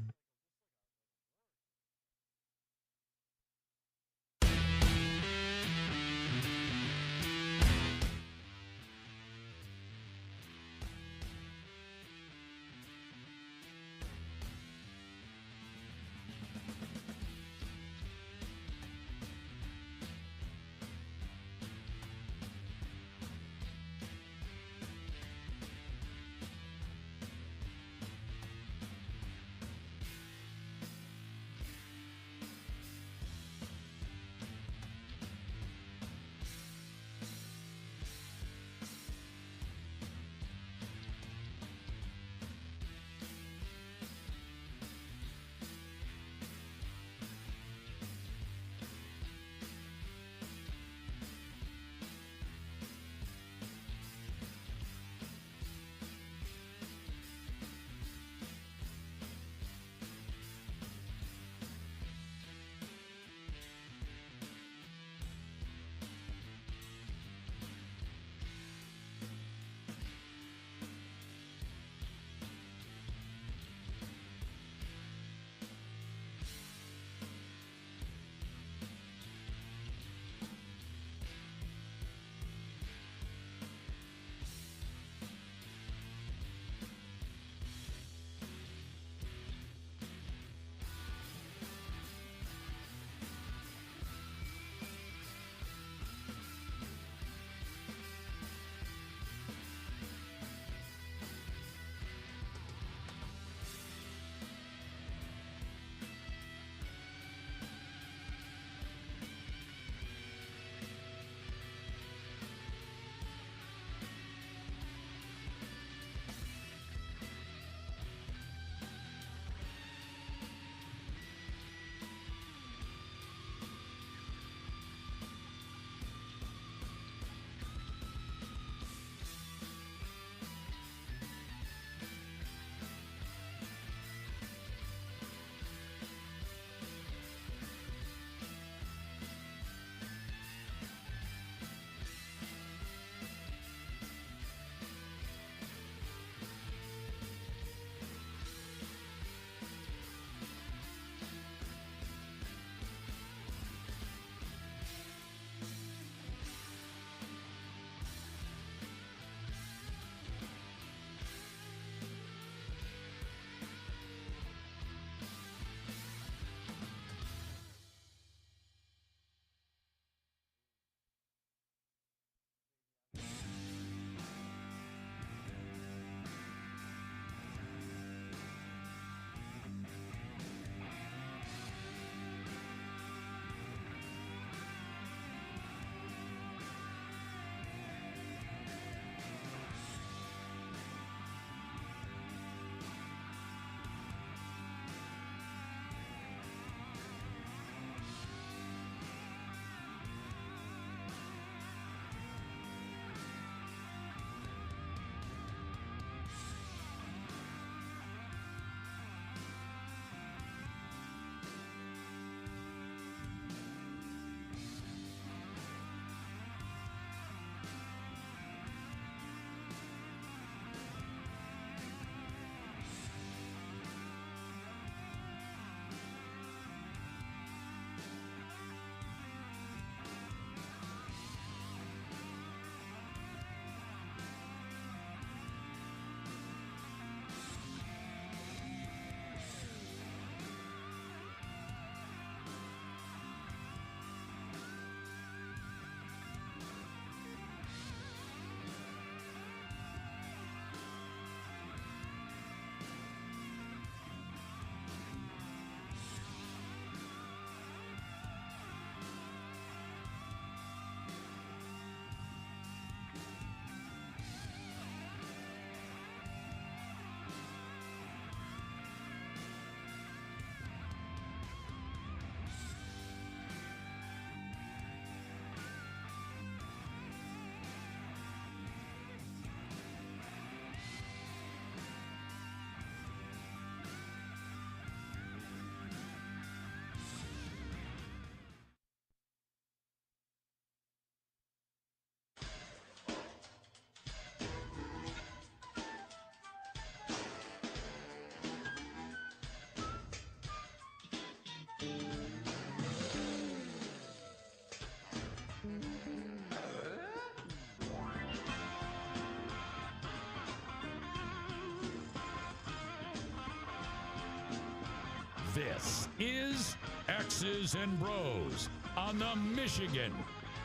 This is X's and Bros on the Michigan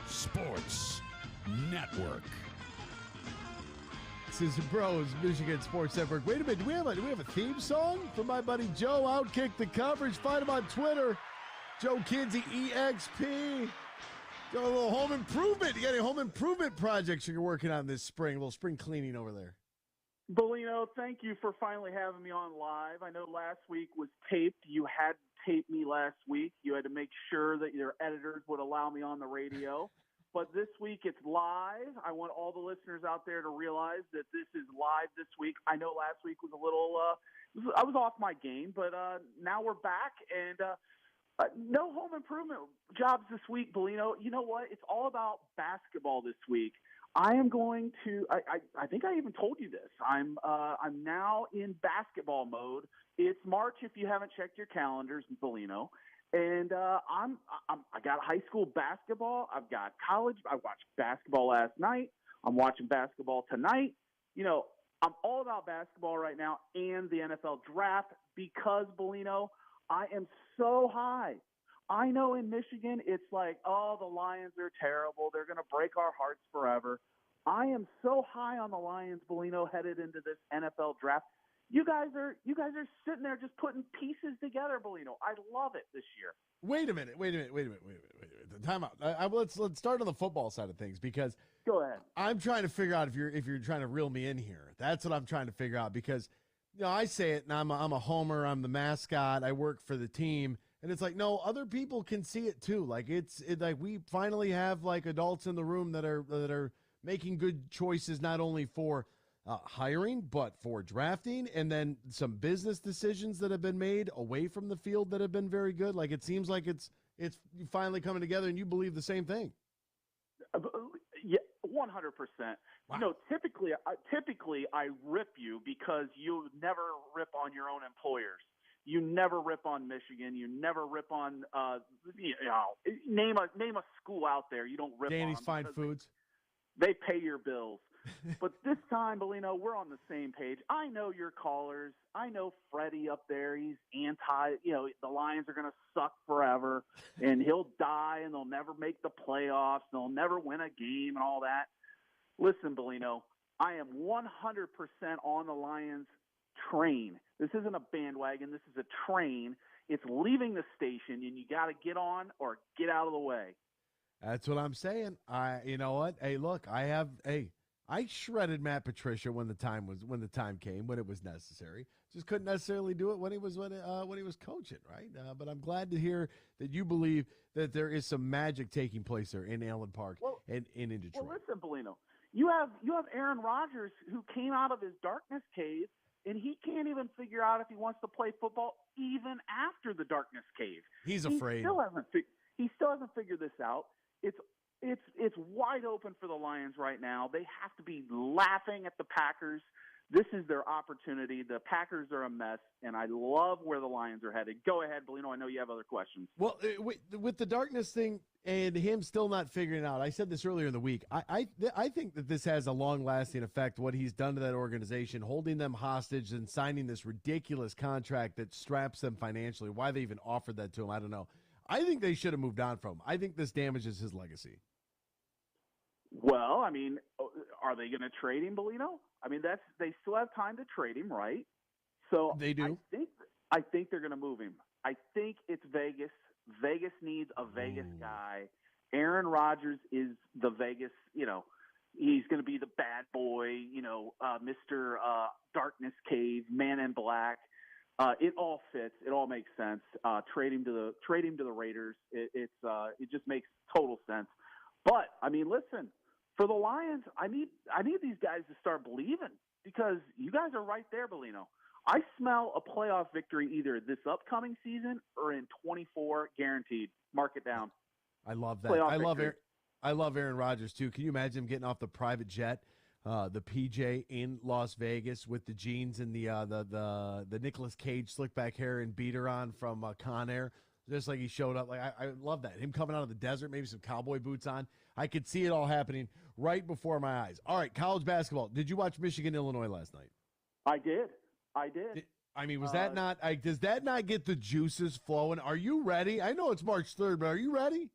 Sports Network. X's and Bros, Michigan Sports Network. Wait a minute, do we have a theme song from my buddy Joe? Outkick the coverage. Find him on Twitter. Joe Kinsey, EXP. Got a little home improvement. You got any home improvement projects you're working on this spring? A little spring cleaning over there. Bellino, thank you for finally having me on live. I know last week was taped. You had to tape me last week. You had to make sure that your editors would allow me on the radio. But this week it's live. I want all the listeners out there to realize that this is live this week. I know last week was a little I was off my game, but now we're back, and no home improvement jobs this week, Bellino. You know what? It's all about basketball this week. I am going to. I think I even told you this. I'm now in basketball mode. It's March if you haven't checked your calendars, Bellino. And I got high school basketball. I've got college. I watched basketball last night. I'm watching basketball tonight. You know, I'm all about basketball right now and the NFL draft because, Bellino, I am so high. I know in Michigan it's like, oh, the Lions are terrible. They're going to break our hearts forever. I am so high on the Lions, Bellino, headed into this NFL draft. You guys are sitting there just putting pieces together, Bellino. I love it this year. Wait a minute. Time out. Let's start on the football side of things because go ahead. I'm trying to figure out if you're trying to reel me in here. That's what I'm trying to figure out because I say it and I'm a homer. I'm the mascot. I work for the team, and it's like no, other people can see it too. Like it's like we finally have like adults in the room that are making good choices not only for hiring, but for drafting, and then some business decisions that have been made away from the field that have been very good. Like it seems like it's finally coming together, and you believe the same thing. Yeah, 100%. Wow. You know, typically I rip you because you never rip on your own employers. You never rip on Michigan. You never rip on name a school out there. You don't rip Danny's on Fine Foods. They pay your bills. But this time, Bellino, we're on the same page. I know your callers. I know Freddie up there. He's anti, the Lions are going to suck forever, and he'll die, and they'll never make the playoffs. They'll never win a game and all that. Listen, Bellino, I am 100% on the Lions train. This isn't a bandwagon. This is a train. It's leaving the station, and you got to get on or get out of the way. That's what I'm saying. You know what? Hey, look, I shredded Matt Patricia when the time came, when it was necessary. Just couldn't necessarily do it when he was coaching, right? But I'm glad to hear that you believe that there is some magic taking place there in Allen Park and in Detroit. Well, listen, Bellino, you have Aaron Rodgers who came out of his darkness cave, and he can't even figure out if he wants to play football even after the darkness cave. He's afraid. He still hasn't figured this out. It's wide open for the Lions right now. They have to be laughing at the Packers. This is their opportunity. The Packers are a mess, and I love where the Lions are headed. Go ahead, Bellino. I know you have other questions. Well, with the darkness thing and him still not figuring it out, I said this earlier in the week. I think that this has a long-lasting effect, what he's done to that organization, holding them hostage and signing this ridiculous contract that straps them financially. Why they even offered that to him, I don't know. I think they should have moved on from him. I think this damages his legacy. Well, I mean, are they going to trade him, Bellino? I mean, they still have time to trade him, right? So they do. I think they're going to move him. I think it's Vegas. Vegas needs a Vegas guy. Aaron Rodgers is the Vegas. He's going to be the bad boy. Mr. Darkness Cave, Man in Black. It all fits. It all makes sense. Trade him to the Raiders. It just makes total sense. But I mean, listen, for the Lions, I need these guys to start believing because you guys are right there, Bellino. I smell a playoff victory either this upcoming season or in 24 guaranteed. Mark it down. I love that. I love Aaron Rodgers too. Can you imagine him getting off the private jet? The PJ in Las Vegas with the jeans and the Nicolas Cage slick back hair and beater on from Con Air, just like he showed up. Like I love that. Him coming out of the desert, maybe some cowboy boots on. I could see it all happening right before my eyes. All right, college basketball. Did you watch Michigan, Illinois last night? I did. I mean, was that not? Does that not get the juices flowing? Are you ready? I know it's March 3rd, but are you ready?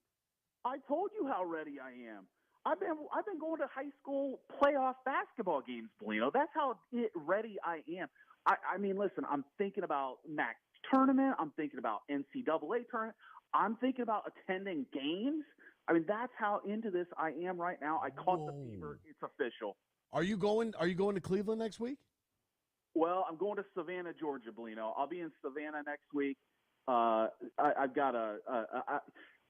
I told you how ready I am. I've been going to high school playoff basketball games, Bellino. That's how ready I am. I mean, listen, I'm thinking about MAC tournament. I'm thinking about NCAA tournament. I'm thinking about attending games. I mean, that's how into this I am right now. I caught the fever. It's official. Are you going to Cleveland next week? Well, I'm going to Savannah, Georgia, Bellino. I'll be in Savannah next week. I've got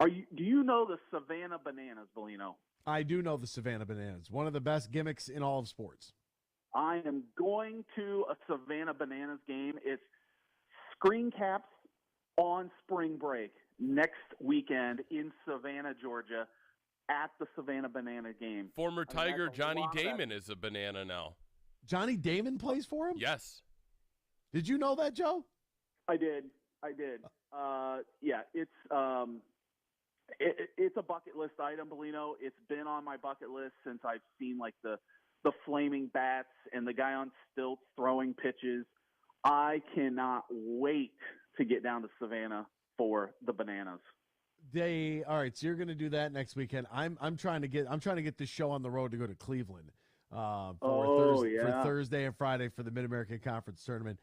do you know the Savannah Bananas, Bellino? I do know the Savannah Bananas. One of the best gimmicks in all of sports. I am going to a Savannah Bananas game. It's screen caps on spring break next weekend in Savannah, Georgia, at the Savannah Banana game. Former Tiger Johnny Damon is a banana now. Johnny Damon plays for him? Yes. Did you know that, Joe? I did. Yeah, it's a bucket list item, Bellino. It's been on my bucket list since I've seen like the flaming bats and the guy on stilts throwing pitches. I cannot wait to get down to Savannah for the Bananas. All right, so you're going to do that next weekend. I'm trying to get this show on the road to go to Cleveland for Thursday and Friday for the Mid-American Conference Tournament.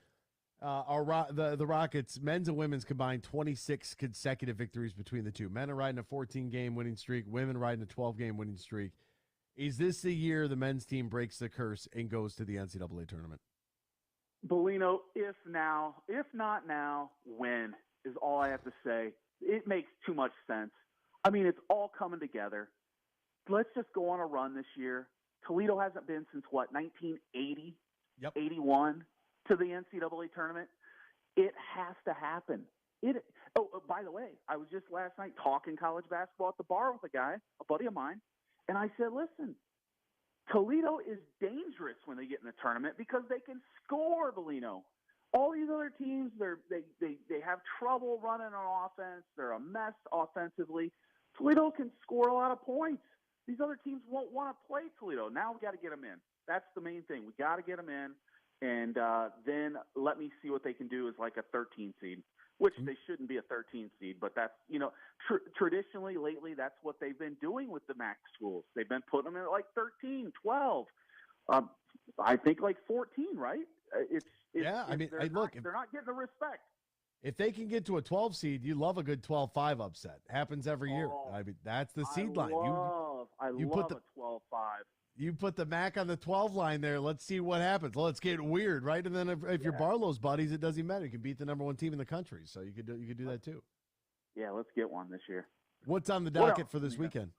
The Rockets, men's and women's combined 26 consecutive victories between the two. Men are riding a 14-game winning streak. Women riding a 12-game winning streak. Is this the year the men's team breaks the curse and goes to the NCAA tournament? Bellino, if not now, when is all I have to say. It makes too much sense. I mean, it's all coming together. Let's just go on a run this year. Toledo hasn't been since, 1980, 81 to the NCAA tournament. It has to happen. By the way, I was just last night talking college basketball at the bar with a guy, a buddy of mine, and I said, listen, Toledo is dangerous when they get in the tournament because they can score, Bellino. All these other teams, they have trouble running on offense. They're a mess offensively. Toledo can score a lot of points. These other teams won't want to play Toledo. Now we got to get them in. That's the main thing. We got to get them in, and then let me see what they can do as like a 13 seed, which they shouldn't be a 13 seed, but that's, traditionally lately that's what they've been doing with the MAC schools. They've been putting them at like 13, 12, I think like 14, right? They're not getting the respect. If they can get to a 12 seed, you love a good 12-5 upset. Happens every year. I mean, that's the seed line. I love a 12-5. You put the MAC on the 12 line there. Let's see what happens. Let's get weird, right? And then if you're Br0's buddies, it doesn't matter. You can beat the number one team in the country, so you could do that too. Yeah, let's get one this year. What's on the docket for this weekend?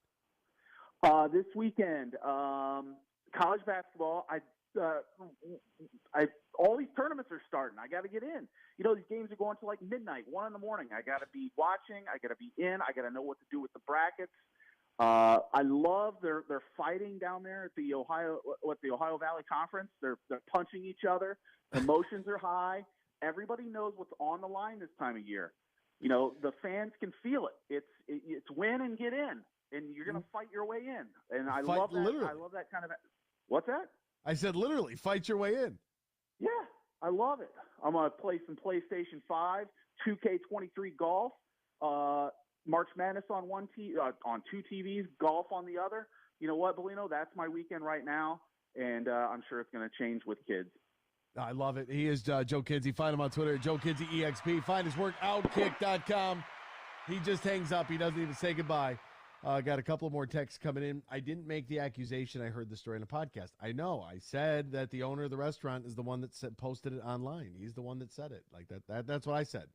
This weekend, college basketball. All these tournaments are starting. I got to get in. These games are going to like midnight, 1 a.m. I got to be watching. I got to be in. I got to know what to do with the brackets. I love they're fighting down there at the Ohio Valley Conference. They're punching each other. Emotions are high. Everybody knows what's on the line this time of year. The fans can feel it. It's win and get in, and you're going to fight your way in. And I love that. Literally. I love that kind of. What's that? I said literally, fight your way in. Yeah, I love it. I'm going to play some PlayStation 5, 2K23 golf, March Madness on on 2 TVs, golf on the other. You know what, Bellino? That's my weekend right now, and I'm sure it's going to change with kids. I love it. He is Joe Kinsey. Find him on Twitter at JoeKinseyEXP. Find his work, Outkick.com. He just hangs up. He doesn't even say goodbye. Got a couple more texts coming in. I didn't make the accusation. I heard the story in a podcast. I know. I said that the owner of the restaurant is the one that posted it online. He's the one that said it. Like that. That's what I said.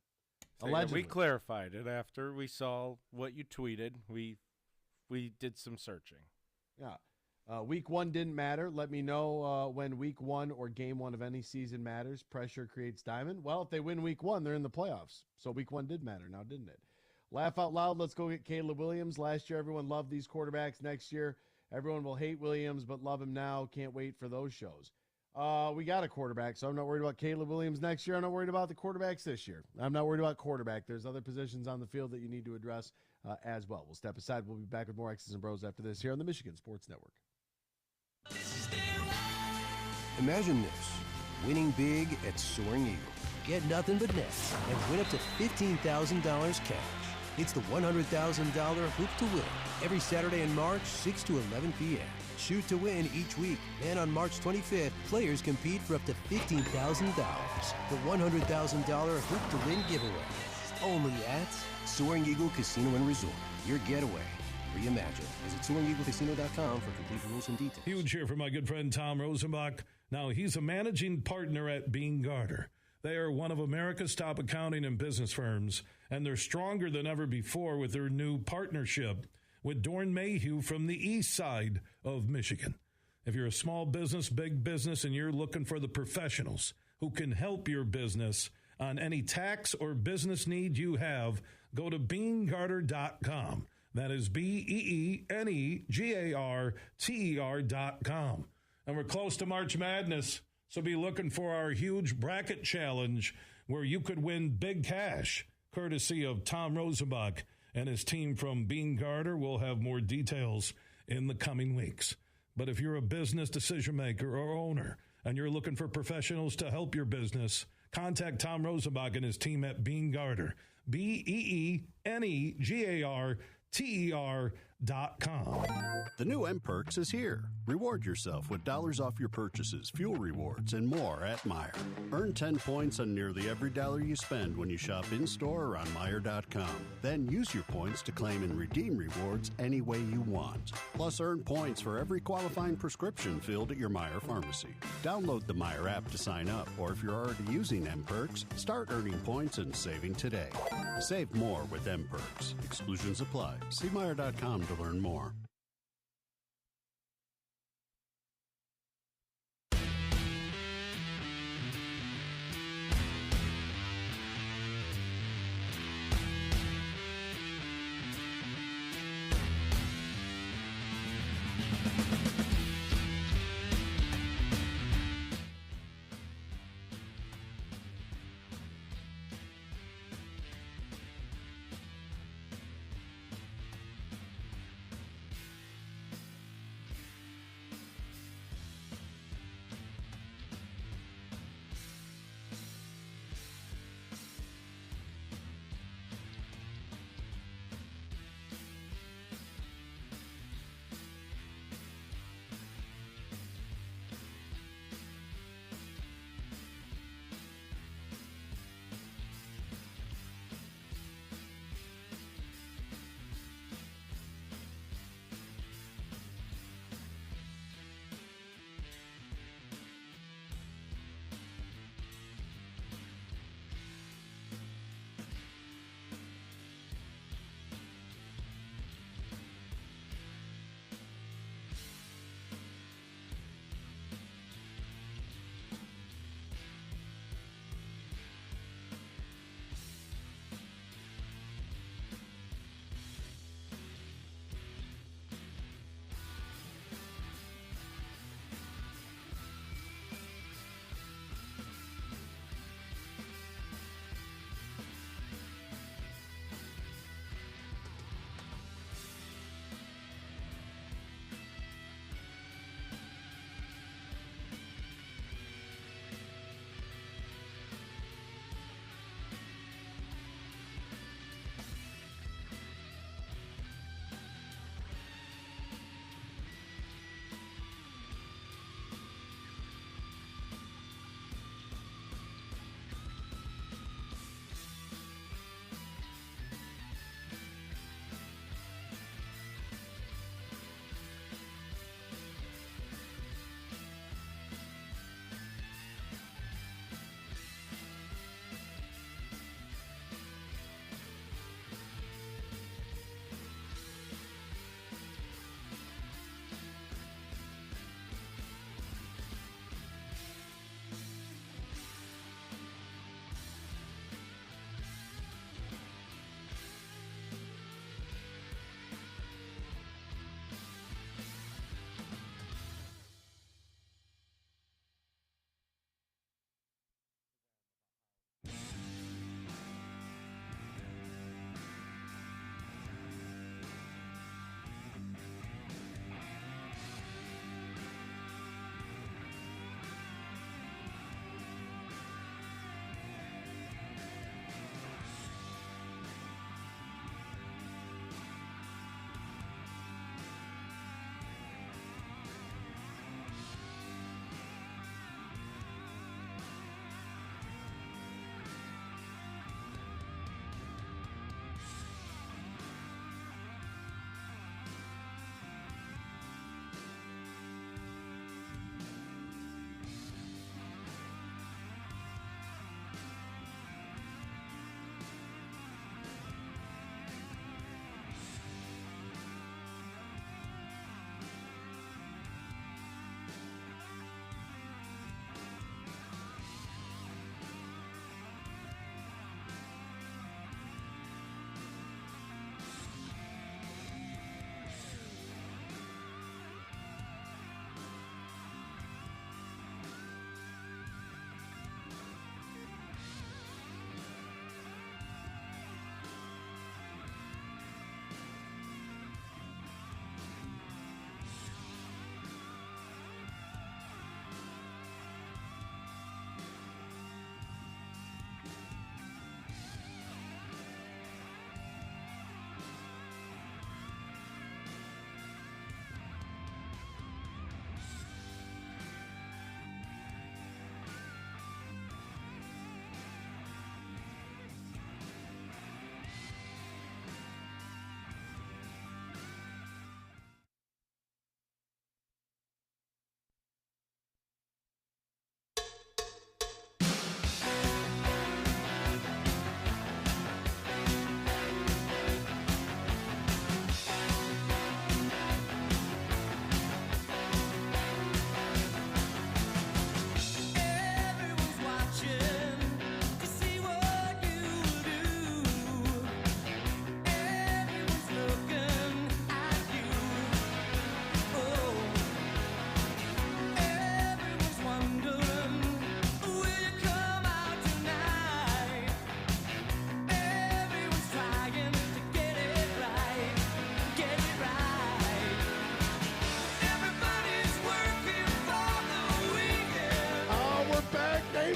So Allegedly. we clarified it after we saw what you tweeted. We did some searching. Yeah. Week 1 didn't matter. Let me know when week 1 or game 1 of any season matters. Pressure creates diamond. Well, if they win week 1, they're in the playoffs. So week 1 did matter now, didn't it? Laugh out loud. Let's go get Caleb Williams. Last year, everyone loved these quarterbacks. Next year, everyone will hate Williams, but love him now. Can't wait for those shows. We got a quarterback, so I'm not worried about Caleb Williams next year. I'm not worried about the quarterbacks this year. I'm not worried about quarterback. There's other positions on the field that you need to address as well. We'll step aside. We'll be back with more X's and Bros after this here on the Michigan Sports Network. Imagine this, winning big at Soaring Eagle. get nothing but net and win up to $15,000 cash. It's the $100,000 Hoop to Win every Saturday in March, 6 to 11 p.m. Shoot to win each week. And on March 25th, players compete for up to $15,000. The $100,000 Hoop to Win giveaway. Only at Soaring Eagle Casino and Resort. Your getaway reimagined. Visit SoaringEagleCasino.com for complete rules and details. Huge here for my good friend Tom Rosenbach. Now, he's a managing partner at Garter. They are one of America's top accounting and business firms, and they're stronger than ever before with their new partnership with Dorn Mayhew from the east side of Michigan. If you're a small business, big business, and you're looking for the professionals who can help your business on any tax or business need you have, go to BeanGarter.com. That is BeanGarter.com. And we're close to March Madness, so be looking for our huge bracket challenge where you could win big cash, courtesy of Tom Rosenbach and his team from Garter. We'll have more details in the coming weeks. But if you're a business decision maker or owner and you're looking for professionals to help your business, contact Tom Rosenbach and his team at Garter. BeanGarter.com. The new M-Perks is here. Reward yourself with dollars off your purchases, fuel rewards, and more at Meijer. Earn 10 points on nearly every dollar you spend when you shop in-store or on Meijer.com. Then use your points to claim and redeem rewards any way you want. Plus, earn points for every qualifying prescription filled at your Meijer pharmacy. Download the Meijer app to sign up, or if you're already using M-Perks, start earning points and saving today. Save more with M-Perks. Exclusions apply. See Meijer.com to learn more.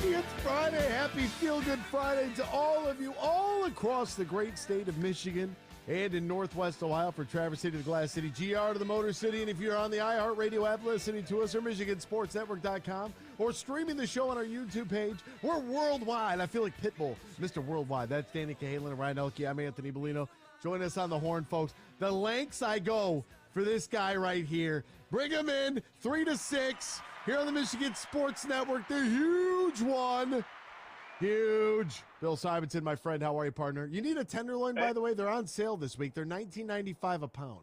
It's Friday. Happy Feel Good Friday to all of you, all across the great state of Michigan and in Northwest Ohio. For Traverse City to Glass City, GR to the Motor City. And if you're on the iHeartRadio app listening to us or MichiganSportsNetwork.com or streaming the show on our YouTube page, we're worldwide. I feel like Pitbull, Mr. Worldwide. That's Danny Cahalan and Ryan Elke. I'm Anthony Bellino. Join us on the horn, folks. The lengths I go for this guy right here. Bring him in, 3 to 6, here on the Michigan Sports Network. The huge one. Huge. Bill Simonson, my friend. How are you, partner? You need a tenderloin, by the way. They're on sale this week. They're $19.95 a pound.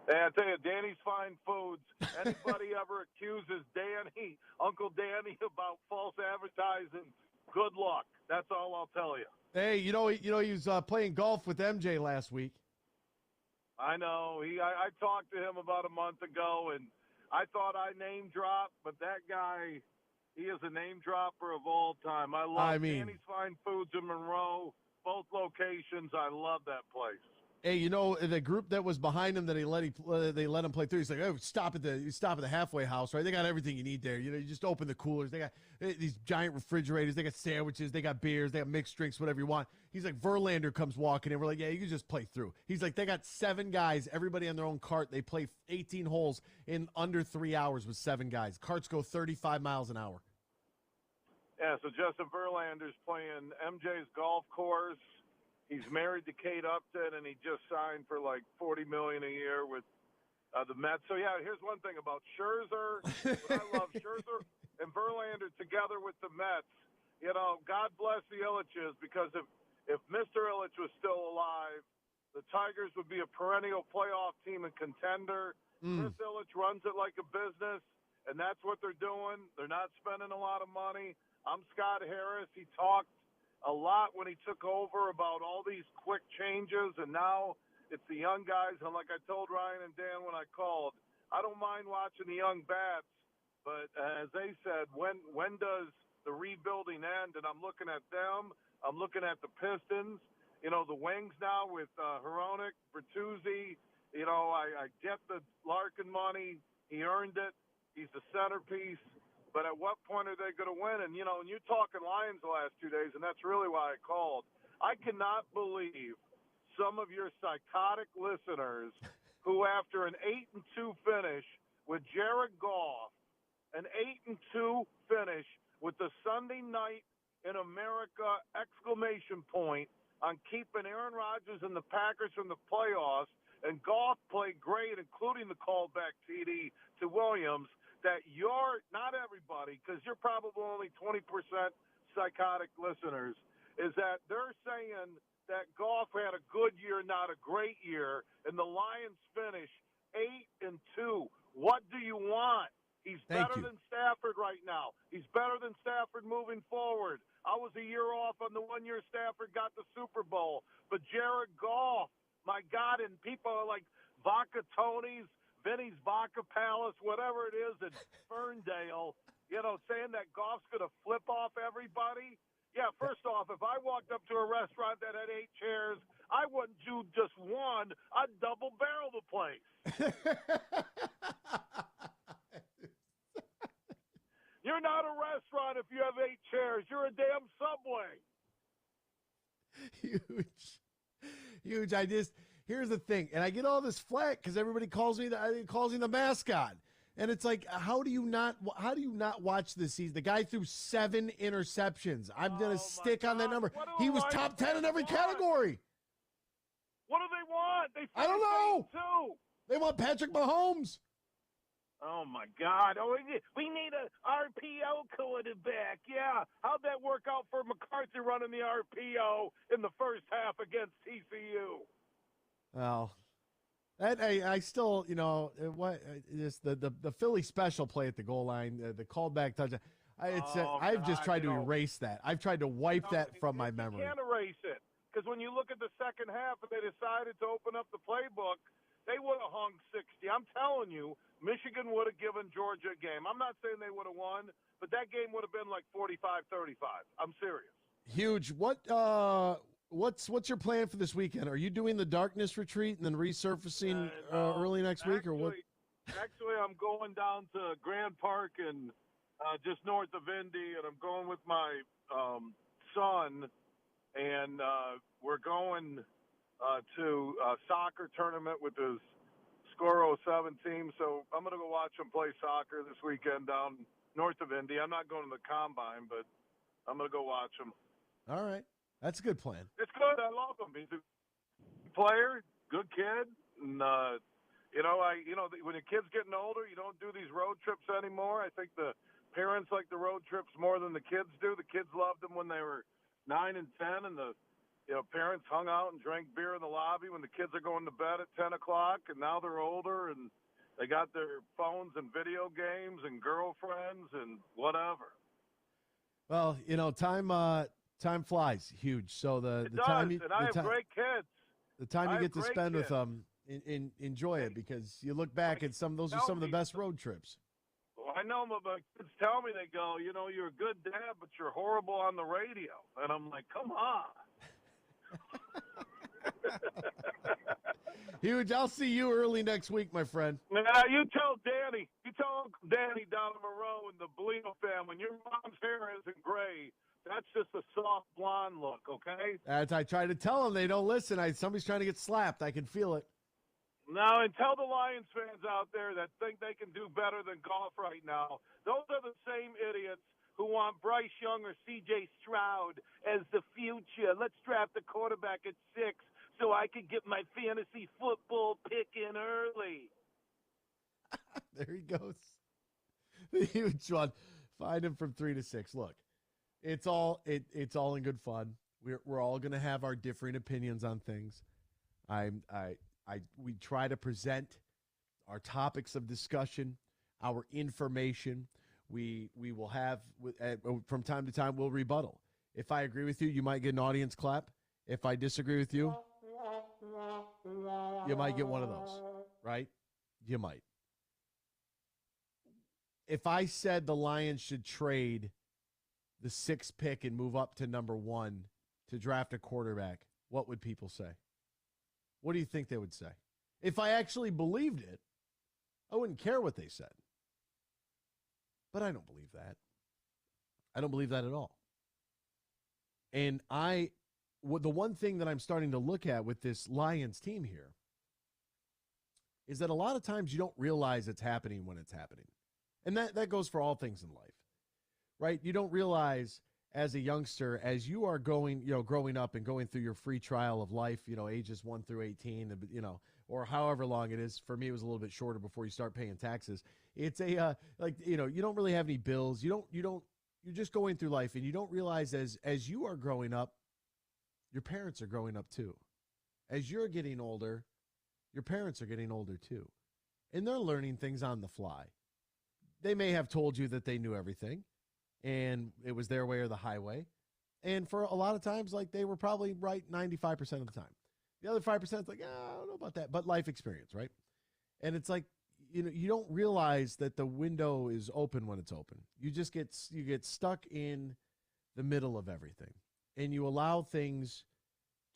Hey, I tell you, Danny's Fine Foods. Anybody ever accuses Danny, Uncle Danny, about false advertising, good luck. That's all I'll tell you. Hey, he was playing golf with MJ last week. I know. I talked to him about a month ago, and I thought I name dropped, but that guy, he is a name dropper of all time. I love Danny's Fine Foods in Monroe, both locations. I love that place. Hey, the group that was behind him that they let him play through. He's like, oh, stop at the halfway house, right? They got everything you need there. You just open the coolers. They got these giant refrigerators. They got sandwiches. They got beers. They got mixed drinks, whatever you want. He's like, Verlander comes walking in. We're like, yeah, you can just play through. He's like, they got 7 guys, everybody on their own cart. They play 18 holes in under 3 hours with 7 guys. Carts go 35 miles an hour. Yeah, so Justin Verlander's playing MJ's golf course. He's married to Kate Upton, and he just signed for like $40 million a year with the Mets. So yeah, here's one thing about Scherzer. What I love, Scherzer and Verlander together with the Mets. God bless the Ilitches, because if Mr. Ilitch was still alive, the Tigers would be a perennial playoff team and contender. Chris Ilitch runs it like a business, and that's what they're doing. They're not spending a lot of money. I'm Scott Harris. He talked a lot when he took over about all these quick changes, and now it's the young guys. And like I told Ryan and Dan when I called, I don't mind watching the young bats, but as they said, when does the rebuilding end? And I'm looking at them. I'm looking at the Pistons. The wings now with Hronek, Bertuzzi. I get the Larkin money. He earned it. He's the centerpiece. But at what point are they going to win? And, and you talking Lions the last 2 days, and that's really why I called. I cannot believe some of your psychotic listeners who, after an 8-2 finish with Jared Goff, an 8-2 finish with the Sunday night in America exclamation point on keeping Aaron Rodgers and the Packers from the playoffs, and Goff played great, including the callback TD to Williams, that you're, not everybody, because you're probably only 20% psychotic listeners, is that they're saying that Goff had a good year, not a great year, and the Lions finish 8-2. What do you want? He's better than Stafford right now. He's better than Stafford moving forward. I was a year off on the 1 year Stafford got the Super Bowl. But Jared Goff, my God, and people are like Vodka Tony's, Vinny's Vodka Palace, whatever it is in Ferndale, saying that Goff's going to flip off everybody. Yeah, first off, if I walked up to a restaurant that had 8 chairs, I wouldn't do just one. I'd double barrel the place. You're not a restaurant if you have 8 chairs. You're a damn Subway. Huge. Here's the thing, and I get all this flack because everybody calls me the mascot, and it's like, how do you not watch this season? The guy threw 7 interceptions. I'm gonna stick on that number. He was top 10 in every category. What do they want? I don't know. Too. They want Patrick Mahomes. Oh my God! Oh, we need a RPO quarterback. Yeah, how'd that work out for McCarthy running the RPO in the first half against TCU? Well, I still, the Philly special play at the goal line, the callback touchdown. I've just tried to erase that. I've tried to wipe that from my memory. You can't erase it, because when you look at the second half and they decided to open up the playbook, they would have hung 60. I'm telling you, Michigan would have given Georgia a game. I'm not saying they would have won, but that game would have been like 45-35. I'm serious. Huge. What's your plan for this weekend? Are you doing the darkness retreat and then resurfacing early next week, or what? Actually, I'm going down to Grand Park in just north of Indy, and I'm going with my son, and we're going to a soccer tournament with his Scoro 7 team. So I'm going to go watch him play soccer this weekend down north of Indy. I'm not going to the combine, but I'm going to go watch him. All right. That's a good plan. It's good. I love him. He's a player, good kid, and when the kid's getting older, you don't do these road trips anymore. I think the parents like the road trips more than the kids do. The kids loved them when they were 9 and 10, and the parents hung out and drank beer in the lobby when the kids are going to bed at 10 o'clock, and now they're older and they got their phones and video games and girlfriends and whatever. Well, time flies huge. So the time you, I have great kids. The time you I get to have great spend with kids. them, enjoy it, because you look back at those are some of the best road trips. Well, I know my kids tell me, they go, you're a good dad, but you're horrible on the radio. And I'm like, come on. Huge. I'll see you early next week, my friend. You tell Uncle Danny down in Monroe and the Bellino family, when your mom's hair isn't gray, that's just a soft blonde look, okay? As I try to tell them, they don't listen. Somebody's trying to get slapped. I can feel it. No, and tell the Lions fans out there that think they can do better than golf right now. Those are the same idiots who want Bryce Young or C.J. Stroud as the future. Let's draft a quarterback at 6 so I can get my fantasy football pick in early. There he goes. The huge one. Find him from 3 to 6. Look, it's all in good fun. We're all going to have our differing opinions on things. We try to present our topics of discussion, our information. We will have from time to time we'll rebuttal. If I agree with you, you might get an audience clap. If I disagree with you, you might get one of those, right? You might. If I said the Lions should trade the 6th pick and move up to number 1 to draft a quarterback, what would people say? What do you think they would say? If I actually believed it, I wouldn't care what they said. But I don't believe that. I don't believe that at all. And the one thing that I'm starting to look at with this Lions team here is that a lot of times you don't realize it's happening when it's happening. And that goes for all things in life, right? You don't realize as a youngster, as you are growing up and going through your free trial of life, ages 1 through 18, or however long it is. For me, it was a little bit shorter before you start paying taxes. It's you don't really have any bills. You're just going through life, and you don't realize as you are growing up, your parents are growing up too. As you're getting older, your parents are getting older too. And they're learning things on the fly. They may have told you that they knew everything, and it was their way or the highway. And for a lot of times, they were probably right 95% of the time. The other 5% is I don't know about that, but life experience, right? And it's you don't realize that the window is open when it's open. You get stuck in the middle of everything, and you allow things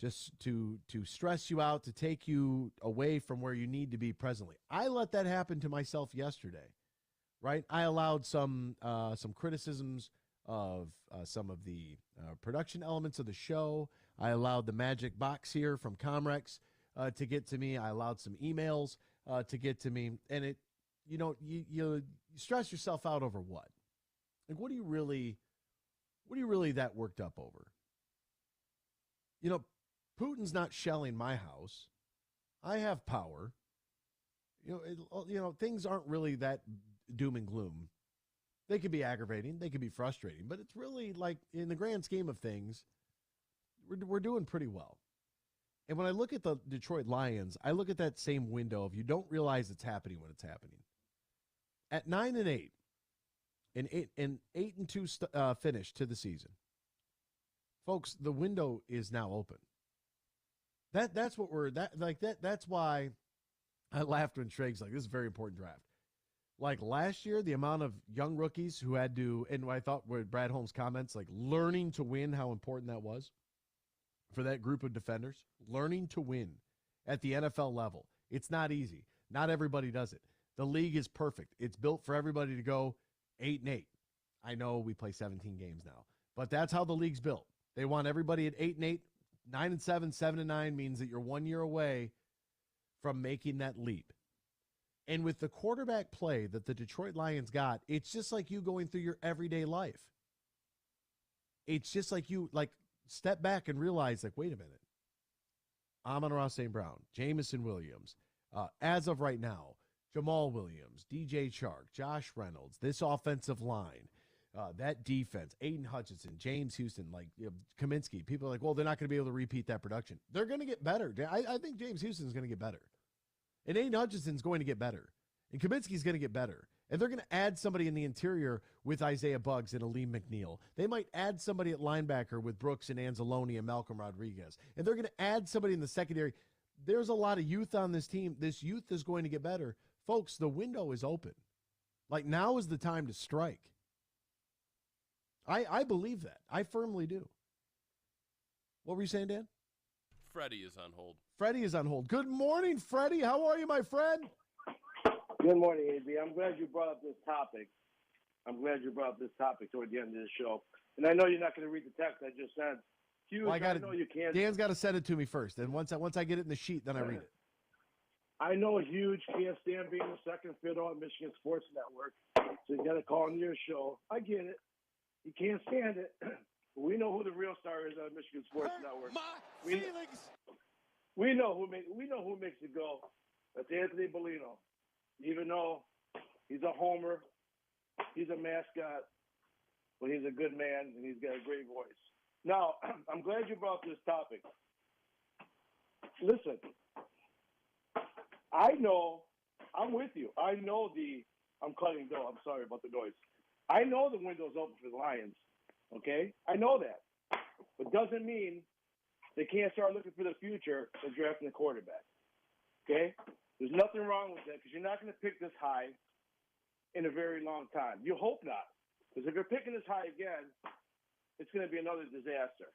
just to stress you out, to take you away from where you need to be presently. I let that happen to myself yesterday. Right, I allowed some criticisms of some of the production elements of the show. I allowed the magic box here from Comrex to get to me. I allowed some emails to get to me, and you stress yourself out over what? What are you really that worked up over? Putin's not shelling my house. I have power. Things aren't really that doom and gloom. They could be aggravating, they could be frustrating, but it's really in the grand scheme of things, we're doing pretty well. And when I look at the Detroit Lions, I look at that same window of you don't realize it's happening when it's happening. At 9-8, an 8-2 finish to the season, folks, the window is now open. That's what that's why I laughed when Trig's this is a very important draft. Last year, the amount of young rookies who had to, and I thought with Brad Holmes' comments, learning to win, how important that was for that group of defenders. Learning to win at the NFL level. It's not easy. Not everybody does it. The league is perfect. It's built for everybody to go 8-8. I know we play 17 games now, but that's how the league's built. They want everybody at 8-8, 9-7, 7-9 means that you're 1 year away from making that leap. And with the quarterback play that the Detroit Lions got, it's just like you going through your everyday life. It's just like you step back and realize, wait a minute. Amon-Ra St. Brown, Jamison Williams, as of right now, Jamal Williams, DJ Chark, Josh Reynolds, this offensive line, that defense, Aiden Hutchinson, James Houston, Kaminsky. People are like, well, they're not going to be able to repeat that production. They're going to get better. I think James Houston's going to get better. And Aiden Hutchinson's going to get better. And Kaminsky's going to get better. And they're going to add somebody in the interior with Isaiah Buggs and Aleem McNeil. They might add somebody at linebacker with Brooks and Anzalone and Malcolm Rodriguez. And they're going to add somebody in the secondary. There's a lot of youth on this team. This youth is going to get better. Folks, the window is open. Now is the time to strike. I believe that. I firmly do. What were you saying, Dan? Freddie is on hold. Freddie is on hold. Good morning, Freddie. How are you, my friend? Good morning, AB. I'm glad you brought up this topic. Toward the end of the show. And I know you're not going to read the text I just sent. Huge, Well, I know you can't. Dan's got to send it to me first. And once I get it in the sheet, then I read it. I know Huge can't stand being the second fiddle on Michigan Sports Network. So you got to call into your show. I get it. He can't stand it. But we know who the real star is on Michigan Sports Network. We know who makes it go. That's Anthony Bellino. Even though he's a homer, he's a mascot, but he's a good man and he's got a great voice. Now, I'm glad you brought this topic. Listen, I'm with you. I'm cutting though. I'm sorry about the noise. I know the window's open for the Lions. Okay? I know that. But doesn't mean they can't start looking for the future and drafting a quarterback. Okay? There's nothing wrong with that because you're not going to pick this high in a very long time. You hope not. Because if you're picking this high again, it's going to be another disaster.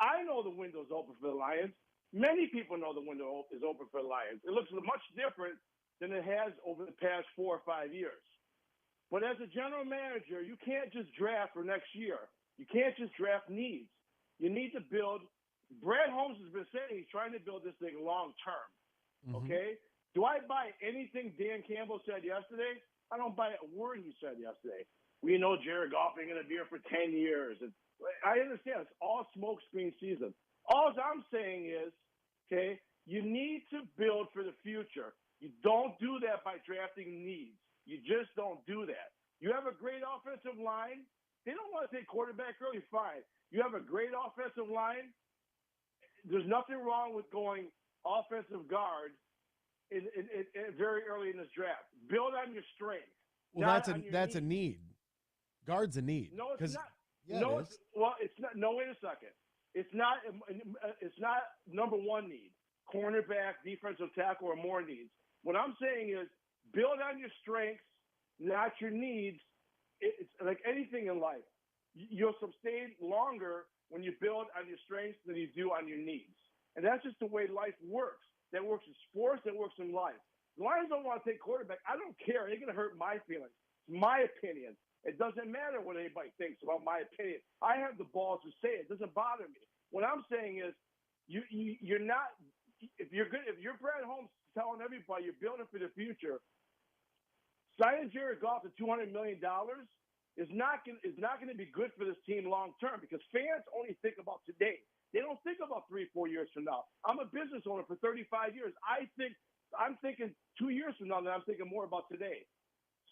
I know the window's open for the Lions. Many people know the window is open for the Lions. It looks much different than it has over the past 4 or 5 years. But as a general manager, you can't just draft for next year. You can't just draft needs. You need to build. Brad Holmes has been saying he's trying to build this thing long term. Okay? Do I buy anything Dan Campbell said yesterday? I don't buy a word he said yesterday. We know Jared Goff ain't going to be here for 10 years. And I understand. It's all smoke screen season. All I'm saying is, okay, you need to build for the future. You don't do that by drafting needs. You just don't do that. You have a great offensive line. They don't want to take quarterback early, fine. You have a great offensive line. There's nothing wrong with going offensive guard in very early in this draft. Build on your strength. Well, that's a need. Guard's a need. No, it's not. Yeah, no, it is. it's not. No, wait a second. It's not. It's not number one need. Cornerback, defensive tackle, or more needs. What I'm saying is build on your strengths, not your needs. It's like anything in life. You'll sustain longer when you build on your strengths than you do on your needs. And that's just the way life works. That works in sports. That works in life. The Lions don't want to take quarterback. I don't care. They're going to hurt my feelings. It's my opinion. It doesn't matter what anybody thinks about my opinion. I have the balls to say it. It doesn't bother me. What I'm saying is you're not – if you're Brad Holmes telling everybody you're building for the future, signing Jared Goff to $200 million is not going to be good for this team long term because fans only think about today. They don't think about 3-4 years from now. I'm a business owner for 35 years. I'm thinking 2 years from now, and I'm thinking more about today.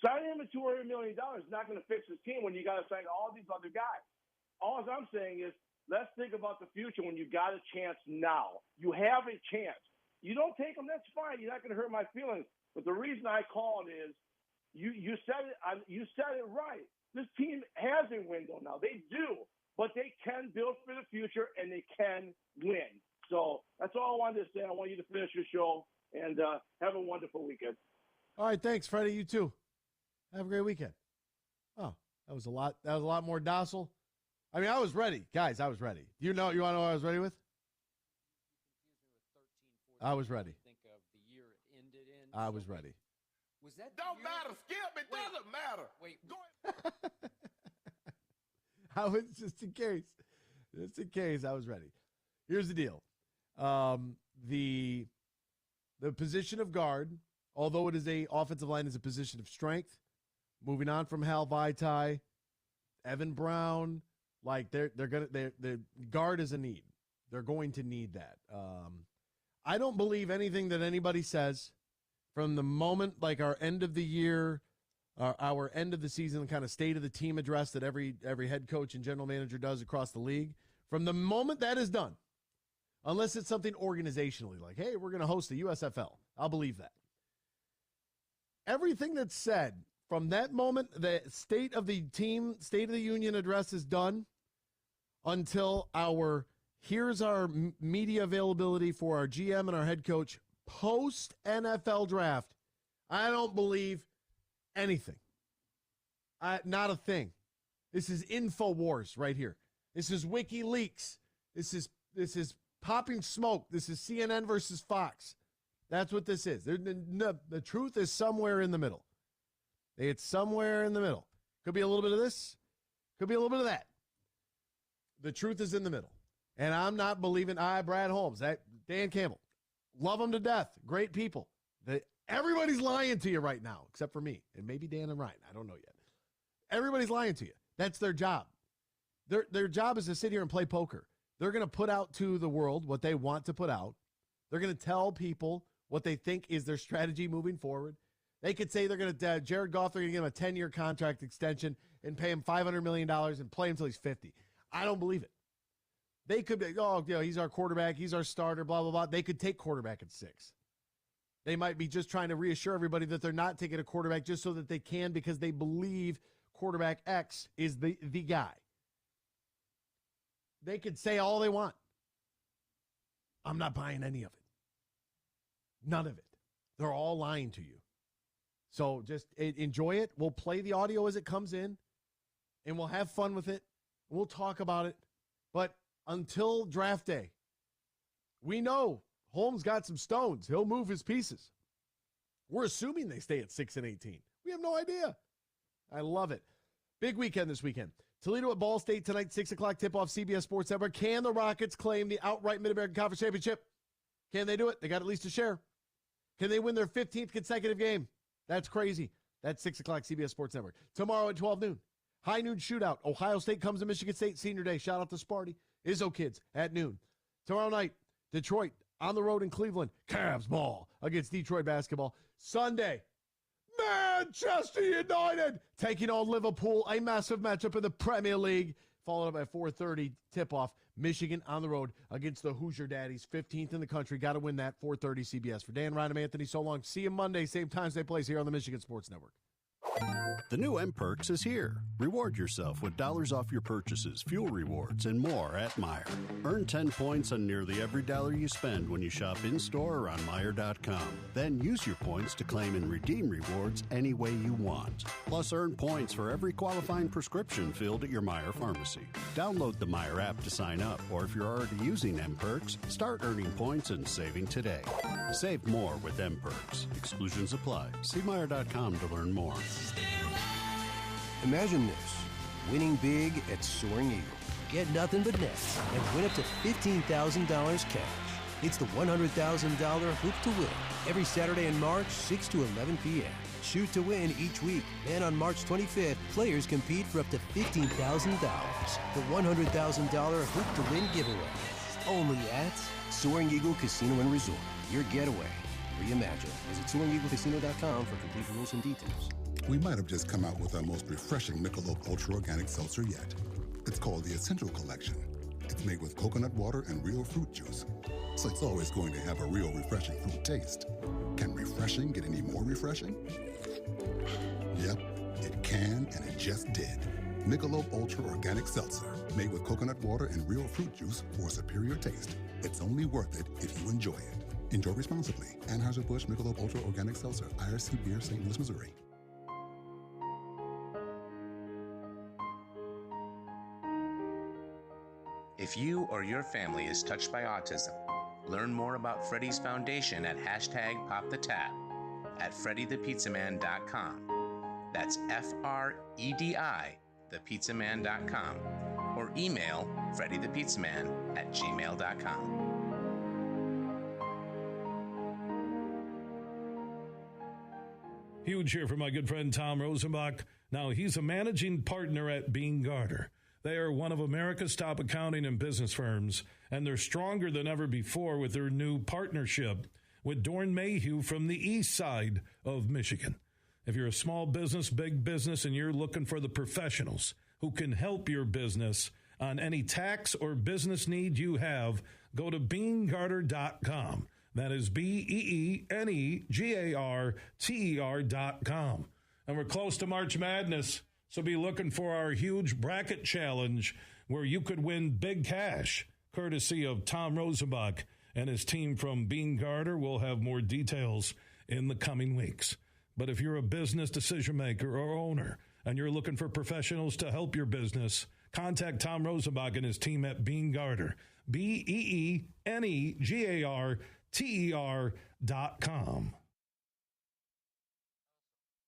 Signing him at $200 million is not going to fix this team when you got to sign all these other guys. All I'm saying is let's think about the future when you got a chance now. You have a chance. You don't take them, that's fine. You're not going to hurt my feelings. But the reason I called is you said it. You said it right. This team has a window now. They do. But they can build for the future, and they can win. So that's all I wanted to say. I want you to finish your show, and have a wonderful weekend. All right, thanks, Freddie. You too. Have a great weekend. Oh, that was a lot more docile. I mean, I was ready. Guys, I was ready. You want to know what I was ready with? I was ready. Think of the year it ended in. I was ready. Was that Don't matter, Skip. It doesn't matter. Wait. I was just in case. Just in case I was ready. Here's the deal. The position of guard, although it is a offensive line, is a position of strength. Moving on from Hal Vaitai, Evan Brown, like the guard is a need. They're going to need that. I don't believe anything that anybody says from the moment, like our end of the year, our end of the season, kind of state of the team address that every head coach and general manager does across the league. From the moment that is done, unless it's something organizationally, like, hey, we're going to host the USFL, I'll believe that. Everything that's said from that moment, the state of the team, State of the Union address is done until here's our media availability for our GM and our head coach post-NFL draft. I don't believe anything. Not a thing. This is InfoWars right here. This is WikiLeaks. This is popping smoke. This is CNN versus Fox. That's what this is. The truth is somewhere in the middle. It's somewhere in the middle. Could be a little bit of this. Could be a little bit of that. The truth is in the middle. And I'm not believing Brad Holmes, Dan Campbell. Love them to death. Great people. Everybody's lying to you right now, except for me. And maybe Dan and Ryan. I don't know yet. Everybody's lying to you. That's their job. Their job is to sit here and play poker. They're going to put out to the world what they want to put out. They're going to tell people what they think is their strategy moving forward. They could say they're going to, Jared Goff, they're going to give him a 10-year contract extension and pay him $500 million and play him until he's 50. I don't believe it. They could be, he's our quarterback, he's our starter, blah, blah, blah. They could take quarterback at 6. They might be just trying to reassure everybody that they're not taking a quarterback just so that they can, because they believe quarterback X is the guy. They could say all they want. I'm not buying any of it. None of it. They're all lying to you. So just enjoy it. We'll play the audio as it comes in, and we'll have fun with it. We'll talk about it. But until draft day, we know Holmes got some stones. He'll move his pieces. We're assuming they stay at 6 and 18. We have no idea. I love it. Big weekend this weekend. Toledo at Ball State tonight, 6 o'clock tip-off, CBS Sports Network. Can the Rockets claim the outright Mid-American Conference Championship? Can they do it? They got at least a share. Can they win their 15th consecutive game? That's crazy. That's 6 o'clock, CBS Sports Network. Tomorrow at 12 noon, high noon shootout. Ohio State comes to Michigan State Senior Day. Shout out to Sparty. Izzo Kids at noon. Tomorrow night, Detroit on the road in Cleveland. Cavs ball against Detroit basketball. Sunday, Manchester United taking on Liverpool. A massive matchup in the Premier League. Followed up by 4:30 tip-off. Michigan on the road against the Hoosier Daddies. 15th in the country. Got to win that. 4:30 CBS. For Dan, Ryan, and Anthony, so long. See you Monday. Same time, same place here on the Michigan Sports Network. The new M-Perks is here. Reward yourself with dollars off your purchases, fuel rewards, and more at Meijer. Earn 10 points on nearly every dollar you spend when you shop in-store or on Meijer.com. Then use your points to claim and redeem rewards any way you want. Plus, earn points for every qualifying prescription filled at your Meijer pharmacy. Download the Meijer app to sign up, or if you're already using M-Perks, start earning points and saving today. Save more with M-Perks. Exclusions apply. See Meijer.com to learn more. Imagine this, winning big at Soaring Eagle. Get nothing but nets and win up to $15,000 cash. It's the $100,000 Hoop to Win every Saturday in March, 6 to 11 p.m. Shoot to win each week. Then on March 25th, players compete for up to $15,000. The $100,000 Hoop to Win giveaway. Only at Soaring Eagle Casino and Resort. Your getaway reimagined. Visit SoaringEagleCasino.com for complete rules and details. We might have just come out with our most refreshing Michelob Ultra Organic Seltzer yet. It's called the Essential Collection. It's made with coconut water and real fruit juice, so it's always going to have a real refreshing fruit taste. Can refreshing get any more refreshing? Yep, it can, and it just did. Michelob Ultra Organic Seltzer, made with coconut water and real fruit juice for a superior taste. It's only worth it if you enjoy it. Enjoy responsibly. Anheuser-Busch Michelob Ultra Organic Seltzer, IRC Beer, St. Louis, Missouri. If you or your family is touched by autism, learn more about Freddy's Foundation at #PopTheTap at FreddyThePizzaMan.com. That's FREDI, thepizzaman.com. Email freddythepizzaman@gmail.com. Huge here for my good friend Tom Rosenbach. Now, he's a managing partner at Br0's. They are one of America's top accounting and business firms, and they're stronger than ever before with their new partnership with Dorn Mayhew from the east side of Michigan. If you're a small business, big business, and you're looking for the professionals who can help your business on any tax or business need you have, go to BeanGarter.com. That is BeanGarter.com. And we're close to March Madness, so be looking for our huge bracket challenge where you could win big cash, courtesy of Tom Rosenbach and his team from Br0's. We'll have more details in the coming weeks. But if you're a business decision maker or owner and you're looking for professionals to help your business, contact Tom Rosenbach and his team at Br0's. BeanGarter.com.